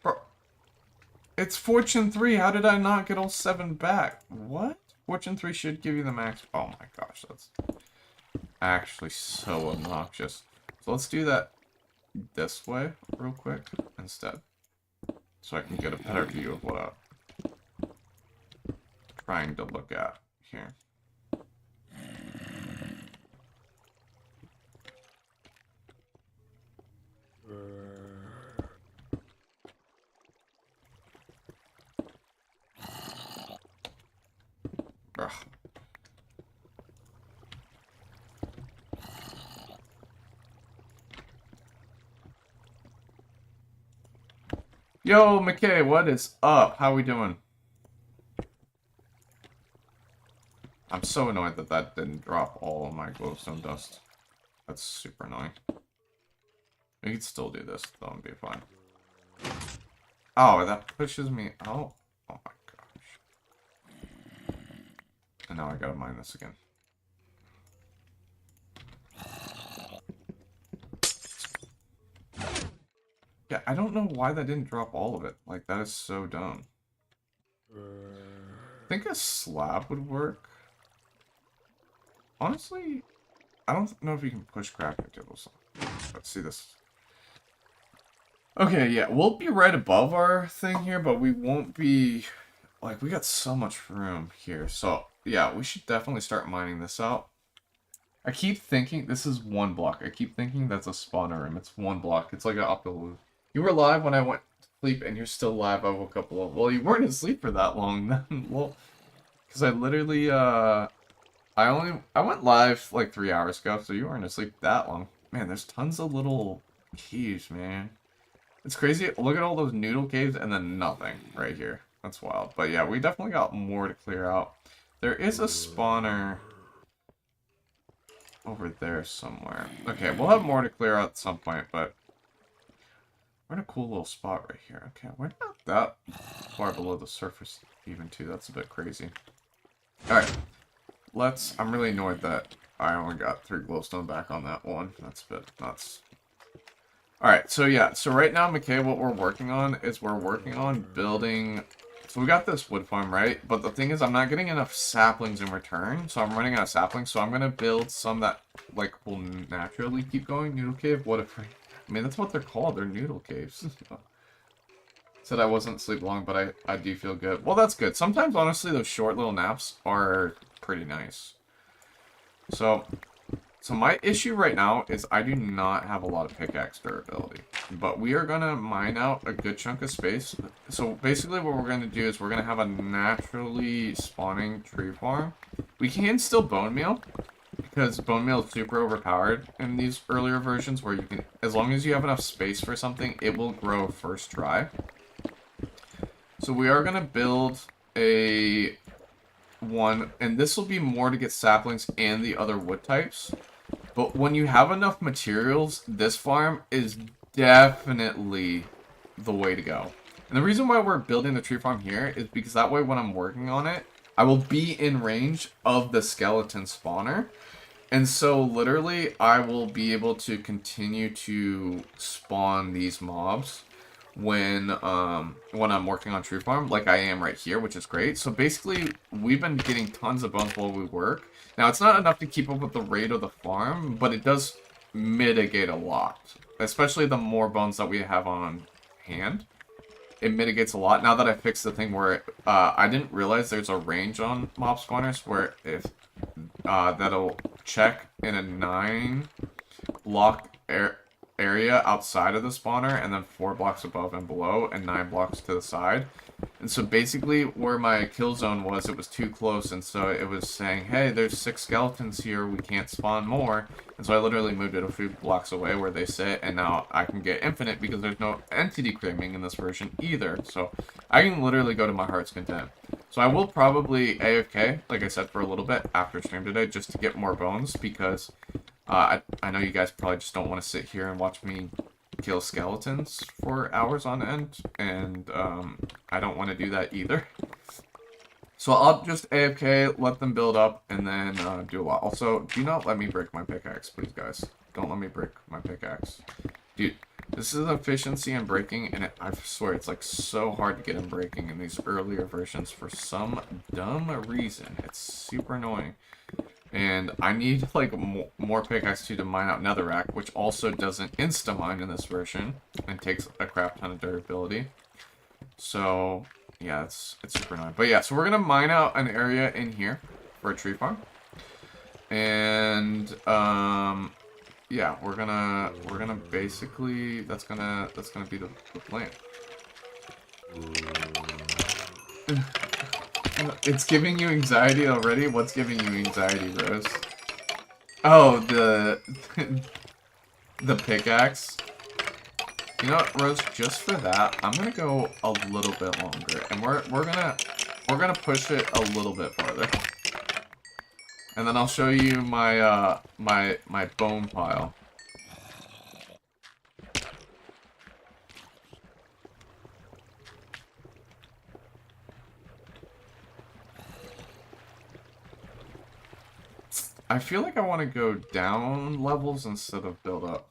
Bro. It's fortune 3. How did I not get all 7 back? What? Fortune 3 should give you the max... Oh my gosh, that's actually so obnoxious. So let's do that this way real quick instead. So I can get a better view of what I'm trying to look at here. Ugh. Yo, McKay, what is up? How we doing? I'm so annoyed that that didn't drop all of my glowstone dust. That's super annoying. We could still do this, though, and be fine. Oh, that pushes me out. Oh my gosh. And now I gotta mine this again. Yeah, I don't know why that didn't drop all of it. Like, that is so dumb. I think a slab would work. Honestly, I don't know if you can push crafting tables. Let's see this. Okay, yeah, we'll be right above our thing here, but we won't be... Like, we got so much room here. So, yeah, we should definitely start mining this out. I keep thinking this is 1 block. I keep thinking that's a spawner room. It's 1 block. It's like an uphill loop. You were live when I went to sleep, and you're still live. I woke up a little... Well, you weren't asleep for that long then. Well, because I literally, I went live like 3 hours ago, so you weren't asleep that long. Man, there's tons of little caves, man. It's crazy. Look at all those noodle caves and then nothing right here. That's wild. But yeah, we definitely got more to clear out. There is a spawner over there somewhere. Okay, we'll have more to clear out at some point, but we're in a cool little spot right here. Okay, we're not that far below the surface even too. That's a bit crazy. Alright. I'm really annoyed that I only got 3 glowstone back on that one. That's a bit nuts. Alright, so yeah. So right now, McKay, what we're working on is we're working on building... So we got this wood farm, right? But the thing is, I'm not getting enough saplings in return. So I'm running out of saplings. So I'm going to build some that, like, will naturally keep going. Noodle cave? What if... I mean, that's what they're called. They're noodle caves. Said I wasn't asleep long, but I do feel good. Well, that's good. Sometimes, honestly, those short little naps are pretty nice. So my issue right now is I do not have a lot of pickaxe durability. But we are going to mine out a good chunk of space. So basically what we're going to do is we're going to have a naturally spawning tree farm. We can still bone meal, because bone meal is super overpowered in these earlier versions where you can, as long as you have enough space for something, it will grow first try. So we are going to build a one, and this will be more to get saplings and the other wood types. But when you have enough materials, this farm is definitely the way to go. And the reason why we're building the tree farm here is because that way when I'm working on it, I will be in range of the skeleton spawner. And so literally I will be able to continue to spawn these mobs when I'm working on tree farm, like I am right here, which is great. So basically, we've been getting tons of bones while we work. Now, it's not enough to keep up with the rate of the farm, but it does mitigate a lot. Especially the more bones that we have on hand. It mitigates a lot. Now that I fixed the thing where I didn't realize there's a range on mob spawners where if that'll check in a 9 block area outside of the spawner, and then 4 blocks above and below, and 9 blocks to the side. And so basically where my kill zone was, it was too close, and so it was saying, hey, there's 6 skeletons here, we can't spawn more. And so I literally moved it a few blocks away where they sit, and now I can get infinite because there's no entity cramming in this version either. So I can literally go to my heart's content. So I will probably AFK, like I said, for a little bit after stream today, just to get more bones, because I know you guys probably just don't want to sit here and watch me kill skeletons for hours on end, and I don't want to do that either. So I'll just AFK, let them build up, and then do a lot. Also, do not let me break my pickaxe, please, guys. Don't let me break my pickaxe. Dude, this is efficiency and breaking, and I swear it's like so hard to get in breaking in these earlier versions for some dumb reason. It's super annoying. And I need like more pickaxe to mine out netherrack, which also doesn't insta-mine in this version and takes a crap ton of durability. So yeah, it's super annoying. But yeah, so we're gonna mine out an area in here for a tree farm, and yeah, we're gonna basically that's gonna be the plan. It's giving you anxiety already? What's giving you anxiety, Rose? Oh, the pickaxe. You know what, Rose? Just for that, I'm gonna go a little bit longer, and we're gonna push it a little bit farther, and then I'll show you my my bone pile. I feel like I want to go down levels instead of build up.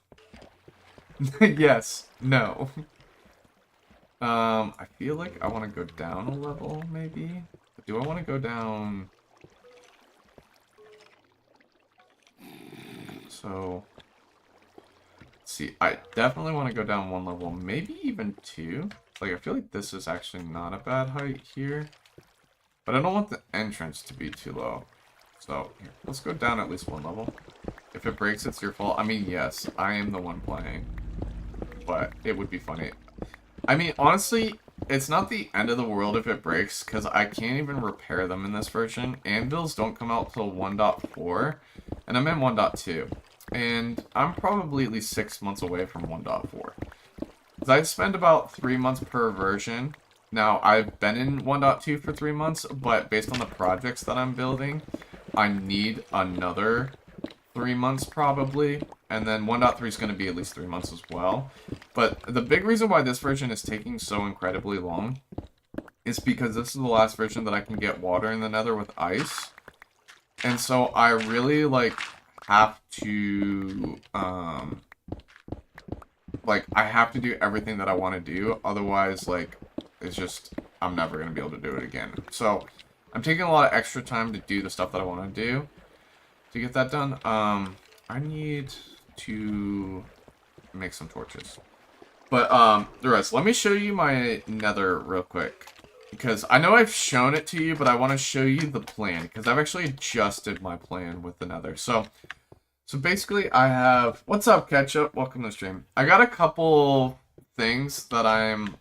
Yes. No. I feel like I want to go down a level, maybe? Do I want to go down... So... Let's see. I definitely want to go down 1 level, maybe even 2. Like, I feel like this is actually not a bad height here. But I don't want the entrance to be too low. So, here, let's go down at least 1 level. If it breaks, it's your fault. I mean, yes, I am the one playing. But it would be funny. I mean, honestly, it's not the end of the world if it breaks, because I can't even repair them in this version. Anvils don't come out till 1.4, and I'm in 1.2. And I'm probably at least 6 months away from 1.4. Because I spend about 3 months per version. Now, I've been in 1.2 for 3 months, but based on the projects that I'm building, I need another 3 months probably, and then 1.3 is going to be at least 3 months as well. But the big reason why this version is taking so incredibly long is because this is the last version that I can get water in the nether with ice. And so I really, like, have to, like, I have to do everything that I want to do. Otherwise, like, it's just, I'm never going to be able to do it again. So I'm taking a lot of extra time to do the stuff that I want to do to get that done. I need to make some torches. But, the rest, let me show you my nether real quick. Because I know I've shown it to you, but I want to show you the plan. Because I've actually adjusted my plan with the nether. So basically I have... What's up, Ketchup? Welcome to the stream. I got a couple things that I'm,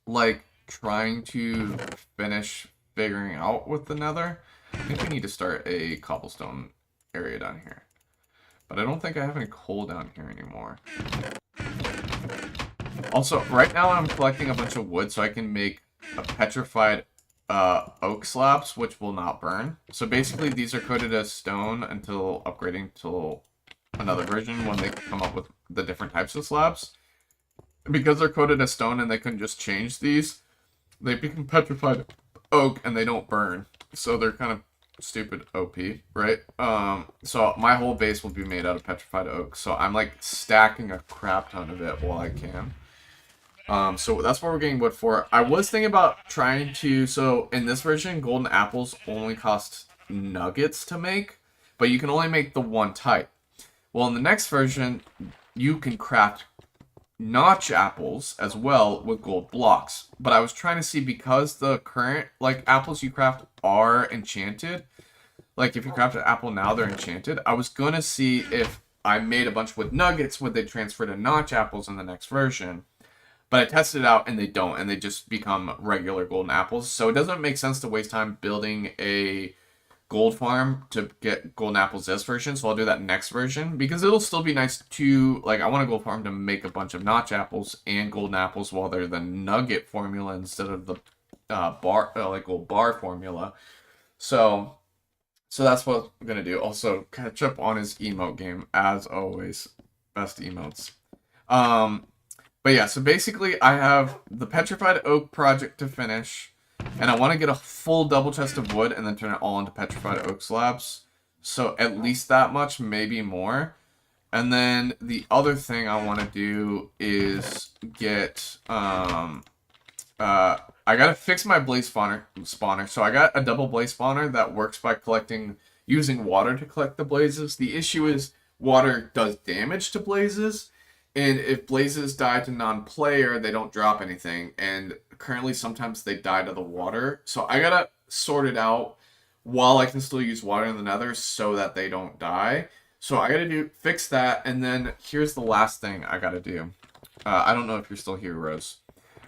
like, trying to finish figuring out with the nether. I think we need to start a cobblestone area down here. But I don't think I have any coal down here anymore. Also, right now I'm collecting a bunch of wood so I can make a petrified oak slabs, which will not burn. So basically these are coated as stone until upgrading to another version when they come up with the different types of slabs. Because they're coated as stone and they can just change these, they become petrified oak and they don't burn. So they're kind of stupid OP, right? So my whole base will be made out of petrified oak. So I'm like stacking a crap ton of it while I can. So that's what we're getting wood for. I was thinking about trying to, so in this version, golden apples only cost nuggets to make, but you can only make the one type. Well, in the next version, you can craft notch apples as well with gold blocks. But I was trying to see, because the current, like, apples you craft are enchanted, like, if you craft an apple now, they're enchanted. I was gonna see if I made a bunch with nuggets would they transfer to notch apples in the next version. But I tested it out and they don't, and they just become regular golden apples. So it doesn't make sense to waste time building a gold farm to get golden apples this version. So I'll do that next version because it'll still be nice to, like, I want a gold farm to make a bunch of notch apples and golden apples while they're the nugget formula instead of the gold bar formula. So that's what I'm gonna do. Also, catch up on his emote game as always. Best emotes. But yeah, so basically I have the petrified oak project to finish, and I want to get a full double chest of wood and then turn it all into petrified oak slabs. So at least that much, maybe more. And then the other thing I want to do is get I gotta fix my blaze spawner. So I got a double blaze spawner that works by using water to collect the blazes. The issue is water does damage to blazes. And if blazes die to non-player, they don't drop anything. And currently, sometimes they die to the water. So I gotta sort it out while I can still use water in the nether so that they don't die. So I gotta fix that. And then here's the last thing I gotta do. I don't know if you're still here, Rose.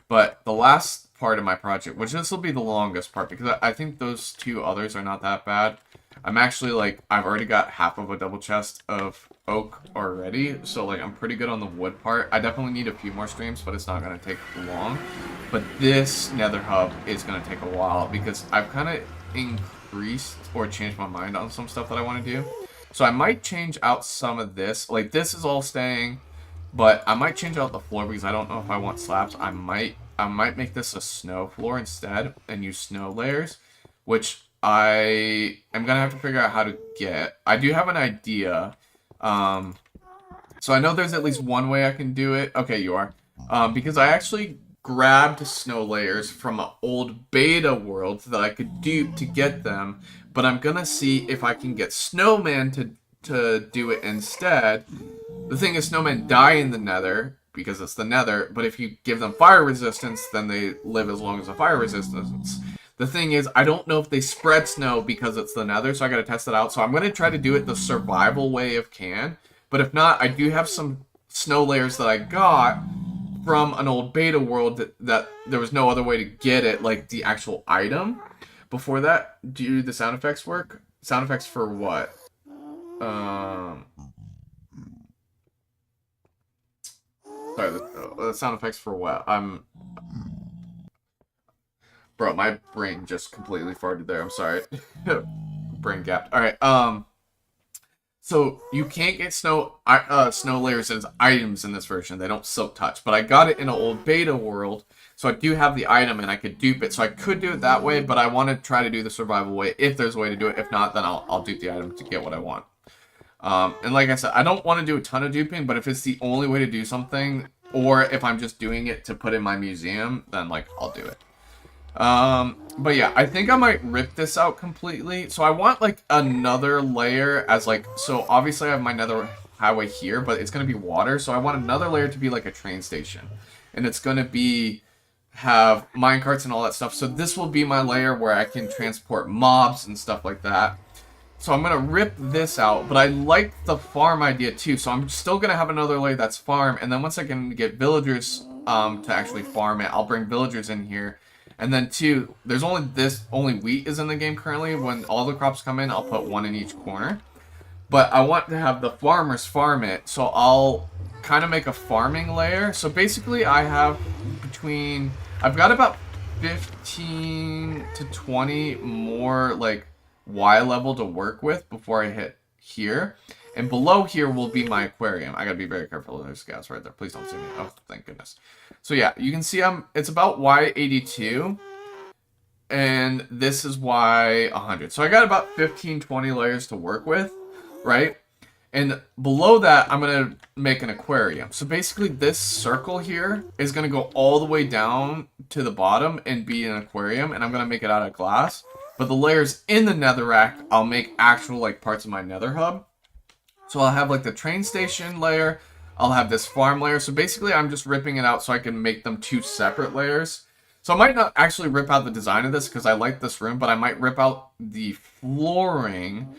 But the last part of my project, which this will be the longest part, because I think those two others are not that bad. I'm actually, like, I've already got half of a double chest of oak already, so, like, I'm pretty good on the wood part. I definitely need a few more streams, but it's not going to take long. But this nether hub is going to take a while, because I've kind of increased or changed my mind on some stuff that I want to do. So I might change out some of this. Like, this is all staying, but I might change out the floor, because I don't know if I want slabs. I might make this a snow floor instead, and use snow layers, which I am going to have to figure out how to get. I do have an idea. So I know there's at least one way I can do it. Okay, you are. Because I actually grabbed snow layers from an old beta world that I could dupe to get them. But I'm going to see if I can get snowman to do it instead. The thing is, snowmen die in the nether because it's the nether. But if you give them fire resistance, then they live as long as the fire resistance. The thing is, I don't know if they spread snow because it's the nether, so I gotta test it out. So I'm gonna try to do it the survival way if can. But if not, I do have some snow layers that I got from an old beta world that there was no other way to get it, like the actual item. Before that, do the sound effects work? Sound effects for what? Sorry, the sound effects for what? Bro, my brain just completely farted there. I'm sorry. Brain gapped. Alright, so you can't get snow layers as items in this version. They don't silk touch. But I got it in an old beta world, so I do have the item and I could dupe it. So I could do it that way, but I want to try to do the survival way if there's a way to do it. If not, then I'll dupe the item to get what I want. And like I said, I don't want to do a ton of duping, but if it's the only way to do something, or if I'm just doing it to put in my museum, then, like, I'll do it. But yeah, I think I might rip this out completely. So I want, like, another layer as, like, so obviously I have my nether highway here, but it's going to be water. So I want another layer to be like a train station. And it's going to have minecarts and all that stuff. So this will be my layer where I can transport mobs and stuff like that. So I'm going to rip this out, but I like the farm idea too. So I'm still going to have another layer that's farm. And then once I can get villagers, to actually farm it, I'll bring villagers in here. And then two, there's only wheat is in the game currently. When all the crops come in, I'll put one in each corner. But I want to have the farmers farm it, so I'll kind of make a farming layer. So basically I've got about 15 to 20 more, like, Y level to work with before I hit here. And below here will be my aquarium. I gotta be very careful. There's gas right there. Please don't see me. Oh, thank goodness. So yeah, you can see it's about Y82. And this is Y100. So I got about 15, 20 layers to work with, right? And below that, I'm gonna make an aquarium. So basically this circle here is gonna go all the way down to the bottom and be an aquarium. And I'm gonna make it out of glass. But the layers in the netherrack, I'll make actual, like, parts of my nether hub. So I'll have, like, the train station layer. I'll have this farm layer. So basically, I'm just ripping it out so I can make them two separate layers. So I might not actually rip out the design of this because I like this room, but I might rip out the flooring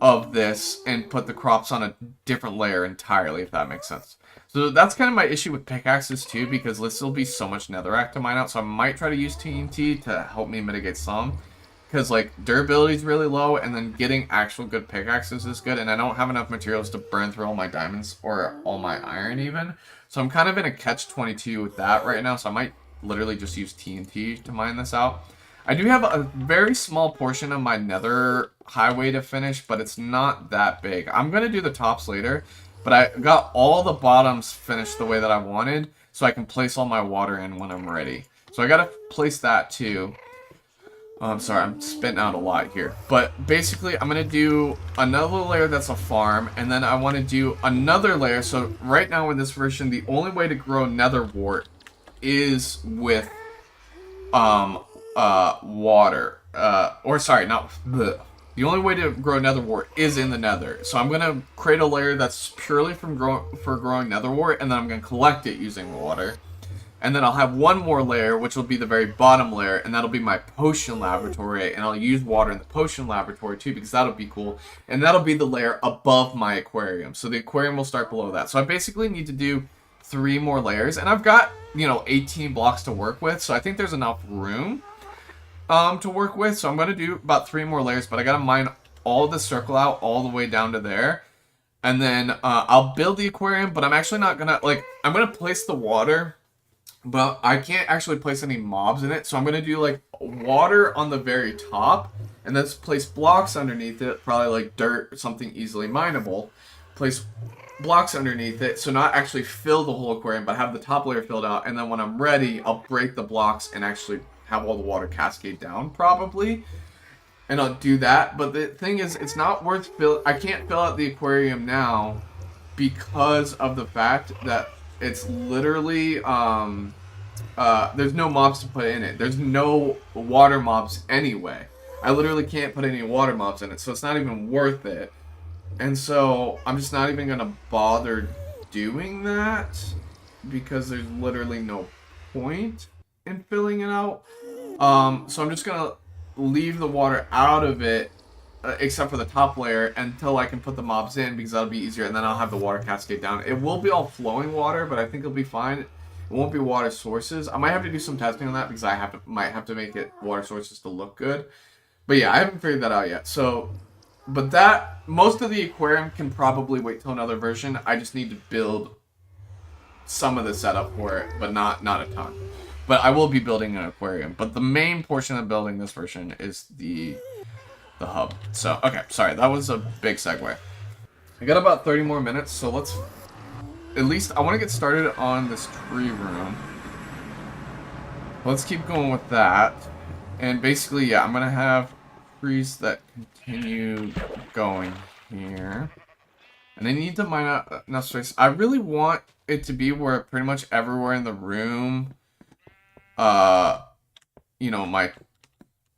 of this and put the crops on a different layer entirely, if that makes sense. So that's kind of my issue with pickaxes too, because this will be so much netherrack to mine out. So I might try to use TNT to help me mitigate some, because like durability is really low, and then getting actual good pickaxes is good. And I don't have enough materials to burn through all my diamonds or all my iron even. So I'm kind of in a catch-22 with that right now. So I might literally just use TNT to mine this out. I do have a very small portion of my nether highway to finish, but it's not that big. I'm going to do the tops later, but I got all the bottoms finished the way that I wanted, so I can place all my water in when I'm ready. So I got to place that too. Oh, I'm sorry, I'm spitting out a lot here. But basically, I'm going to do another layer that's a farm, and then I want to do another layer. So right now in this version, the only way to grow nether wart is with water. Or sorry, not the only way to grow nether wart is in the nether. So I'm going to create a layer that's purely for growing nether wart, and then I'm going to collect it using water. And then I'll have one more layer, which will be the very bottom layer, and that'll be my potion laboratory, and I'll use water in the potion laboratory too, because that'll be cool. And that'll be the layer above my aquarium. So the aquarium will start below that. So I basically need to do 3 more layers, and I've got, 18 blocks to work with, so I think there's enough room to work with. So I'm going to do about 3 more layers, but I got to mine all the circle out all the way down to there. And then I'll build the aquarium, but I'm actually not going to, I'm going to place the water, but I can't actually place any mobs in it. So I'm going to do, water on the very top, and then place blocks underneath it, probably like dirt or something easily mineable. Place blocks underneath it, so not actually fill the whole aquarium, but have the top layer filled out, and then when I'm ready, I'll break the blocks and actually have all the water cascade down, probably. And I'll do that, but the thing is, it's not worth I can't fill out the aquarium now because of the fact that it's literally, there's no mobs to put in it. There's no water mobs anyway. I literally can't put any water mobs in it, so it's not even worth it. And so I'm just not even gonna bother doing that because there's literally no point in filling it out. So I'm just gonna leave the water out of it, except for the top layer, until I can put the mobs in, because that'll be easier, and then I'll have the water cascade down. It will be all flowing water, but I think it'll be fine. It won't be water sources. I might have to do some testing on that, because I might have to make it water sources to look good. But yeah, I haven't figured that out yet. So, but most of the aquarium can probably wait till another version. I just need to build some of the setup for it, but not a ton. But I will be building an aquarium. But the main portion of building this version is the hub. So, okay, sorry, that was a big segue. I got about 30 more minutes, so let's... At least, I want to get started on this tree room. Let's keep going with that. And basically, yeah, I'm going to have trees that continue going here. And I need to mine out enough space. I really want it to be where pretty much everywhere in the room...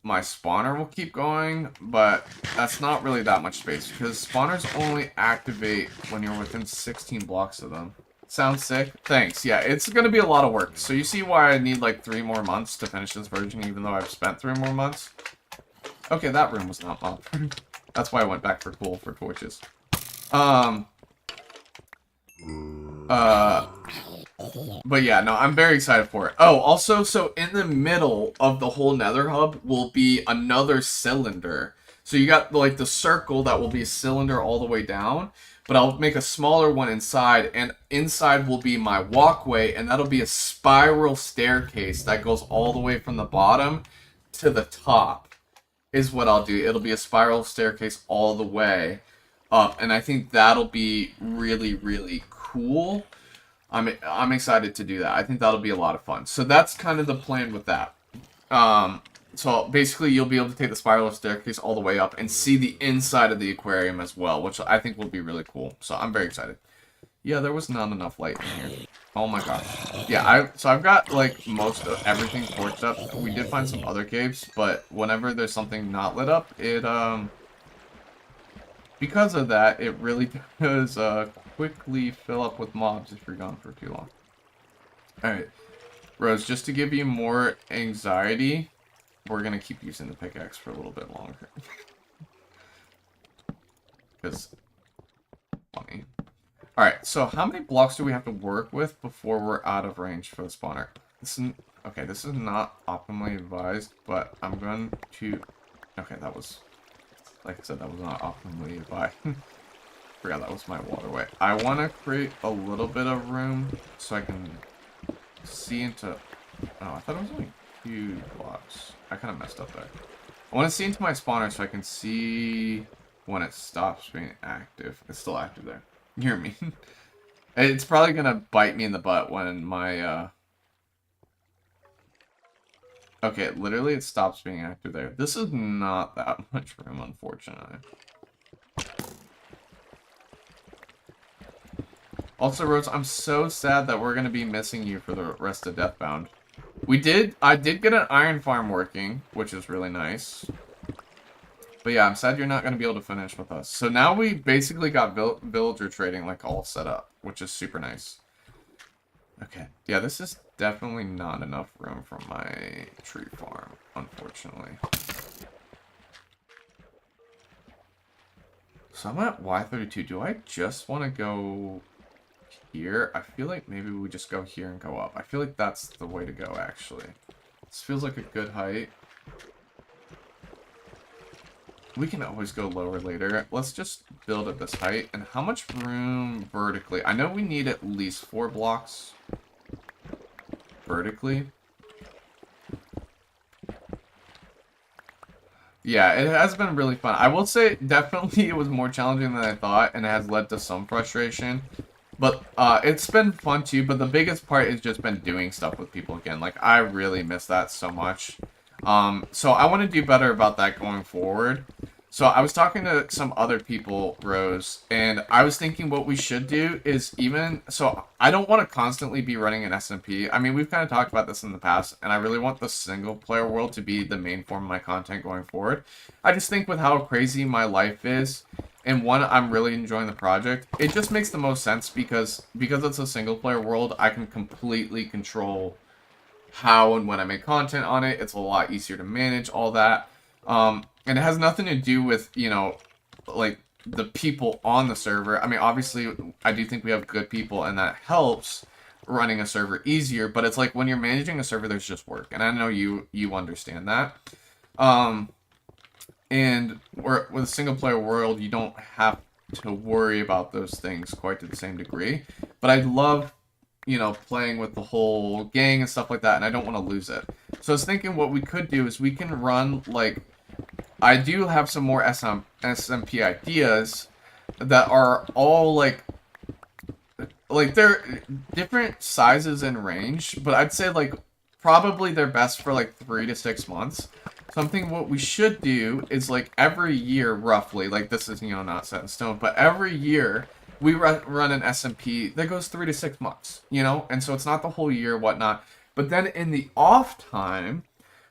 my spawner will keep going, but that's not really that much space, because spawners only activate when you're within 16 blocks of them. Sounds sick? Thanks. Yeah, it's gonna be a lot of work. So you see why I need like 3 more months to finish this version, even though I've spent 3 more months? Okay, that room was not mobbed. That's why I went back for coal for torches. But yeah, no, I'm very excited for it. Oh, also, so in the middle of the whole nether hub will be another cylinder. So you got like the circle that will be a cylinder all the way down, but I'll make a smaller one inside, and inside will be my walkway, and that'll be a spiral staircase that goes all the way from the bottom to the top, is what I'll do. It'll be a spiral staircase all the way up, and I think that'll be really, really cool. I'm excited to do that. I think that'll be a lot of fun. So that's kind of the plan with that. So basically you'll be able to take the spiral staircase all the way up and see the inside of the aquarium as well, which I think will be really cool. So I'm very excited. Yeah, there was not enough light in here. Oh my gosh. Yeah, so I've got like most of everything torched up. We did find some other caves, but whenever there's something not lit up, it because of that, it really does quickly fill up with mobs if you're gone for too long. Alright, Rose, just to give you more anxiety, we're going to keep using the pickaxe for a little bit longer. because funny. Alright, so how many blocks do we have to work with before we're out of range for the spawner? Okay, this is not optimally advised, but I'm going to... Okay, that was... Like I said, that was not optimally advised. Forgot that was my waterway. I want to create a little bit of room so I can see into... Oh, I thought it was only 2 blocks. I kind of messed up there. I want to see into my spawner so I can see when it stops being active. It's still active there. You hear me? It's probably going to bite me in the butt when my... Okay, literally it stops being active there. This is not that much room, unfortunately. Also, Rose, I'm so sad that we're going to be missing you for the rest of Deathbound. I did get an iron farm working, which is really nice. But yeah, I'm sad you're not going to be able to finish with us. So now we basically got villager trading like all set up, which is super nice. Okay, yeah, this is definitely not enough room for my tree farm, unfortunately. So I'm at Y32. Do I just want to go here? I feel like maybe we just go here and go up. I feel like that's the way to go, actually. This feels like a good height. We can always go lower later. Let's just build at this height. And how much room vertically? I know we need at least 4 blocks vertically. Yeah, it has been really fun. I will say, definitely it was more challenging than I thought, and it has led to some frustration. But it's been fun too, but the biggest part has just been doing stuff with people again. Like, I really miss that so much. So I want to do better about that going forward. So I was talking to some other people, Rose, and I was thinking what we should do is so I don't want to constantly be running an SMP. I mean, we've kind of talked about this in the past, and I really want the single player world to be the main form of my content going forward. I just think with how crazy my life is, and one, I'm really enjoying the project, it just makes the most sense because it's a single player world, I can completely control how and when I make content on it. It's a lot easier to manage all that. And it has nothing to do with, you know, like, the people on the server. I mean, obviously, I do think we have good people, and that helps running a server easier. But it's like, when you're managing a server, there's just work. And I know you understand that. And with a single-player world, you don't have to worry about those things quite to the same degree. But I love, you know, playing with the whole gang and stuff like that, and I don't want to lose it. So I was thinking what we could do is we can run, like... I do have some more SMP ideas that are all, like, they're different sizes and range, but I'd say, like, probably they're best for, like, 3 to 6 months. Something what we should do is, like, every year, roughly, like, this is, you know, not set in stone, but every year we run an SMP that goes 3 to 6 months, you know? And so it's not the whole year, whatnot. But then in the off time...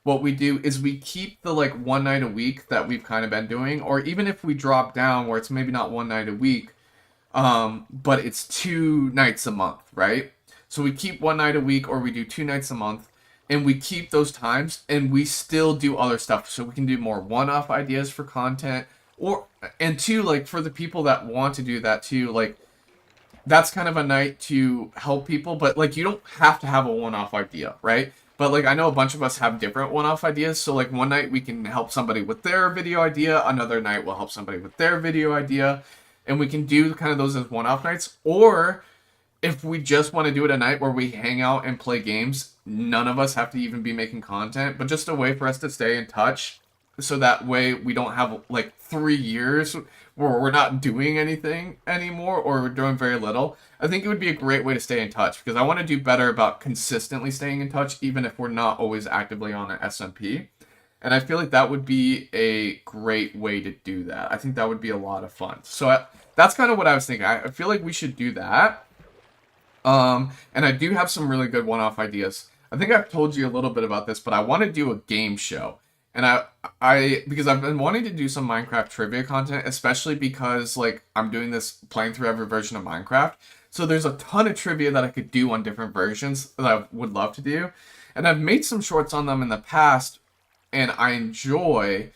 what we do is we keep the, like, 1 night a week that we've kind of been doing, or even if we drop down where it's maybe not 1 night a week, but it's 2 nights a month, right? So we keep 1 night a week, or we do 2 nights a month, and we keep those times, and we still do other stuff. So we can do more one-off ideas for content, and two, like, for the people that want to do that too, like, that's kind of a night to help people, but, like, you don't have to have a one-off idea, right? But, like, I know a bunch of us have different one-off ideas, so, like, one night we can help somebody with their video idea, another night we'll help somebody with their video idea, and we can do kind of those as one-off nights. Or, if we just want to do it a night where we hang out and play games, none of us have to even be making content, but just a way for us to stay in touch, so that way we don't have, like, 3 years where we're not doing anything anymore, or we're doing very little. I think it would be a great way to stay in touch, because I want to do better about consistently staying in touch, even if we're not always actively on an SMP. And I feel like that would be a great way to do that. I think that would be a lot of fun. So that's kind of what I was thinking. I feel like we should do that. And I do have some really good one-off ideas. I think I've told you a little bit about this, but I want to do a game show. And because I've been wanting to do some Minecraft trivia content, especially because, like, I'm doing this playing through every version of Minecraft. So there's a ton of trivia that I could do on different versions that I would love to do. And I've made some shorts on them in the past, and I enjoy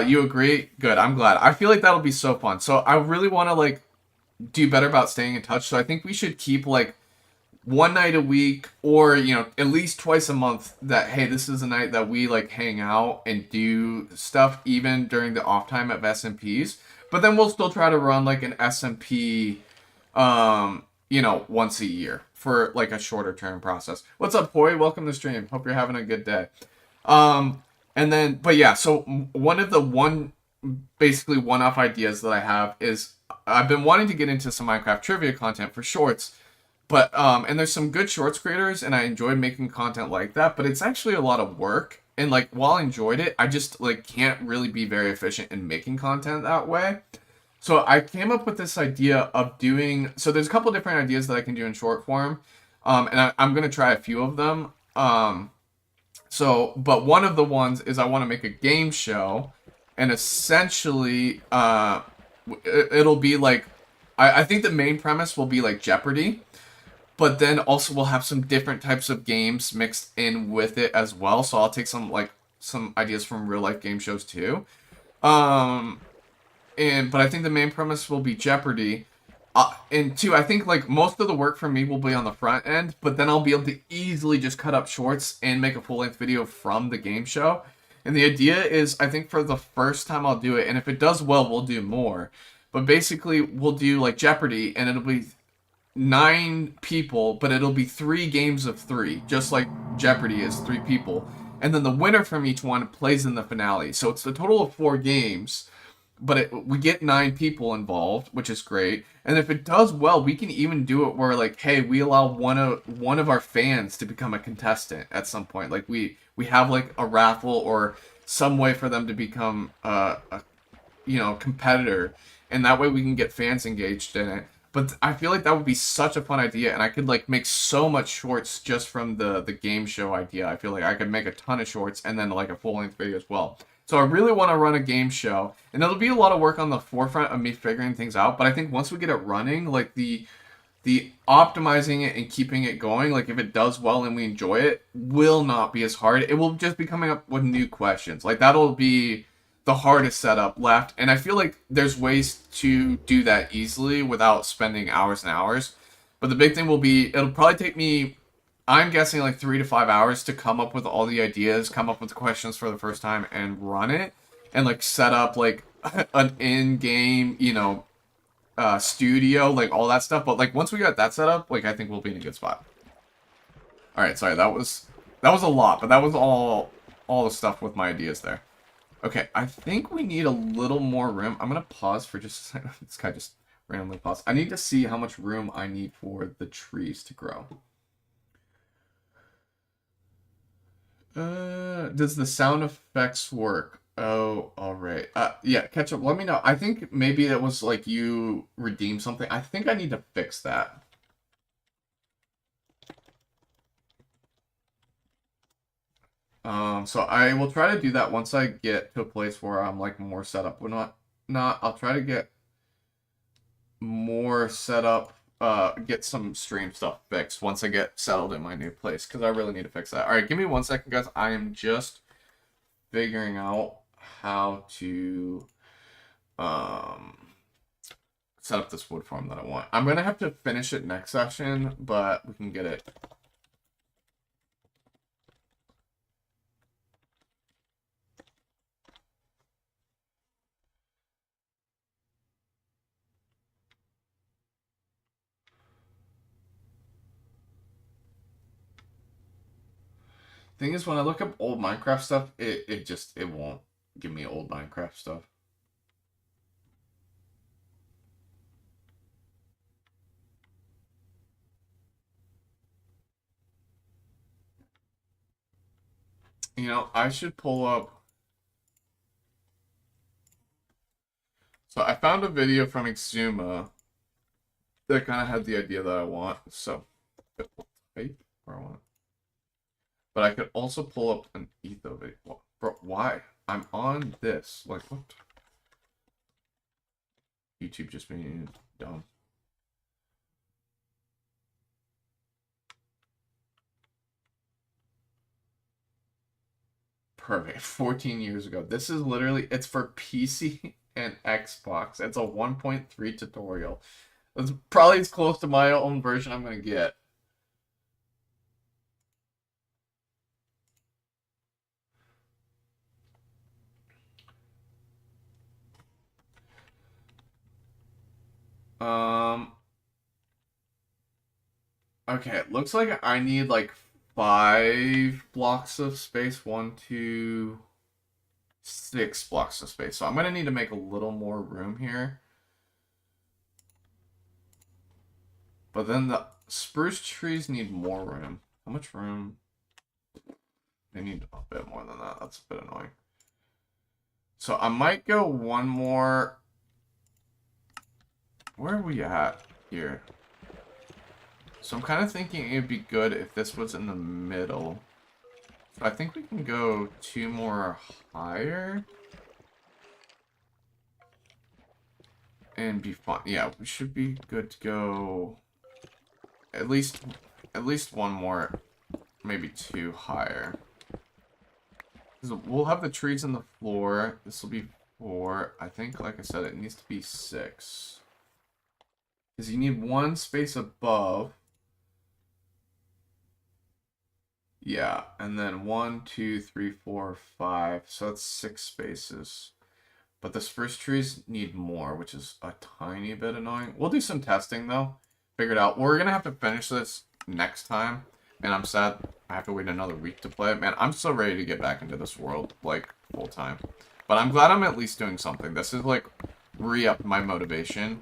You agree? Good. I'm glad. I feel like that'll be so fun. So I really want to like do better about staying in touch. So I think we should keep like one night a week or at least twice a month that hey, this is a night that we like hang out and do stuff even during the off time of SMPs. But then we'll still try to run like an SMP once a year for like a shorter term process. What's up, Poi? Welcome to the stream. Hope you're having a good day. And then, but yeah, so one of the basically one-off ideas that I have is I've been wanting to get into some Minecraft trivia content for shorts, but and there's some good shorts creators, and I enjoy making content like that, but it's actually a lot of work. And like while I enjoyed it, I just like can't really be very efficient in making content that way. So I came up with this idea of doing. So there's a couple different ideas that I can do in short form, and I'm gonna try a few of them. But one of the ones is I want to make a game show, and essentially, it'll be like, I think the main premise will be like Jeopardy, but then also we'll have some different types of games mixed in with it as well. So I'll take some ideas from real life game shows too. But I think the main premise will be Jeopardy. And two, I think like most of the work for me will be on the front end, but then I'll be able to easily just cut up shorts and make a full-length video from the game show. And the idea is, I think for the first time I'll do it, and if it does well, we'll do more. But basically, we'll do like Jeopardy, and it'll be 9 people, but it'll be 3 games of 3, just like Jeopardy is 3 people. And then the winner from each one plays in the finale. So it's a total of 4 games. But we get 9 people involved, which is great. And if it does well, we can even do it where like, hey, we allow one of our fans to become a contestant at some point. Like we have like a raffle or some way for them to become a competitor, and that way we can get fans engaged in it. But I feel like that would be such a fun idea, and I could like make so much shorts just from the game show idea. I feel like I could make a ton of shorts and then like a full-length video as well. So I really want to run a game show, and it'll be a lot of work on the forefront of me figuring things out. But I think once we get it running, like the optimizing it and keeping it going, like if it does well and we enjoy it, will not be as hard. It will just be coming up with new questions. Like that'll be the hardest setup left. And I feel like there's ways to do that easily without spending hours and hours. But the big thing will be, it'll probably take me, I'm guessing like 3 to 5 hours to come up with all the ideas, come up with the questions for the first time and run it and like set up like an in-game, studio, like all that stuff. But like once we got that set up, like I think we'll be in a good spot. All right, sorry, that was a lot, but that was all the stuff with my ideas there. Okay, I think we need a little more room. I'm gonna pause for just a second. This guy just randomly paused. I need to see how much room I need for the trees to grow. Does the sound effects work? Oh, alright. Yeah, Ketchup, let me know. I think maybe it was like you redeemed something. I think I need to fix that. So I will try to do that once I get to a place where I'm like more set up. Well, not, I'll try to get more set up, get some stream stuff fixed once I get settled in my new place, because I really need to fix that. Alright, give me 1 second, guys. I am just figuring out how to set up this wood farm that I want. I'm gonna have to finish it next session, but we can get it. Thing is, when I look up old Minecraft stuff, it won't give me old Minecraft stuff. I should pull up. So I found a video from Exuma that kind of had the idea that I want. So type where I want. But I could also pull up an Etho video. Bro, why? I'm on this. Like, what? YouTube just being dumb. perfect. 14 years ago. This is literally, it's for PC and Xbox. It's a 1.3 tutorial. That's probably as close to my own version I'm going to get. Okay, it looks like I need like 5 blocks of space. 1, 2, 6 blocks of space. So I'm gonna need to make a little more room here. But then the spruce trees need more room. How much room? They need a bit more than that. That's a bit annoying. So I might go one more. Where are we at here? So I'm kind of thinking it'd be good if this was in the middle. So I think we can go 2 more higher. And be fine. Yeah, we should be good to go at least one more, maybe 2 higher. We'll have the trees on the floor. This will be 4. I think, like I said, it needs to be 6. Because you need 1 space above. Yeah, and then 1, 2, 3, 4, 5. So that's 6 spaces. But the spruce trees need more, which is a tiny bit annoying. We'll do some testing, though. Figure it out. We're going to have to finish this next time. And I'm sad I have to wait another week to play it. Man, I'm so ready to get back into this world, like, full time. But I'm glad I'm at least doing something. This is, like, re-up my motivation.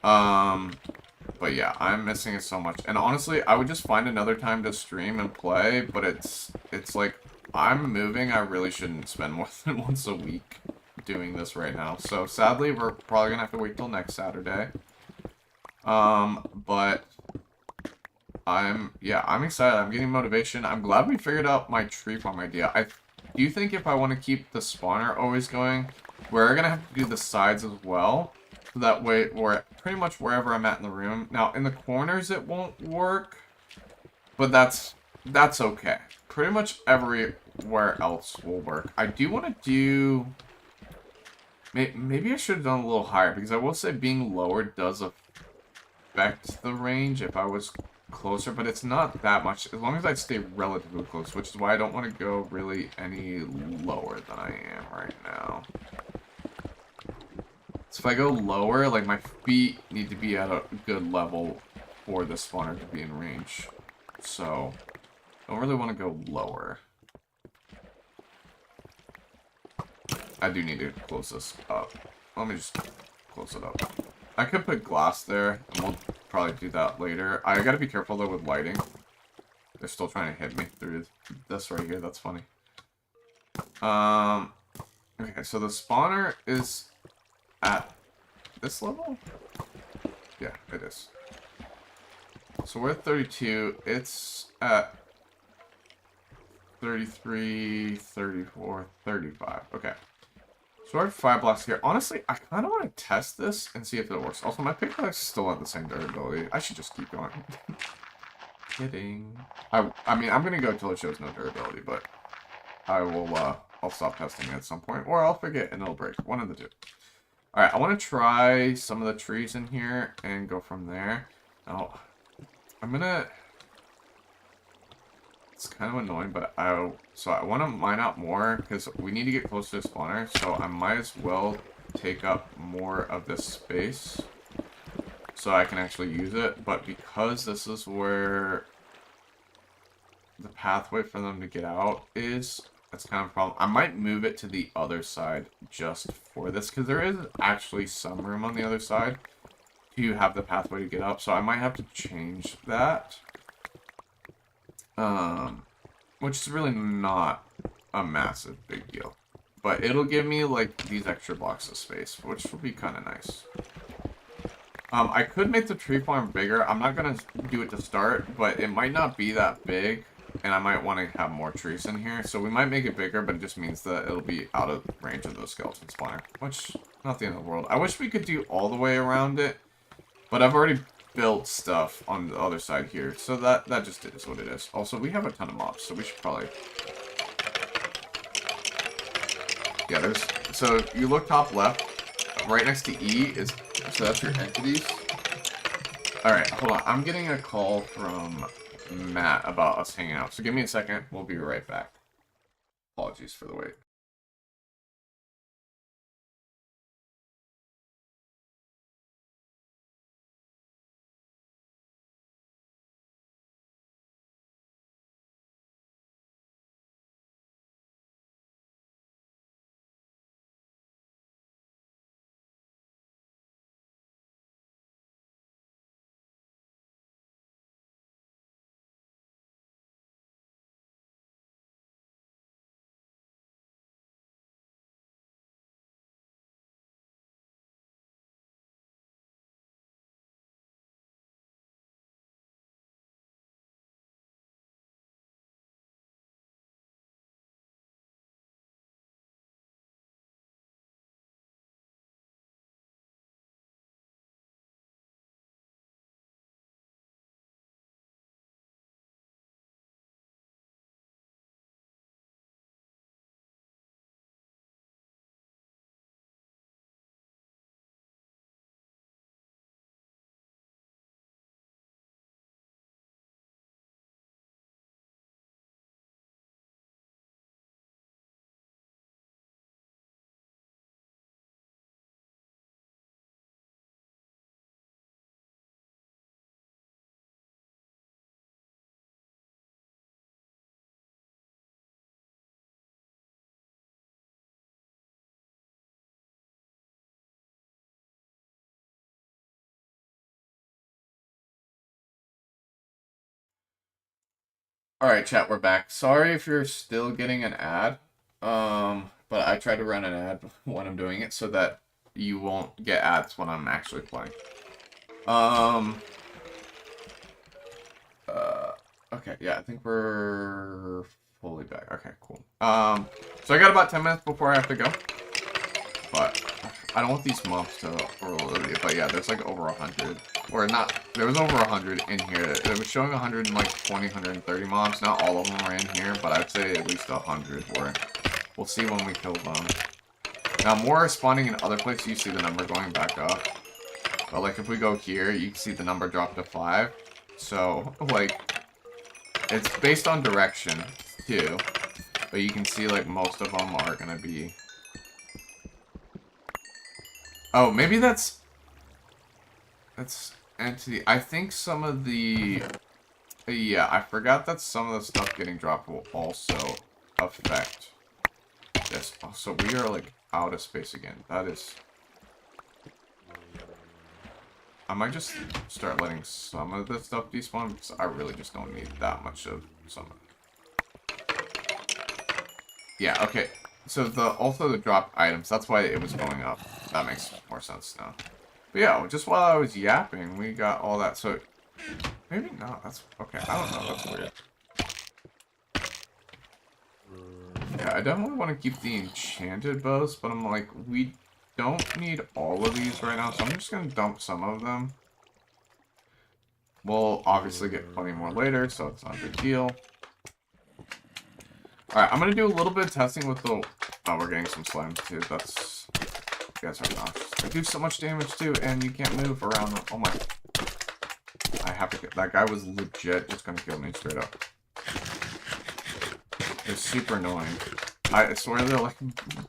But yeah, I'm missing it so much. And honestly, I would just find another time to stream and play. But it's like, I'm moving. I really shouldn't spend more than once a week doing this right now. So sadly, we're probably gonna have to wait till next Saturday. But I'm excited. I'm getting motivation. I'm glad we figured out my tree farm idea. I do think if I want to keep the spawner always going, we're gonna have to do the sides as well. So that way, or pretty much wherever I'm at in the room. Now, in the corners, it won't work, but that's okay. Pretty much everywhere else will work. I do want to do. Maybe I should have done a little higher, because I will say being lower does affect the range if I was closer, but it's not that much, as long as I stay relatively close, which is why I don't want to go really any lower than I am right now. So if I go lower, like, my feet need to be at a good level for the spawner to be in range. So, I don't really want to go lower. I do need to close this up. Let me just close it up. I could put glass there, and we'll probably do that later. I gotta be careful, though, with lighting. They're still trying to hit me through this right here. That's funny. Okay, so the spawner is at this level? Yeah, it is. So we're at 32. It's at 33, 34, 35. Okay. So we're at 5 blocks here. Honestly, I kind of want to test this and see if it works. Also, my pickaxe still have the same durability. I should just keep going. Kidding. I mean, I'm going to go until it shows no durability, but I will, I'll stop testing it at some point, or I'll forget and it'll break. One of the two. Alright, I want to try some of the trees in here and go from there. Now, I'm gonna... It's kind of annoying, but so I want to mine out more, because we need to get close to the spawner, so I might as well take up more of this space so I can actually use it. But because this is where the pathway for them to get out is, that's kind of a problem. I might move it to the other side just for this, because there is actually some room on the other side to have the pathway to get up, so I might have to change that. Which is really not a massive big deal. But it'll give me, like, these extra blocks of space, which will be kind of nice. I could make the tree farm bigger. I'm not going to do it to start, but it might not be that big. And I might want to have more trees in here. So we might make it bigger, but it just means that it'll be out of range of those skeleton spawner. Which, not the end of the world. I wish we could do all the way around it. But I've already built stuff on the other side here. So that just is what it is. Also, we have a ton of mobs, so we should probably Yeah, there's, so if you look top left, right next to E is, so that's your entities. Alright, hold on. I'm getting a call from Matt about us hanging out. So give me a second. We'll be right back. Apologies for the wait. Alright, chat, we're back. Sorry if you're still getting an ad. But I try to run an ad when I'm doing it so that you won't get ads when I'm actually playing. Okay, yeah, I think we're fully back. Okay, cool. So I got about 10 minutes before I have to go. But I don't want these mobs to overload you. But yeah, there's like over 100. Or not, there was over 100 in here. It was showing 120, 130 mobs. Not all of them were in here, but I'd say at least 100 were. We'll see when we kill them. Now, more are spawning in other places. You see the number going back up. But like if we go here, you can see the number drop to 5. So, like, it's based on direction, too. But you can see, like, most of them are gonna be... Oh, maybe that's entity. I think some of the... Yeah, I forgot that some of the stuff getting dropped will also affect this. Oh, so we are, like, out of space again. That is... I might just start letting some of this stuff despawn, because I really just don't need that much of some of it. Yeah, okay. So also the drop items, that's why it was going up. That makes more sense now. But yeah, just while I was yapping, we got all that. So maybe not. That's okay. I don't know. That's weird. Yeah, I definitely want to keep the enchanted bows, but I'm like, we don't need all of these right now, so I'm just gonna dump some of them. We'll obviously get plenty more later, so it's not a big deal. Alright, I'm gonna do a little bit of testing with the... Oh, we're getting some slime too. That's... You guys are obnoxious. They do so much damage too, and you can't move around them. Oh my... I have to get... That guy was legit just gonna kill me straight up. It's super annoying. I swear they're like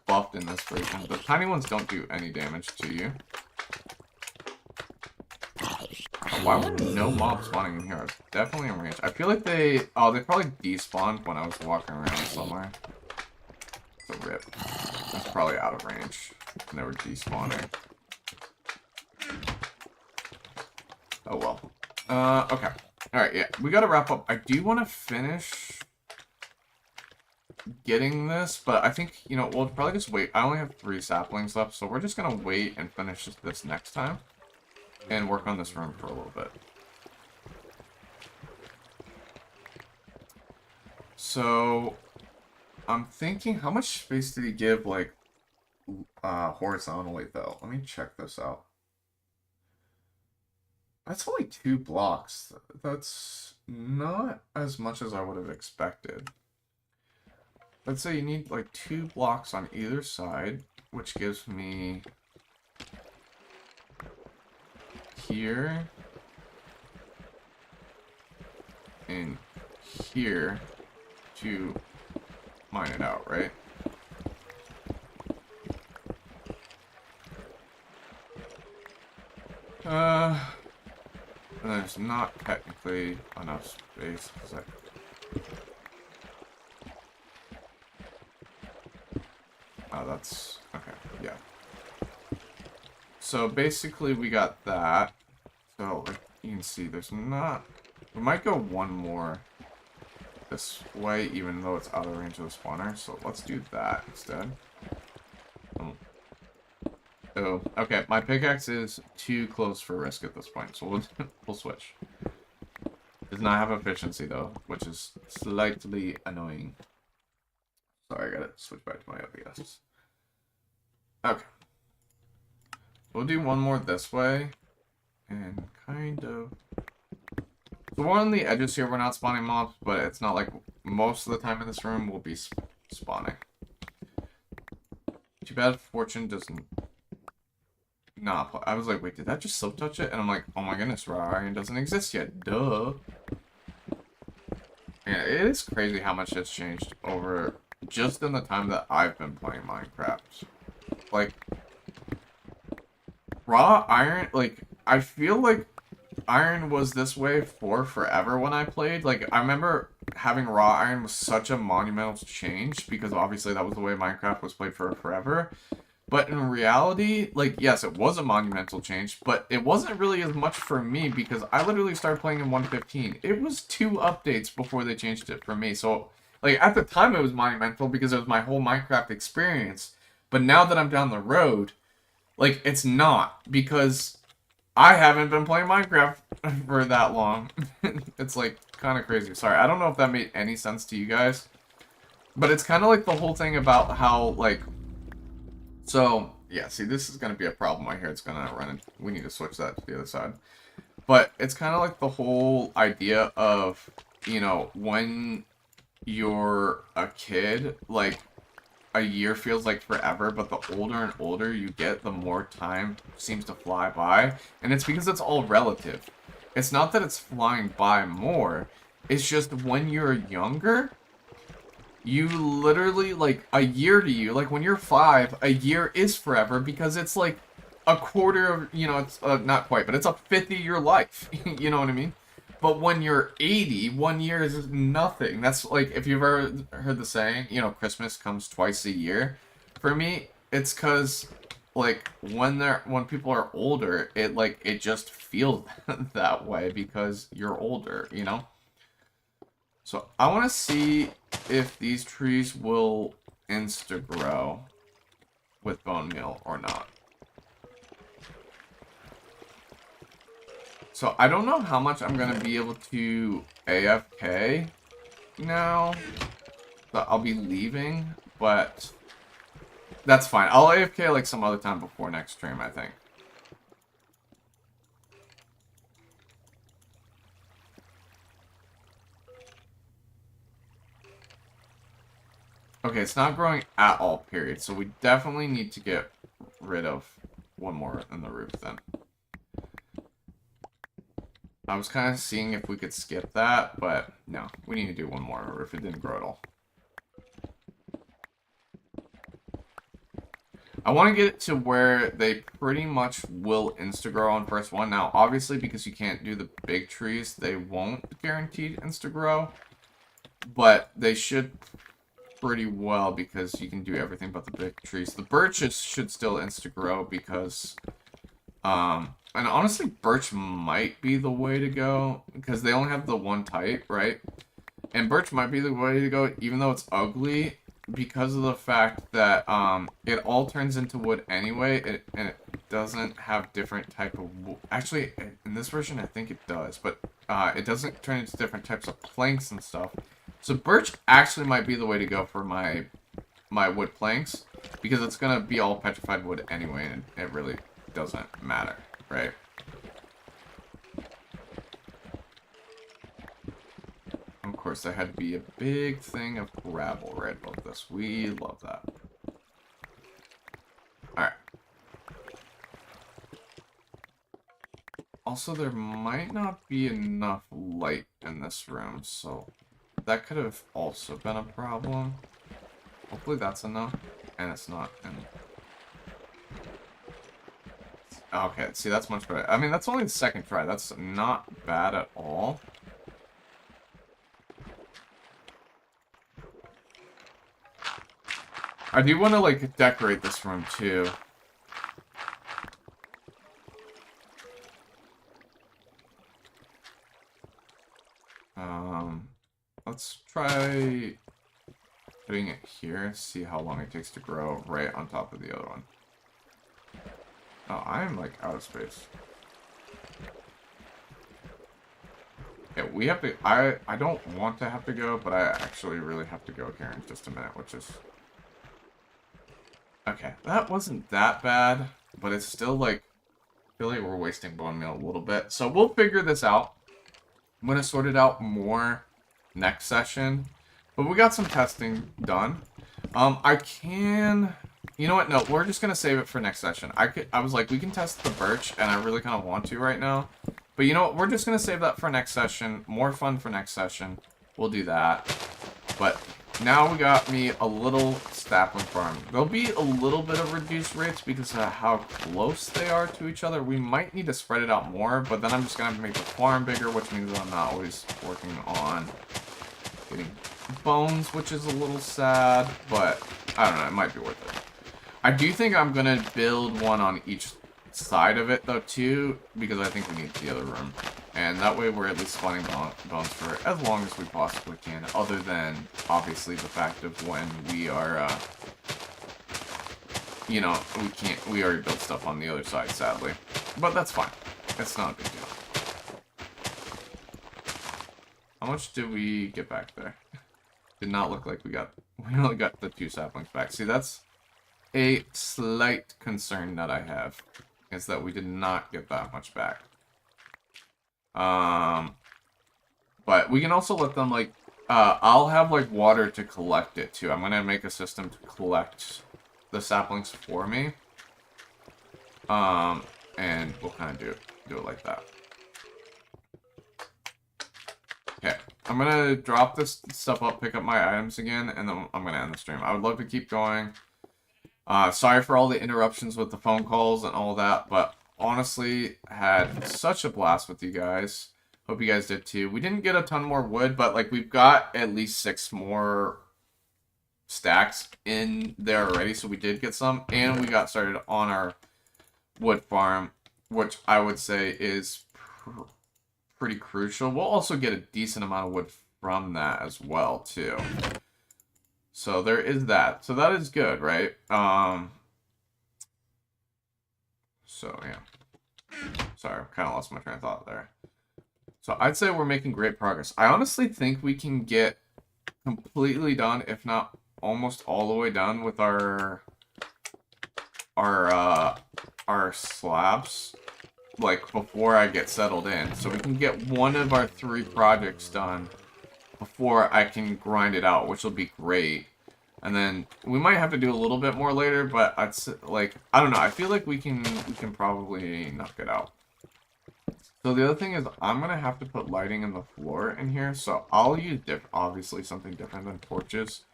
buffed in this version. The tiny ones don't do any damage to you. Why were no mobs spawning in here? I was definitely in range. I feel like they... Oh, they probably despawned when I was walking around somewhere. It's a rip. That's probably out of range. And they were despawning. Oh well. Okay. Alright, yeah. We gotta wrap up. I do want to finish getting this, but I think, you know, we'll probably just wait. I only have 3 saplings left, so we're just gonna wait and finish this next time. And work on this room for a little bit. So, I'm thinking, how much space did he give, like, horizontally, though? Let me check this out. That's only 2 blocks. That's not as much as I would have expected. let's say you need like 2 blocks on either side, which gives me here and here to mine it out, right? And there's not technically enough space because oh, that's okay, yeah. So basically we got that. So like you can see there's not, we might go one more this way even though it's out of range of the spawner. So let's do that instead. Oh, okay. My pickaxe is too close for risk at this point, so we'll switch. Does not have efficiency though, which is slightly annoying. Sorry, I gotta switch back to my OBS. Okay. We'll do one more this way, and kind of. So we're on the edges here. We're not spawning mobs, but it's not like most of the time in this room we'll be spawning. Too bad Fortune doesn't. Nah, I was like, wait, did that just silk touch it? And I'm like, oh my goodness, raw iron doesn't exist yet. Duh. Yeah, it is crazy how much has changed over just in the time that I've been playing Minecraft. Like, raw iron, like, I feel like iron was this way for forever when I played. Like, I remember having raw iron was such a monumental change because obviously that was the way Minecraft was played for forever. But in reality, like, yes, it was a monumental change, but it wasn't really as much for me because I literally started playing in 1.15. It was 2 updates before they changed it for me. So, like, at the time it was monumental because it was my whole Minecraft experience. But now that I'm down the road, like, it's not because I haven't been playing Minecraft for that long. It's, like, kind of crazy. Sorry, I don't know if that made any sense to you guys. But it's kind of like the whole thing about how, like... So, yeah, see, this is going to be a problem right here. It's going to run in. We need to switch that to the other side. But it's kind of like the whole idea of, you know, when you're a kid, like, a year feels like forever, but the older and older you get, the more time seems to fly by. And it's because it's all relative. It's not that it's flying by more. It's just when you're younger... You literally, like, a year to you, like, when you're 5, a year is forever because it's, like, a quarter of, you know, it's, not quite, but it's a fifth of your life, you know what I mean? But when you're 80, 1 year is nothing. That's, like, if you've ever heard the saying, you know, Christmas comes twice a year. For me, it's because, like, when people are older, it just feels that way because you're older, you know? So I want to see if these trees will insta-grow with bone meal or not. So I don't know how much I'm going to be able to AFK now that I'll be leaving, but that's fine. I'll AFK like some other time before next stream, I think. Okay, it's not growing at all, period. So we definitely need to get rid of one more in the roof then. I was kind of seeing if we could skip that, but no. We need to do one more in the roof. It didn't grow at all. I want to get it to where they pretty much will insta-grow on first one. Now, obviously, because you can't do the big trees, they won't guaranteed insta-grow. But they should... pretty well because you can do everything but the big trees. The birches should still insta-grow because, and honestly, birch might be the way to go because they only have the one type, right? And birch might be the way to go even though it's ugly because of the fact that, it all turns into wood anyway, and it doesn't have different type of wood. Actually, in this version, I think it does, but, it doesn't turn into different types of planks and stuff. So birch actually might be the way to go for my wood planks, because it's going to be all petrified wood anyway, and it really doesn't matter, right? Of course, course, there had to be a big thing of gravel right above this. We love that. Alright. Also, there might not be enough light in this room, so that could have also been a problem. Hopefully that's enough, and it's not. Okay, see, that's much better. I mean, that's only the second try. That's not bad at all. I do want to, like, decorate this room, too. Let's try putting it here, see how long it takes to grow right on top of the other one. Oh, I am, like, out of space. Yeah, we have to... I don't want to have to go, but I actually really have to go here in just a minute, which is... Okay, that wasn't that bad, but it's still, like... I feel like we're wasting bone meal a little bit. So we'll figure this out. I'm going to sort it out more next session. But we got some testing done. I can... You know what? No, we're just going to save it for next session. I was like, we can test the birch, and I really kind of want to right now. But you know what? We're just going to save that for next session. More fun for next session. We'll do that. But now we got me a little sapling farm. There'll be a little bit of reduced rates because of how close they are to each other. We might need to spread it out more, but then I'm just going to have to make the farm bigger, which means that I'm not always working on getting bones, which is a little sad, but I don't know, it might be worth it. I do think I'm going to build one on each side of it, though, too, because I think we need the other room. And that way we're at least spawning bones for as long as we possibly can, other than, obviously, the fact of when we are, you know, we already built stuff on the other side, sadly. But that's fine. It's not a big deal. How much did we get back there? Did not look like we only got the 2 saplings back. See, that's a slight concern that I have, is that we did not get that much back. But we can also let them, like, I'll have, like, water to collect it, too. I'm gonna make a system to collect the saplings for me. And we'll kind of do it like that. Okay, I'm gonna drop this stuff up, pick up my items again, and then I'm gonna end the stream. I would love to keep going. Sorry for all the interruptions with the phone calls and all that, but honestly, had such a blast with you guys. Hope you guys did too. We didn't get a ton more wood, but like we've got at least 6 more stacks in there already, so we did get some, and we got started on our wood farm, which I would say is pretty crucial. We'll also get a decent amount of wood from that as well too. So there is that. So that is good, right? So yeah. Sorry, I kind of lost my train of thought there. So I'd say we're making great progress. I honestly think we can get completely done, if not almost all the way done with our slabs, like before I get settled in. So we can get one of our 3 projects done before I can grind it out, which will be great. And then we might have to do a little bit more later, but I don't know. I feel like we can probably knock it out. So the other thing is I'm gonna have to put lighting in the floor in here. So I'll use obviously something different than torches.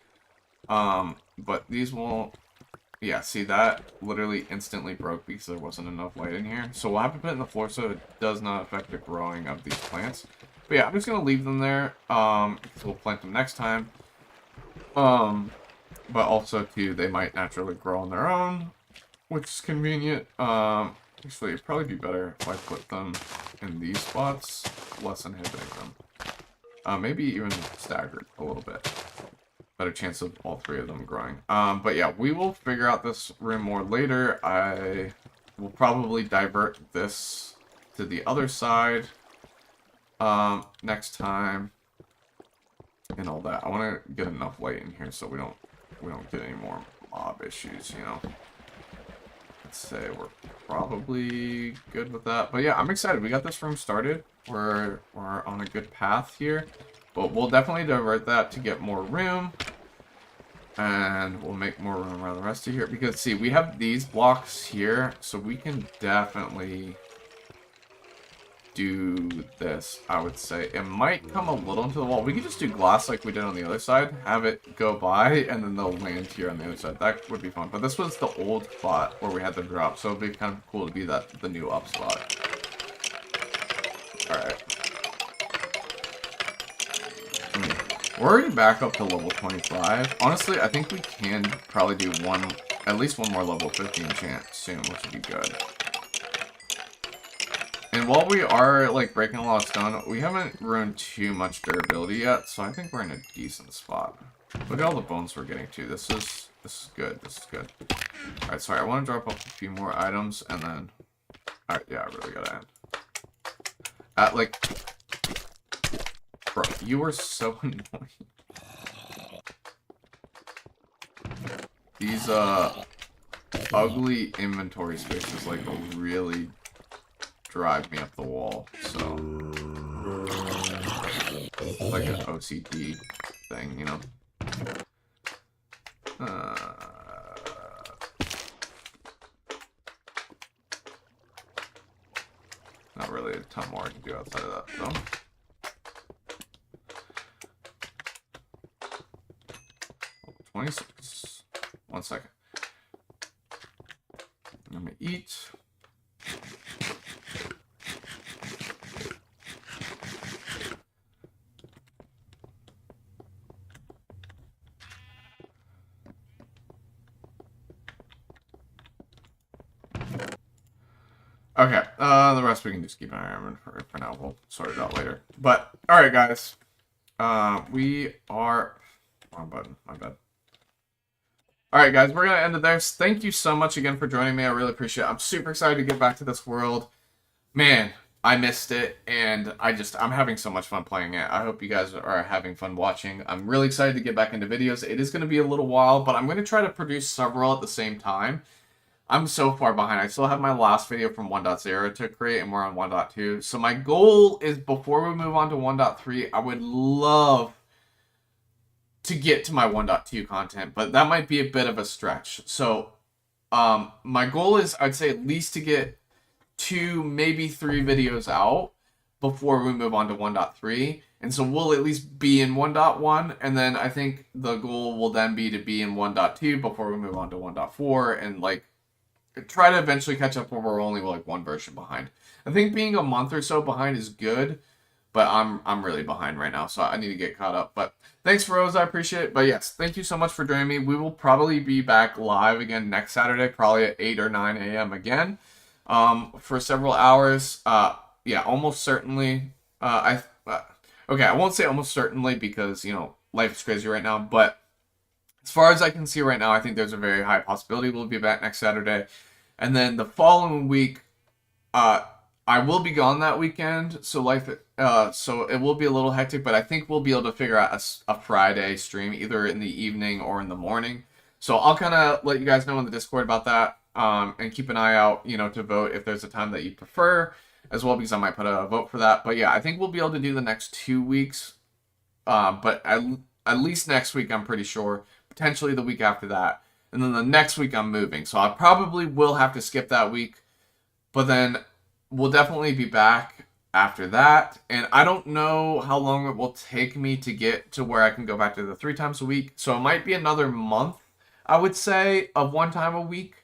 But these won't. Yeah, see, that literally instantly broke because there wasn't enough light in here. So we'll have to put it in the floor so it does not affect the growing of these plants. But yeah, I'm just gonna leave them there. Because we'll plant them next time. But also, too, they might naturally grow on their own, which is convenient. Actually, it'd probably be better if I put them in these spots, less inhibiting them. Maybe even staggered a little bit. Better chance of all 3 of them growing. But yeah, we will figure out this room more later. I will probably divert this to the other side next time. And all that. I want to get enough light in here so we don't get any more mob issues, you know. Let's say we're probably good with that. But yeah, I'm excited. We got this room started. We're on a good path here. But we'll definitely divert that to get more room. And we'll make more room around the rest of here. Because, see, we have these blocks here. So we can definitely do this, I would say. It might come a little into the wall. We could just do glass like we did on the other side. Have it go by, and then they'll land here on the other side. That would be fun. But this was the old spot where we had the drop. So it'd be kind of cool to be the new up spot. Alright. We're already back up to level 25. Honestly, I think we can probably do at least one more level 50 enchant soon, which would be good. And while we are, like, breaking a lot of stone, we haven't ruined too much durability yet, so I think we're in a decent spot. Look at all the bones we're getting to. This is good. This is good. Alright, sorry, I want to drop off a few more items, and then... Alright, yeah, I really gotta end. Like... Bro, you are so annoying. These, ugly inventory spaces, like, really drive me up the wall, so... Like an OCD thing, you know? Not really a ton more I can do outside of that, though. 26. 1 second. I'm gonna eat. Okay, the rest we can just keep an eye on for now. We'll sort it out later. But, alright guys. We are... Wrong button, my bad. Alright guys, we're going to end it there. Thank you so much again for joining me. I really appreciate it. I'm super excited to get back to this world. Man, I missed it, and I'm having so much fun playing it. I hope you guys are having fun watching. I'm really excited to get back into videos. It is going to be a little while, but I'm going to try to produce several at the same time. I'm so far behind. I still have my last video from 1.0 to create, and we're on 1.2. So my goal is, before we move on to 1.3, I would love to get to my 1.2 content, but that might be a bit of a stretch. So my goal is, I'd say, at least to get 2, maybe 3 videos out before we move on to 1.3. And so we'll at least be in 1.1, and then I think the goal will then be to be in 1.2 before we move on to 1.4, and like try to eventually catch up where we're only like 1 version behind. I think being a month or so behind is good, but I'm really behind right now, so I need to get caught up. But thanks, Rose, I appreciate it. But yes, thank you so much for joining me. We will probably be back live again next Saturday, probably at 8 or 9 a.m. again, for several hours. Yeah, almost certainly. Okay, I won't say almost certainly because, you know, life is crazy right now, but as far as I can see right now, I think there's a very high possibility we'll be back next Saturday. And then the following week, I will be gone that weekend, so so it will be a little hectic, but I think we'll be able to figure out a Friday stream, either in the evening or in the morning. So I'll kind of let you guys know in the Discord about that, and keep an eye out, you know, to vote if there's a time that you prefer, as well, because I might put a vote for that. But yeah, I think we'll be able to do the next 2 weeks, but at least next week, I'm pretty sure. Potentially the week after that. And then the next week I'm moving. So I probably will have to skip that week. But then we'll definitely be back after that. And I don't know how long it will take me to get to where I can go back to the 3 times a week. So it might be another month, I would say, of 1 time a week.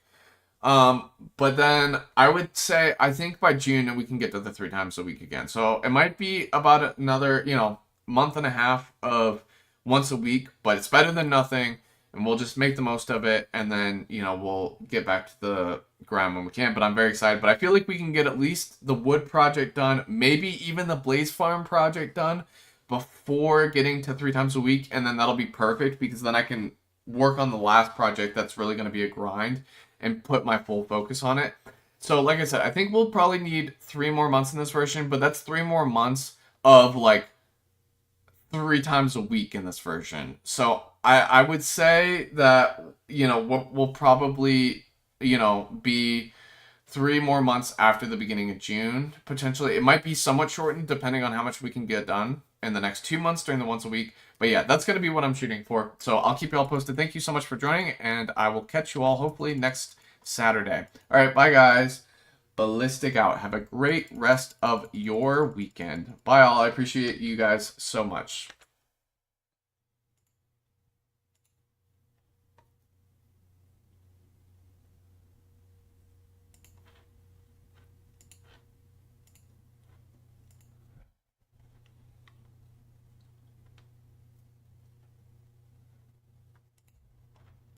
But then I would say, I think by June we can get to the 3 times a week again. So it might be about another, you know, month and a half of once a week, but it's better than nothing, and we'll just make the most of it, and then, you know, we'll get back to the grind when we can. But I'm very excited. But I feel like we can get at least the wood project done, maybe even the blaze farm project done before getting to 3 times a week, and then that'll be perfect, because then I can work on the last project that's really going to be a grind and put my full focus on it. So like I said, I think we'll probably need 3 more months in this version, but that's 3 more months of like 3 times a week in this version. So I would say that, you know, we'll probably, you know, be 3 more months after the beginning of June, potentially. It might be somewhat shortened depending on how much we can get done. in the next 2 months during the once a week. But yeah, that's going to be what I'm shooting for. So I'll keep you all posted. Thank you so much for joining, and I will catch you all hopefully next Saturday. All right, bye guys. Bellistic out. Have a great rest of your weekend. Bye all. I appreciate you guys so much.